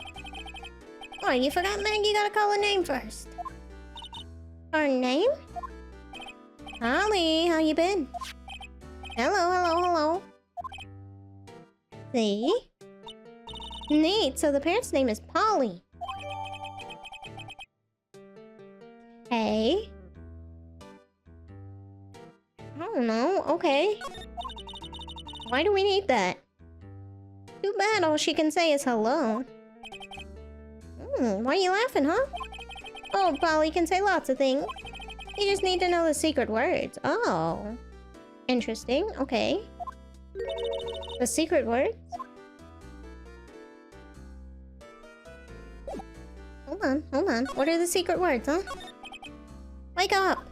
Oh, you forgot, Meg? You gotta call her name first. Her name? Holly, how you been? Hello, hello, hello. See? Neat, so the parent's name is Polly. Hey. I don't know, okay. Why do we need that? Too bad all she can say is hello. Why are you laughing, huh? Oh, Polly can say lots of things. You just need to know the secret words. Oh. Interesting, okay. The secret words? Hold on. What are the secret words, huh? Wake up!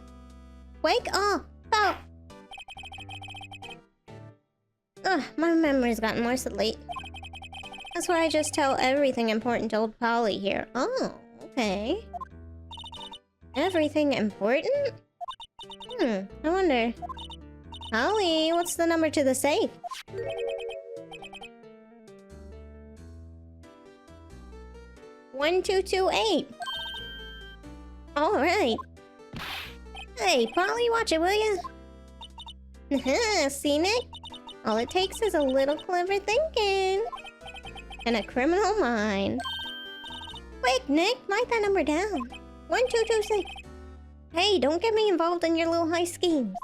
Wake up! Oh! Ugh, my memory's gotten worse of late. That's why I just tell everything important to old Polly here. Oh, okay. Everything important? I wonder. Polly, what's the number to the safe? One, 2, 2, 8. Alright. Hey, Polly, watch it, will ya? See, Nick? All it takes is a little clever thinking. And a criminal mind. Quick, Nick, write that number down. 1, 2, 2, 6. Hey, don't get me involved in your little high schemes.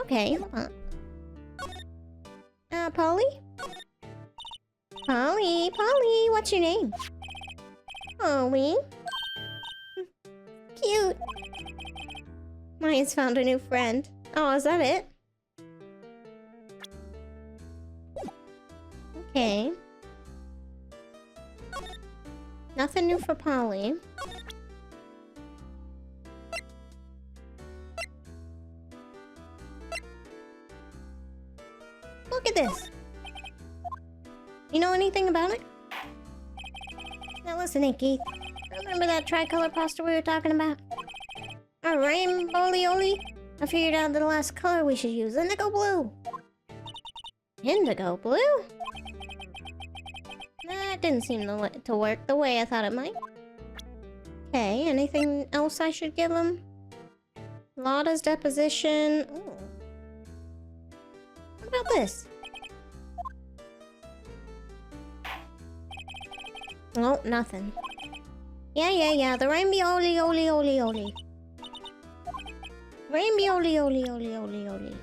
Okay, hold on. Polly? Polly, what's your name? Polly? Cute. Maya's found a new friend. Oh, is that it? Okay. Nothing new for Polly. Look at this. You know anything about it? Now listen, hey Keith. Remember that tricolor pasta we were talking about? A rainbow-ly-oly? I figured out the last color we should use. Indigo blue. Indigo blue? That didn't seem to work the way I thought it might. Okay, anything else I should give him? Lotta's deposition. Ooh. What about this? Oh, nothing. Yeah. The rainbow-ly-oly-oly-oly. Rainbow-ly-oly-oly-oly-oly.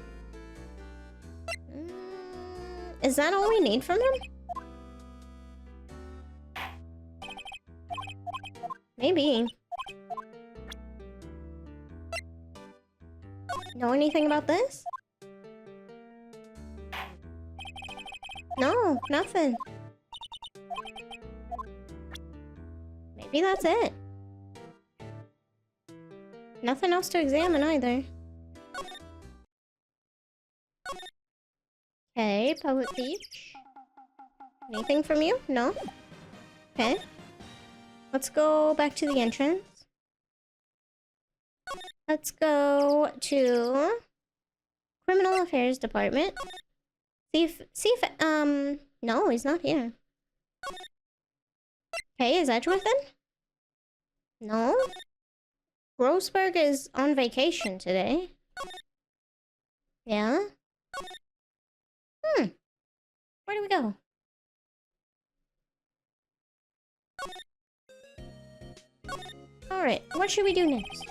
Is that all we need from him? Maybe. Know anything about this? No, nothing. Maybe that's it. Nothing else to examine either. Okay, public beach. Anything from you? No? Okay. Let's go back to the entrance. Let's go to Criminal Affairs Department. See if no, he's not here. Okay, is Edgeworthen? No? Grossberg is on vacation today. Yeah? Where do we go? Alright, what should we do next?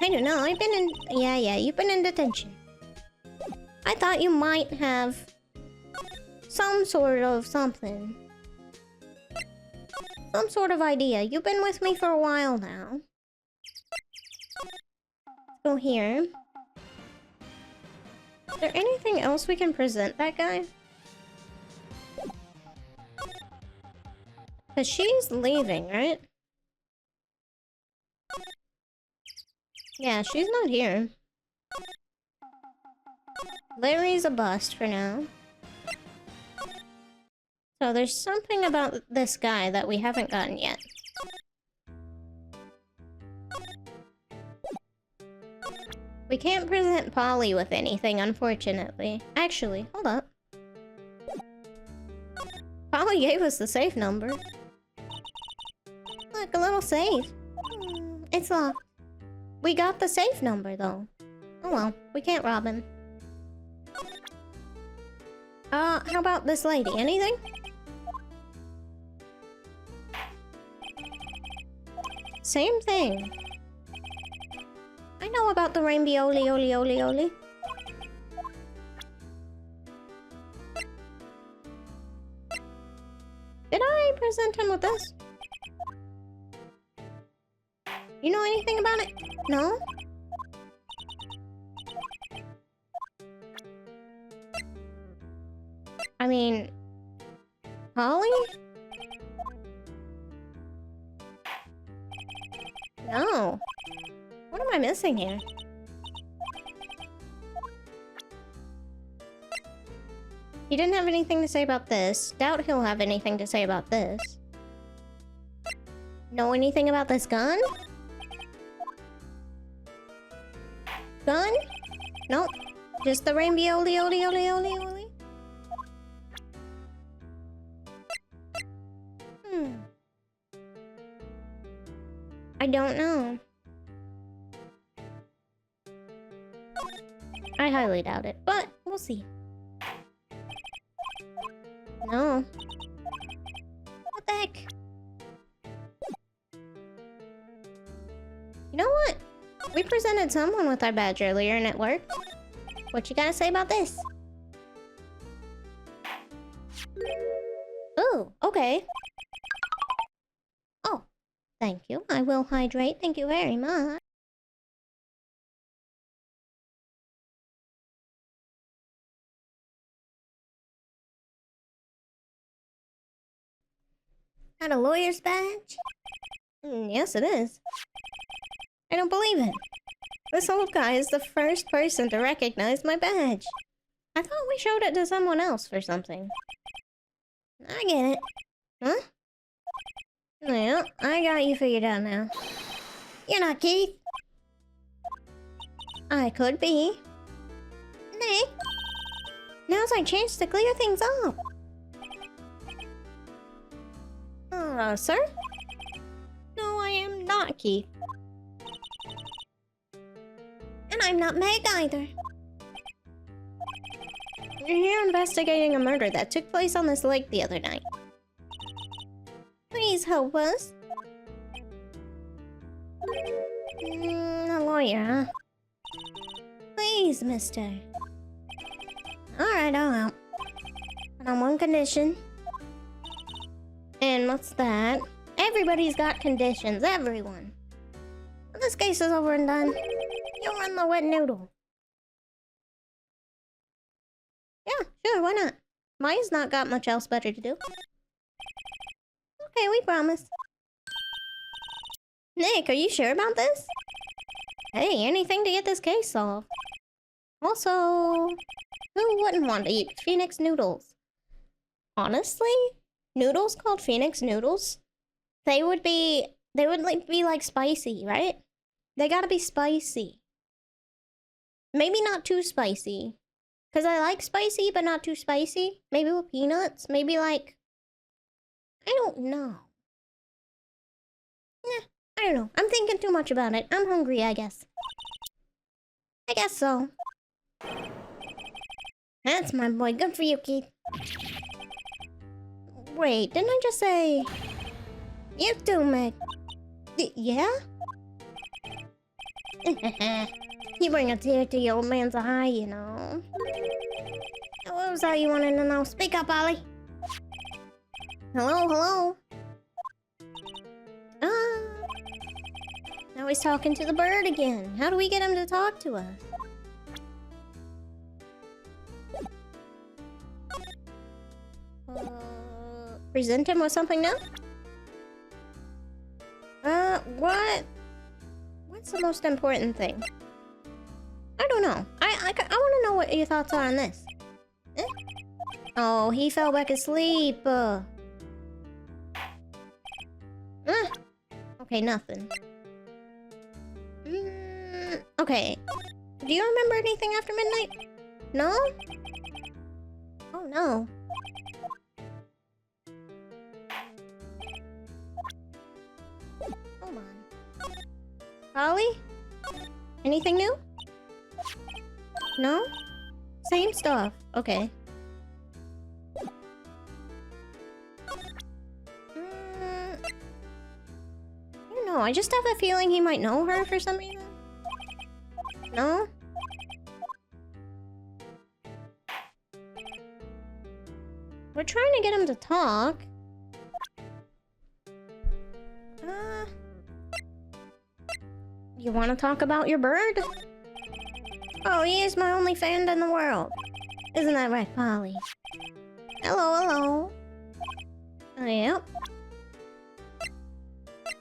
I don't know, I've been in... Yeah, you've been in detention. I thought you might have... some sort of something. Some sort of idea. You've been with me for a while now. Let's go here. Is there anything else we can present that guy? Because she's leaving, right? Yeah, she's not here. Larry's a bust for now. So there's something about this guy that we haven't gotten yet. We can't present Polly with anything, unfortunately. Actually, hold up. Polly gave us the safe number. little safe. It's locked. We got the safe number, though. Oh well, we can't rob him. How about this lady? Anything? Same thing. I know about the rainbow-oli. Did I present him with this? You know anything about it? No? I mean... Holly? No. What am I missing here? He didn't have anything to say about this. Doubt he'll have anything to say about this. Know anything about this gun? Gun? Nope. Just the rainbow-oli. I don't know. I highly doubt it, but we'll see. No. What the heck? You know what? We presented someone with our badge earlier and it worked. What you gotta say about this? Oh, okay. Oh, thank you. I will hydrate. Thank you very much. Got a lawyer's badge? Yes, it is. I don't believe it. This old guy is the first person to recognize my badge. I thought we showed it to someone else for something. I get it. Huh? Well, I got you figured out now. You're not Keith. I could be. Nick. Now's our chance to clear things up. Sir? No, I am not Keith. And I'm not Meg either. You're here investigating a murder that took place on this lake the other night. Please help us. A lawyer, huh? Please, mister. Alright, I'll help. But on one condition. And what's that? Everybody's got conditions, everyone. When this case is over and done, you'll run the wet noodle. Yeah, sure, why not? Maya's not got much else better to do. Okay, we promise. Nick, are you sure about this? Hey, anything to get this case solved. Also, who wouldn't want to eat Phoenix noodles? Honestly, noodles called Phoenix noodles, they would be like spicy, right? They gotta be spicy. Maybe not too spicy. Because I like spicy, but not too spicy. Maybe with peanuts. Maybe like... I don't know. Nah, I don't know. I'm thinking too much about it. I'm hungry, I guess. I guess so. That's my boy. Good for you, Keith. Wait, didn't I just say... You too, Meg. Yeah? You bring a tear to your old man's eye, you know. What was that you wanted to know? Speak up, Ollie. Hello? Now he's talking to the bird again. How do we get him to talk to us? Present him with something new? What? What's the most important thing? I don't know. I want to know what your thoughts are on this. Eh? Oh, he fell back asleep. Okay, nothing. Okay. Do you remember anything after midnight? No? Oh, no. Hold on. Polly? Anything new? No? Same stuff. Okay. I don't know. I just have a feeling he might know her for some reason. No? We're trying to get him to talk. You want to talk about your bird? Oh, he is my only fan in the world. Isn't that right, Polly? Hello, hello. Yep.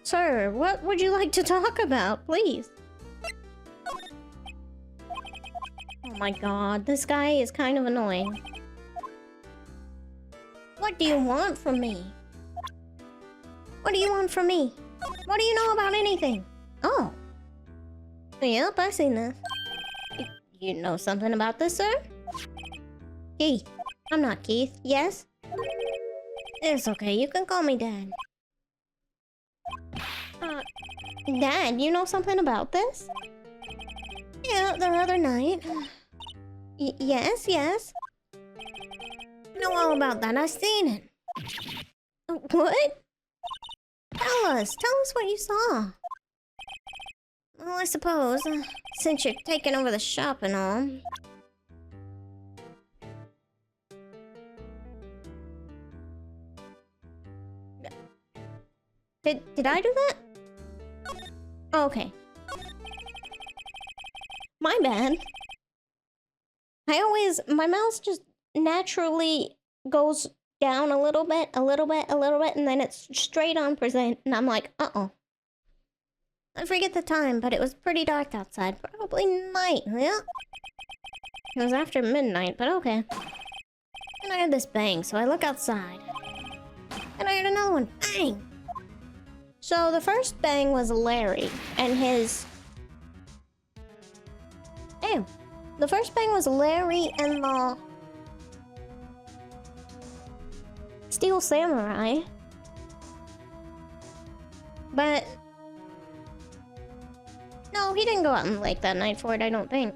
Sir, what would you like to talk about, please? Oh my god, this guy is kind of annoying. What do you want from me? What do you want from me? What do you know about anything? Oh. Yep, I've seen this. You know something about this, sir? Keith. I'm not Keith. Yes? It's okay, you can call me Dad. Dad, you know something about this? Yeah, the other night. Yes, yes. I know all about that. I've seen it. What? Tell us what you saw. Well, I suppose, since you're taking over the shop and all. Did I do that? Oh, okay. My bad. My mouse just naturally goes down a little bit, and then it's straight on present, and I'm like, uh-oh. I forget the time, but it was pretty dark outside. Probably night, yeah? It was after midnight, but okay. And I heard this bang, so I look outside. And I heard another one, bang! So the first bang was Larry, and his... Ew. The first bang was Larry and the... Steel Samurai. But... No, he didn't go out in the lake that night for it, I don't think.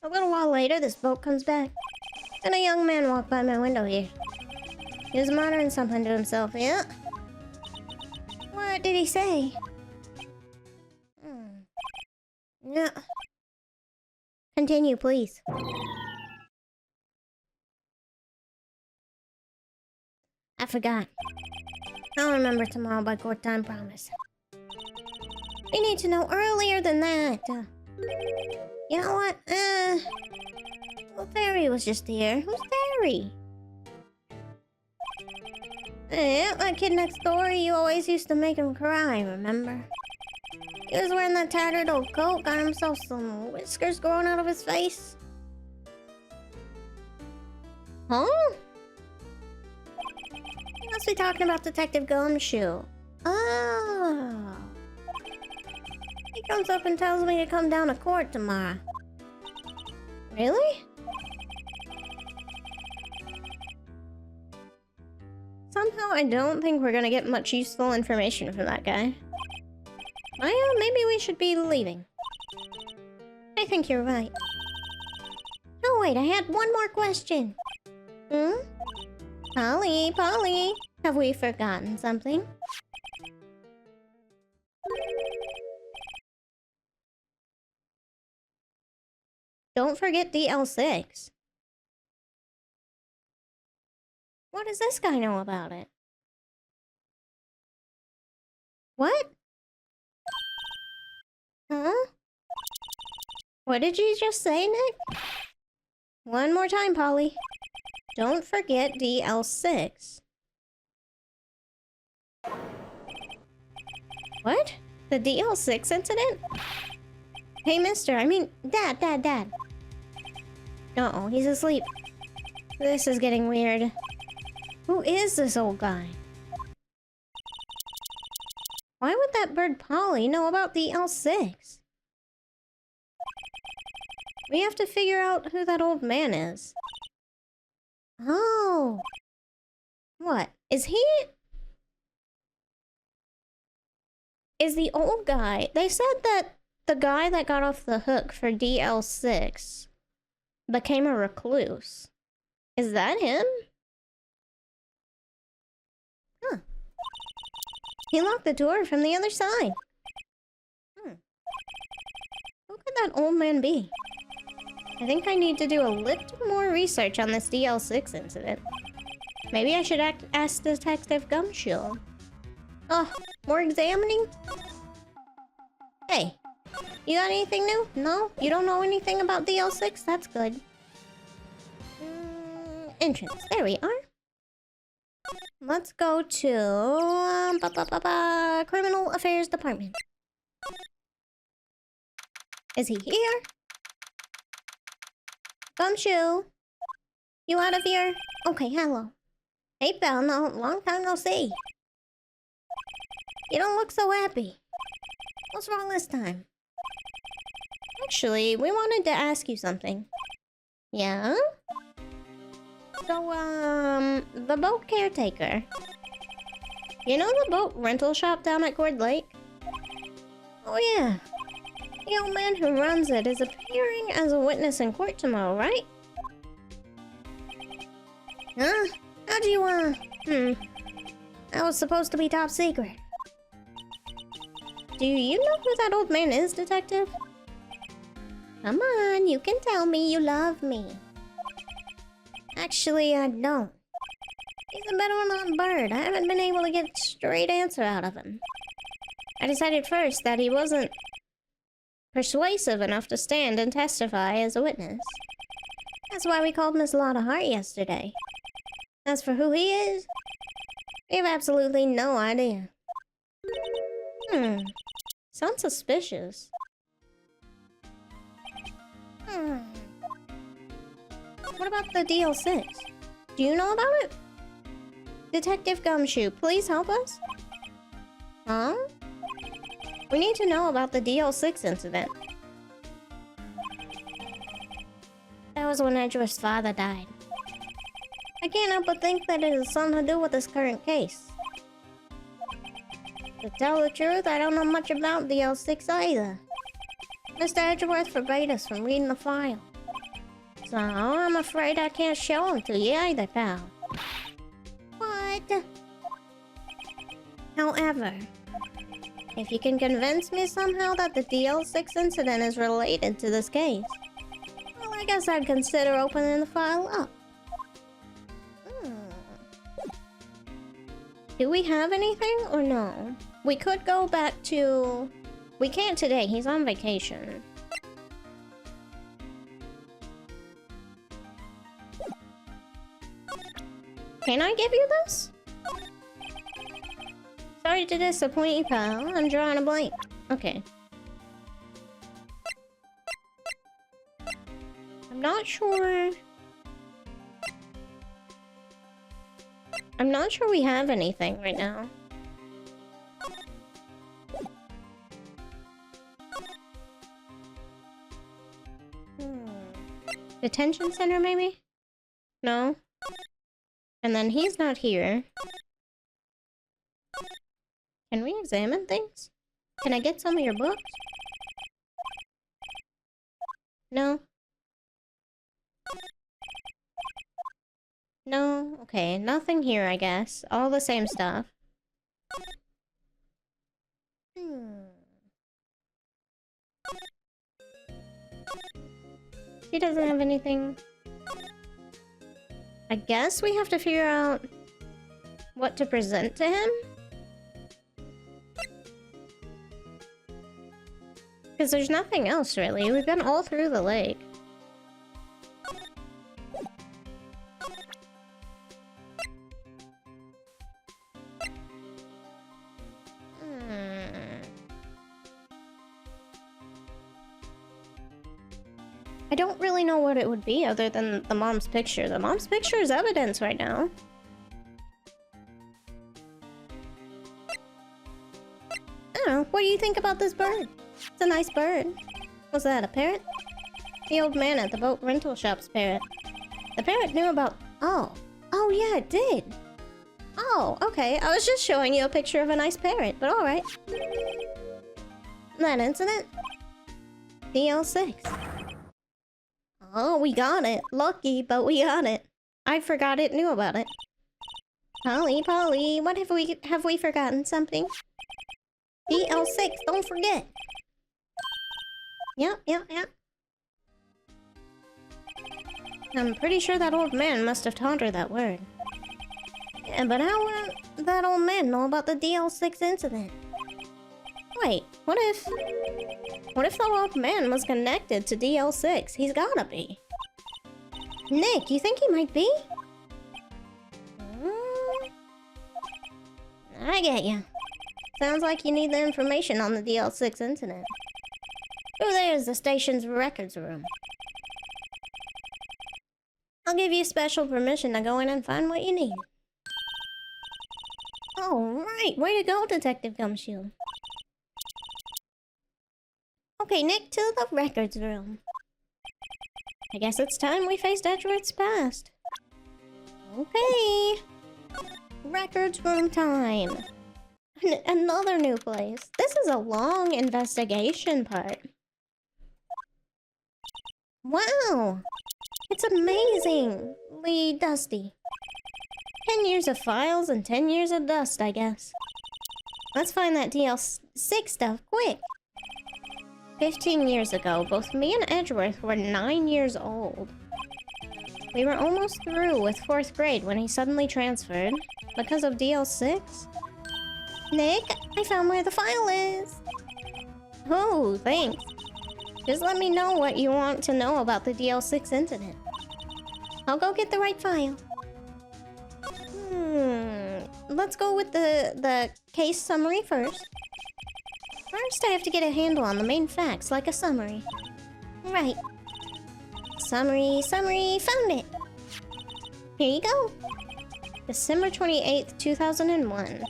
A little while later, this boat comes back. And a young man walked by my window here. He was muttering something to himself, yeah? What did he say? Yeah. Continue, please. I forgot. I'll remember tomorrow by court time, promise. We need to know earlier than that. You know what? Well, Terry was just here. Who's Terry? Yeah, that kid next door, you always used to make him cry, remember? He was wearing that tattered old coat, got himself some whiskers growing out of his face. Huh? He must be talking about Detective Gumshoe. Oh. He comes up and tells me to come down to court tomorrow. Really? Somehow I don't think we're gonna get much useful information from that guy. Well, maybe we should be leaving. I think you're right. Oh wait, I had one more question. Polly, have we forgotten something? Don't forget DL6. What does this guy know about it? What? Huh? What did you just say, Nick? One more time, Polly. Don't forget DL6. What? The DL6 incident? Hey, Dad. Uh-oh, he's asleep. This is getting weird. Who is this old guy? Why would that bird Polly know about the L6? We have to figure out who that old man is. Oh. What? Is he... is the old guy. They said that the guy that got off the hook for DL6 became a recluse. Is that him? Huh. He locked the door from the other side. Who could that old man be? I think I need to do a little more research on this DL6 incident. Maybe I should ask Detective Gumshoe. Oh, more examining? Hey, you got anything new? No? You don't know anything about DL6? That's good. Entrance. There we are. Let's go to... Criminal Affairs Department. Is he here? Gumshoe? You out of here? Okay, hello. Hey, pal. No, long time no see. You don't look so happy. What's wrong this time? Actually, we wanted to ask you something. Yeah? So, the boat caretaker. You know the boat rental shop down at Cord Lake? Oh yeah. The old man who runs it is appearing as a witness in court tomorrow, right? Huh? How'd you, That was supposed to be top secret. Do you know who that old man is, Detective? Come on, you can tell me you love me. Actually, I don't. He's a bit of an odd bird. I haven't been able to get a straight answer out of him. I decided first that he wasn't persuasive enough to stand and testify as a witness. That's why we called Miss Lotta Hart yesterday. As for who he is, we have absolutely no idea. Sounds suspicious. What about the DL6? Do you know about it? Detective Gumshoe, please help us? Huh? We need to know about the DL6 incident. That was when Edgeworth's father died. I can't help but think that it has something to do with this current case. To tell the truth, I don't know much about DL6 either. Mr. Edgeworth forbade us from reading the file. So, I'm afraid I can't show him to you either, pal. What? However, if you can convince me somehow that the DL6 incident is related to this case, well, I guess I'd consider opening the file up. Do we have anything or no? We could go back to... We can't today, he's on vacation. Can I give you this? Sorry to disappoint you, pal. I'm drawing a blank. Okay. I'm not sure... I'm not sure we have anything right now. Detention center, maybe? No? And then he's not here. Can we examine things? Can I get some of your books? No? No? Okay, nothing here, I guess. All the same stuff. He doesn't have anything. I guess we have to figure out what to present to him? Because there's nothing else, really. We've been all through the lake. I don't really know what it would be other than the mom's picture. The mom's picture is evidence right now. I don't know. What do you think about this bird? It's a nice bird. Was that a parrot? The old man at the boat rental shop's parrot. The parrot knew about... Oh. Oh, yeah, it did. Oh, okay. I was just showing you a picture of a nice parrot, but alright. that incident? DL6. Oh, we got it. Lucky, but we got it. I forgot it knew about it. Polly, what have we forgotten something? DL6, don't forget. Yep. I'm pretty sure that old man must have taught her that word. Yeah, but how would that old man know about the DL6 incident? Wait, what if the old man was connected to DL6? He's gotta be. Nick, you think he might be? I get you. Sounds like you need the information on the DL6 incident. Over there is the station's records room. I'll give you special permission to go in and find what you need. Alright, way to go, Detective Gumshoe. Okay, Nick, to the records room. I guess it's time we faced Edgeworth's past. Okay. Records room time. Another new place. This is a long investigation part. Wow! It's amazingly dusty. 10 years of files and 10 years of dust, I guess. Let's find that DL6 stuff quick. 15 years ago, both me and Edgeworth were 9 years old. We were almost through with 4th grade when he suddenly transferred. Because of DL6? Nick, I found where the file is! Oh, thanks. Just let me know what you want to know about the DL6 incident. I'll go get the right file. Let's go with the case summary first. First, I have to get a handle on the main facts, like a summary. Right. Summary, found it! Here you go! December 28th, 2001.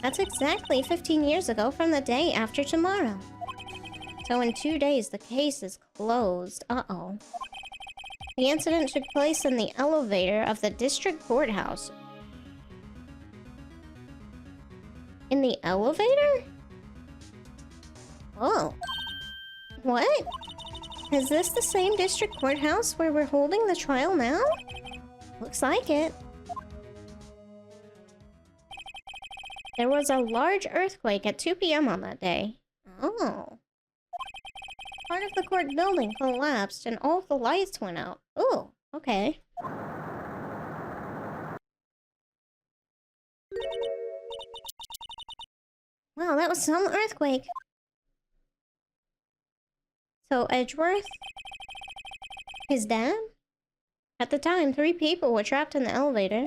That's exactly 15 years ago from the day after tomorrow. So in 2 days, the case is closed. Uh-oh. The incident took place in the elevator of the district courthouse. In the elevator? Whoa. What? Is this the same district courthouse where we're holding the trial now? Looks like it. There was a large earthquake at 2 p.m. on that day. Oh. Part of the court building collapsed and all of the lights went out. Oh, okay. Wow, that was some earthquake. So Edgeworth? His dad? At the time, 3 people were trapped in the elevator.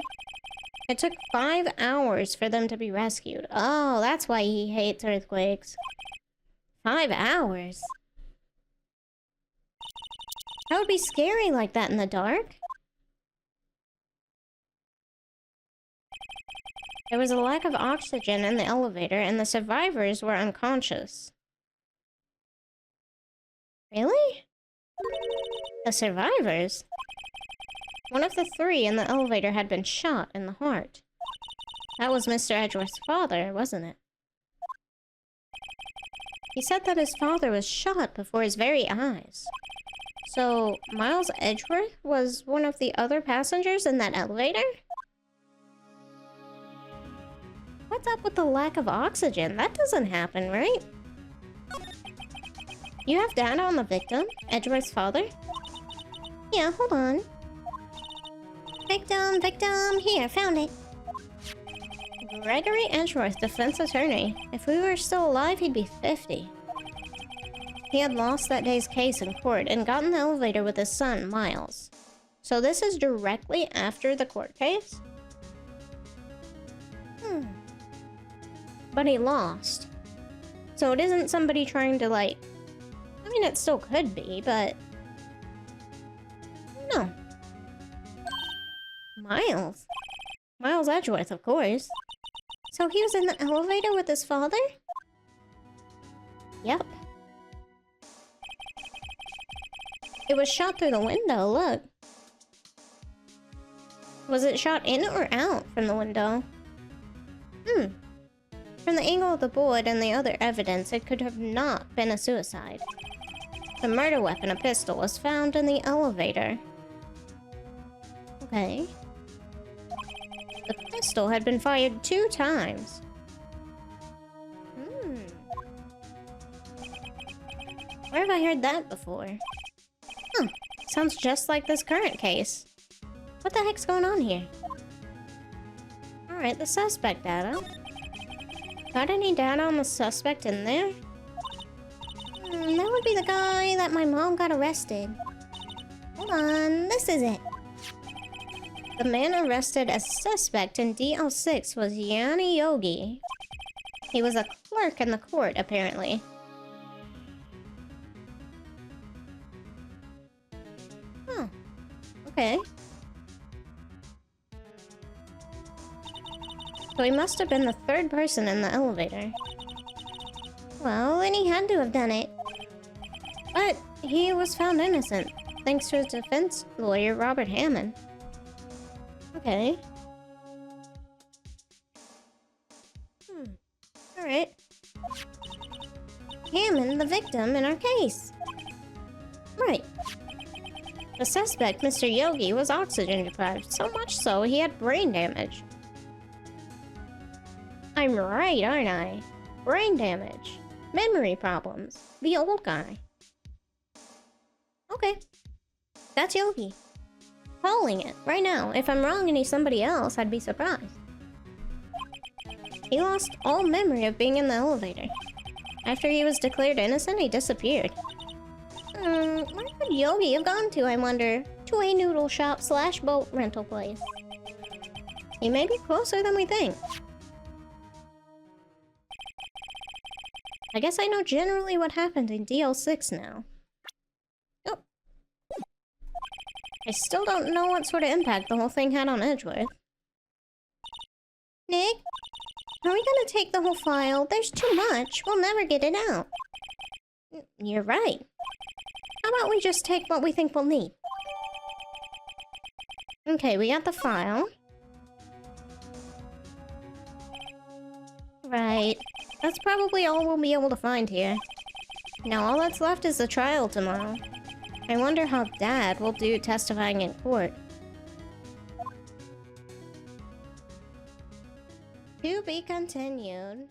It took 5 hours for them to be rescued. Oh, that's why he hates earthquakes. 5 hours? That would be scary like that in the dark. There was a lack of oxygen in the elevator, and the survivors were unconscious. Really? The survivors? One of the 3 in the elevator had been shot in the heart. That was Mr. Edgeworth's father, wasn't it? He said that his father was shot before his very eyes. So, Miles Edgeworth was one of the other passengers in that elevator? What's up with the lack of oxygen? That doesn't happen, right? You have data on the victim? Edgeworth's father? Yeah, hold on. Victim! Here, found it. Gregory Edgeworth, defense attorney. If we were still alive, he'd be 50. He had lost that day's case in court and got in the elevator with his son, Miles. So this is directly after the court case? But he lost. So it isn't somebody trying to, like... I mean, it still could be, but... No. Miles? Miles Edgeworth, of course. So he was in the elevator with his father? Yep. It was shot through the window, look. Was it shot in or out from the window? from the angle of the bullet and the other evidence, it could have not been a suicide. The murder weapon, a pistol, was found in the elevator. Okay. The pistol had been fired 2 times. Where have I heard that before? Huh. Sounds just like this current case. What the heck's going on here? Alright, the suspect data. Got any data on the suspect in there? That would be the guy that my mom got arrested. Hold on, this is it. The man arrested as suspect in DL6 was Yanni Yogi. He was a clerk in the court, apparently. Huh. Okay. So he must have been the 3rd person in the elevator. Well, then he had to have done it. But he was found innocent, thanks to his defense lawyer, Robert Hammond. Okay. Alright. Hammond, the victim in our case. Right. The suspect, Mr. Yogi, was oxygen deprived, so much so he had brain damage. I'm right, aren't I? Brain damage. Memory problems. The old guy. Okay. That's Yogi. Calling it, right now. If I'm wrong and he's somebody else, I'd be surprised. He lost all memory of being in the elevator. After he was declared innocent, he disappeared. Where could Yogi have gone to, I wonder? To a noodle shop / boat rental place. He may be closer than we think. I guess I know generally what happened in DL6 now. Oh. I still don't know what sort of impact the whole thing had on Edgeworth. Nick? Are we gonna take the whole file? There's too much. We'll never get it out. You're right. How about we just take what we think we'll need? Okay, we got the file. Right. That's probably all we'll be able to find here. Now all that's left is the trial tomorrow. I wonder how Dad will do testifying in court. To be continued.